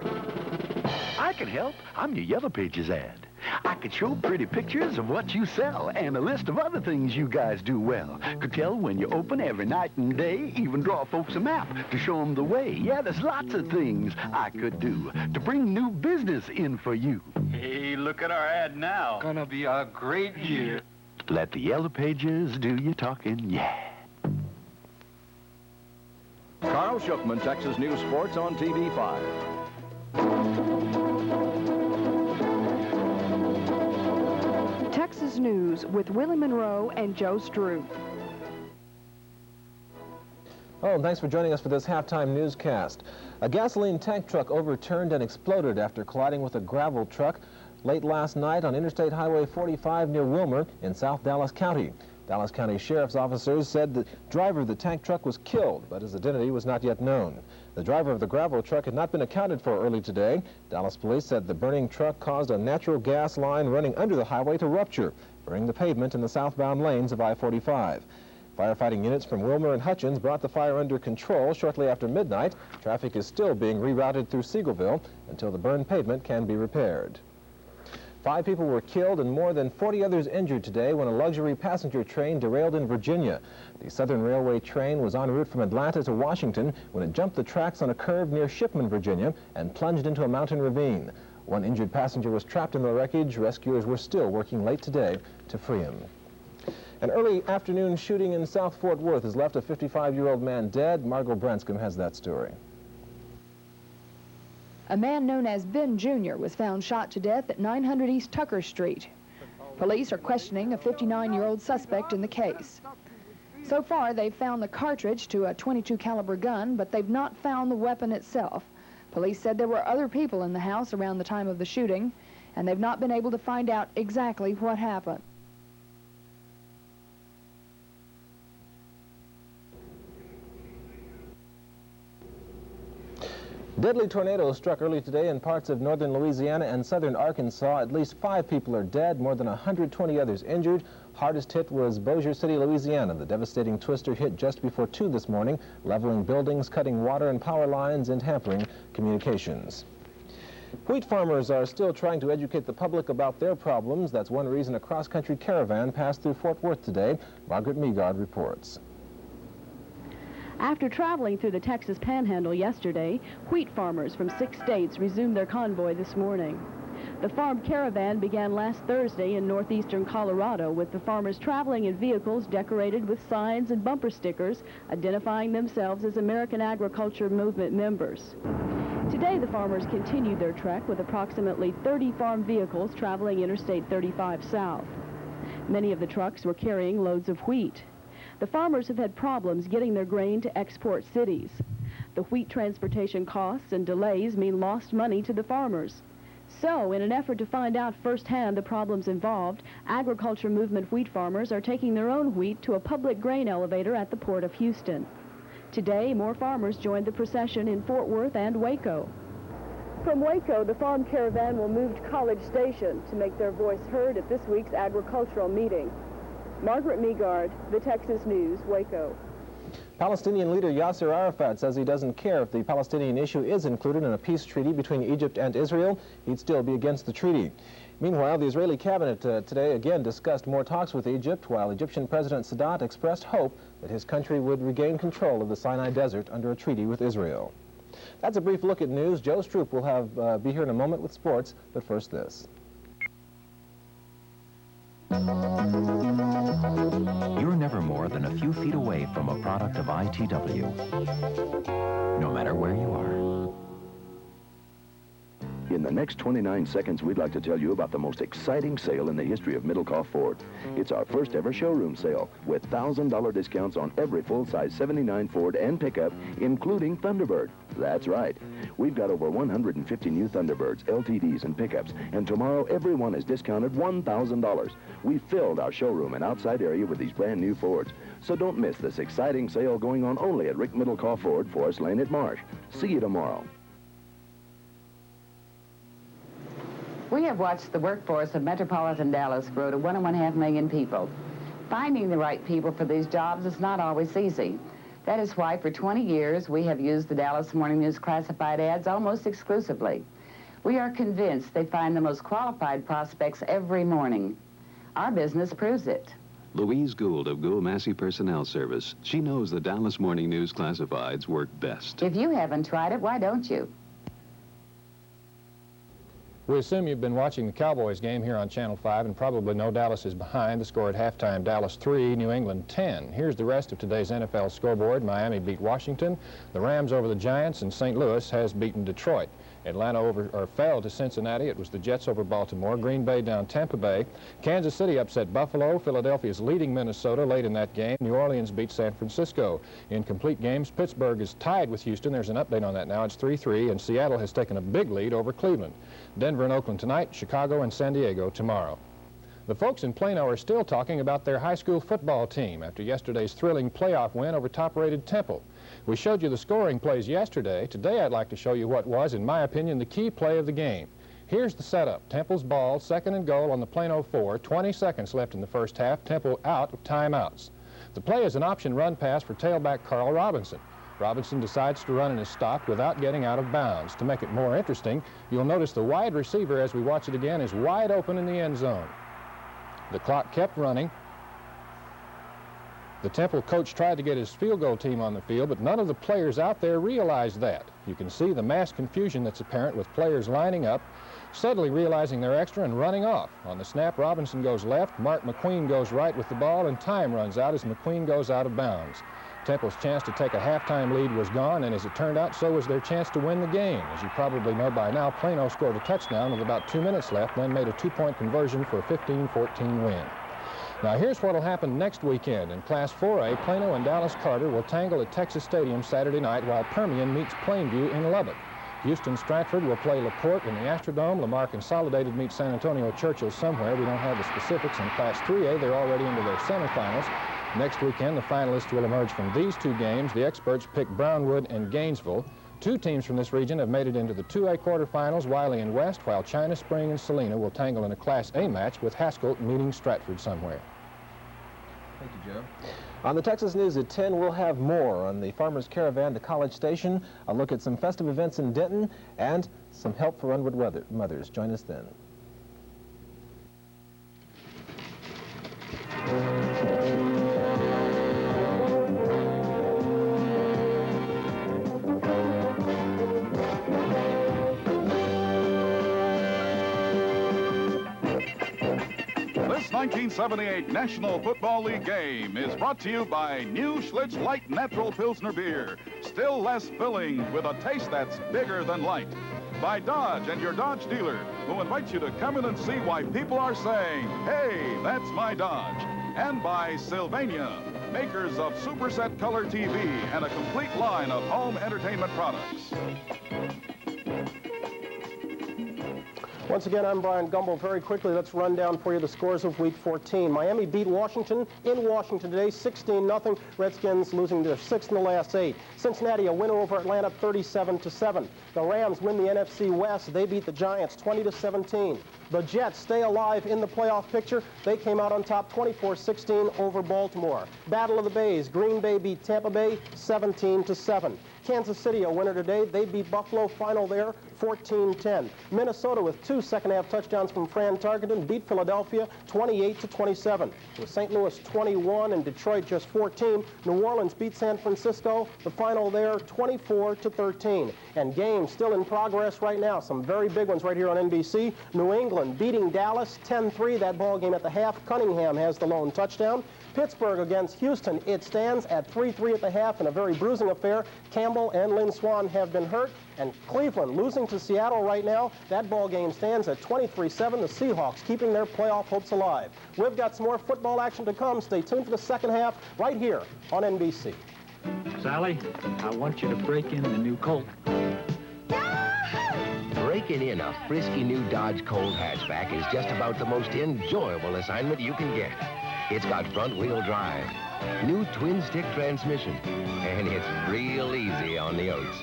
I can help. I'm your Yellow Pages ad. I could show pretty pictures of what you sell and a list of other things you guys do well. Could tell when you open every night and day, even draw folks a map to show them the way. Yeah, there's lots of things I could do to bring new business in for you. Hey, look at our ad now. Gonna be a great year. Let the Yellow Pages do your talking, yeah. Carl Schuckman, Texas News Sports on TV5. Texas News with Willie Monroe and Joe Struth. Oh, and thanks for joining us for this halftime newscast. A gasoline tank truck overturned and exploded after colliding with a gravel truck late last night on Interstate Highway 45 near Wilmer in South Dallas County. Dallas County Sheriff's officers said the driver of the tank truck was killed, but his identity was not yet known. The driver of the gravel truck had not been accounted for early today. Dallas police said the burning truck caused a natural gas line running under the highway to rupture, burning the pavement in the southbound lanes of I-45. Firefighting units from Wilmer and Hutchins brought the fire under control shortly after midnight. Traffic is still being rerouted through Siegelville until the burned pavement can be repaired. 5 people were killed and more than 40 others injured today when a luxury passenger train derailed in Virginia. The Southern Railway train was en route from Atlanta to Washington when it jumped the tracks on a curve near Shipman, Virginia, and plunged into a mountain ravine. One injured passenger was trapped in the wreckage. Rescuers were still working late today to free him. An early afternoon shooting in South Fort Worth has left a 55-year-old man dead. Margot Branscombe has that story. A man known as Ben Jr. was found shot to death at 900 East Tucker Street. Police are questioning a 59-year-old suspect in the case. So far, they've found the cartridge to a .22 caliber gun, but they've not found the weapon itself. Police said there were other people in the house around the time of the shooting, and they've not been able to find out exactly what happened. Deadly tornadoes struck early today in parts of northern Louisiana and southern Arkansas. At least 5 people are dead, more than 120 others injured. Hardest hit was Bossier City, Louisiana. The devastating twister hit just before 2 this morning, leveling buildings, cutting water and power lines, and hampering communications. Wheat farmers are still trying to educate the public about their problems. That's one reason a cross-country caravan passed through Fort Worth today. Margaret Meagard reports. After traveling through the Texas Panhandle yesterday, wheat farmers from 6 states resumed their convoy this morning. The farm caravan began last Thursday in northeastern Colorado, with the farmers traveling in vehicles decorated with signs and bumper stickers identifying themselves as American Agriculture Movement members. Today, the farmers continued their trek with approximately 30 farm vehicles traveling Interstate 35 south. Many of the trucks were carrying loads of wheat. The farmers have had problems getting their grain to export cities. The wheat transportation costs and delays mean lost money to the farmers. So, in an effort to find out firsthand the problems involved, Agriculture Movement wheat farmers are taking their own wheat to a public grain elevator at the Port of Houston. Today, more farmers joined the procession in Fort Worth and Waco. From Waco, the farm caravan will move to College Station to make their voice heard at this week's agricultural meeting. Margaret Meagard, The Texas News, Waco. Palestinian leader Yasser Arafat says he doesn't care if the Palestinian issue is included in a peace treaty between Egypt and Israel. He'd still be against the treaty. Meanwhile, the Israeli cabinet today again discussed more talks with Egypt, while Egyptian President Sadat expressed hope that his country would regain control of the Sinai Desert under a treaty with Israel. That's a brief look at news. Joe Stroop will be here in a moment with sports, but first this. You're never more than a few feet away from a product of ITW, no matter where you are. In the next 29 seconds, we'd like to tell you about the most exciting sale in the history of Middlecoff Ford. It's our first ever showroom sale with $1,000 discounts on every full-size 79 Ford and pickup, including Thunderbird. That's right. We've got over 150 new Thunderbirds, LTDs, and pickups, and tomorrow every one is discounted $1,000. We filled our showroom and outside area with these brand new Fords. So don't miss this exciting sale going on only at Rick Middlecoff Ford, Forest Lane at Marsh. See you tomorrow. We have watched the workforce of metropolitan Dallas grow to 1.5 million people. Finding the right people for these jobs is not always easy. That is why for 20 years we have used the Dallas Morning News classified ads almost exclusively. We are convinced they find the most qualified prospects every morning. Our business proves it. Louise Gould of Gould Massey Personnel Service. She knows the Dallas Morning News classifieds work best. If you haven't tried it, why don't you? We assume you've been watching the Cowboys game here on Channel 5 and probably know Dallas is behind. The score at halftime, Dallas 3, New England 10. Here's the rest of today's NFL scoreboard. Miami beat Washington, the Rams over the Giants, and St. Louis has beaten Detroit. Atlanta fell to Cincinnati. It was the Jets over Baltimore. Green Bay down Tampa Bay. Kansas City upset Buffalo. Philadelphia's leading Minnesota late in that game. New Orleans beat San Francisco. In complete games, Pittsburgh is tied with Houston. There's an update on that now. It's 3-3, and Seattle has taken a big lead over Cleveland. Denver and Oakland tonight, Chicago and San Diego tomorrow. The folks in Plano are still talking about their high school football team after yesterday's thrilling playoff win over top-rated Temple. We showed you the scoring plays yesterday. Today I'd like to show you what was, in my opinion, the key play of the game. Here's the setup. Temple's ball, 2nd and goal on the Plano 4, 20 seconds left in the first half. Temple out of timeouts. The play is an option run pass for tailback Carl Robinson. Robinson decides to run and is stopped without getting out of bounds. To make it more interesting, you'll notice the wide receiver, as we watch it again, is wide open in the end zone. The clock kept running. The Temple coach tried to get his field goal team on the field, but none of the players out there realized that. You can see the mass confusion that's apparent with players lining up, suddenly realizing they're extra and running off. On the snap, Robinson goes left, Mark McQueen goes right with the ball, and time runs out as McQueen goes out of bounds. Temple's chance to take a halftime lead was gone, and as it turned out, so was their chance to win the game. As you probably know by now, Plano scored a touchdown with about 2 minutes left, then made a 2-point conversion for a 15-14 win. Now here's what will happen next weekend. In Class 4A, Plano and Dallas Carter will tangle at Texas Stadium Saturday night, while Permian meets Plainview in Lubbock. Houston Stratford will play LaPorte in the Astrodome. Lamar Consolidated meets San Antonio Churchill somewhere. We don't have the specifics. In Class 3A, they're already into their semifinals. Next weekend, the finalists will emerge from these two games. The experts pick Brownwood and Gainesville. Two teams from this region have made it into the 2A quarterfinals, Wiley and West, while China Spring and Salina will tangle in a Class A match with Haskell meeting Stratford somewhere. Thank you, Joe. On the Texas News at 10, we'll have more on the Farmer's Caravan to College Station, a look at some festive events in Denton, and some help for unwed mothers. Join us then. This 1978 National Football League game is brought to you by New Schlitz Light Natural Pilsner Beer. Still less filling with a taste that's bigger than light. By Dodge and your Dodge dealer, who invites you to come in and see why people are saying, hey, that's my Dodge. And by Sylvania, makers of Superset Color TV and a complete line of home entertainment products. Once again, I'm Brian Gumbel. Very quickly, let's run down for you the scores of Week 14. Miami beat Washington in Washington today, 16-0. Redskins losing their 6th in the last 8. Cincinnati, a winner over Atlanta, 37-7. The Rams win the NFC West. They beat the Giants, 20-17. The Jets stay alive in the playoff picture. They came out on top, 24-16 over Baltimore. Battle of the Bays. Green Bay beat Tampa Bay, 17-7. Kansas City, a winner today. They beat Buffalo, final there, 14-10. Minnesota, with 2 second-half touchdowns from Fran Tarkenton, beat Philadelphia 28-27. With St. Louis 21 and Detroit just 14, New Orleans beat San Francisco. The final there, 24-13. And games still in progress right now. Some very big ones right here on NBC. New England beating Dallas 10-3. That ball game at the half. Cunningham has the lone touchdown. Pittsburgh against Houston. It stands at 3-3 at the half in a very bruising affair. Campbell and Lynn Swan have been hurt. And Cleveland losing to Seattle right now. That ball game stands at 23-7. The Seahawks keeping their playoff hopes alive. We've got some more football action to come. Stay tuned for the second half right here on NBC. Sally, I want you to break in the new Colt. Breaking in a frisky new Dodge Colt hatchback is just about the most enjoyable assignment you can get. It's got front-wheel drive, new twin-stick transmission, and it's real easy on the oats.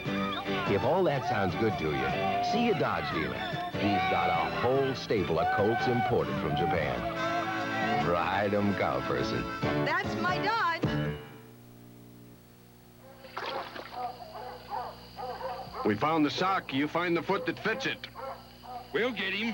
If all that sounds good to you, see a Dodge dealer. He's got a whole stable of Colts imported from Japan. Ride 'em, cowperson. That's my Dodge. We found the sock. You find the foot that fits it. We'll get him.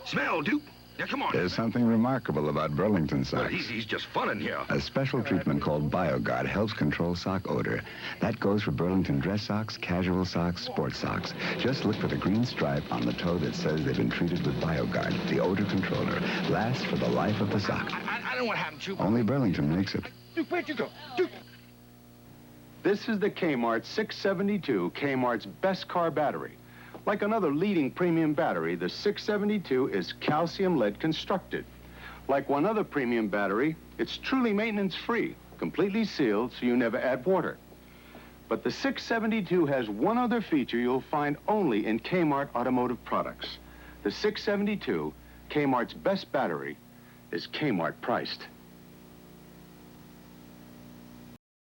Smell, Duke. Now, come on. There's something remarkable about Burlington socks. Well, he's just fun in here. A special treatment called BioGuard helps control sock odor. That goes for Burlington dress socks, casual socks, sports socks. Just look for the green stripe on the toe that says they've been treated with BioGuard, the odor controller. Lasts for the life of the sock. I don't know what happened to you. Only Burlington makes it. Duke, where'd you go? Duke. This is the Kmart 672, Kmart's best car battery. Like another leading premium battery, the 672 is calcium lead constructed. Like one other premium battery, it's truly maintenance-free, completely sealed so you never add water. But the 672 has one other feature you'll find only in Kmart automotive products. The 672, Kmart's best battery, is Kmart priced.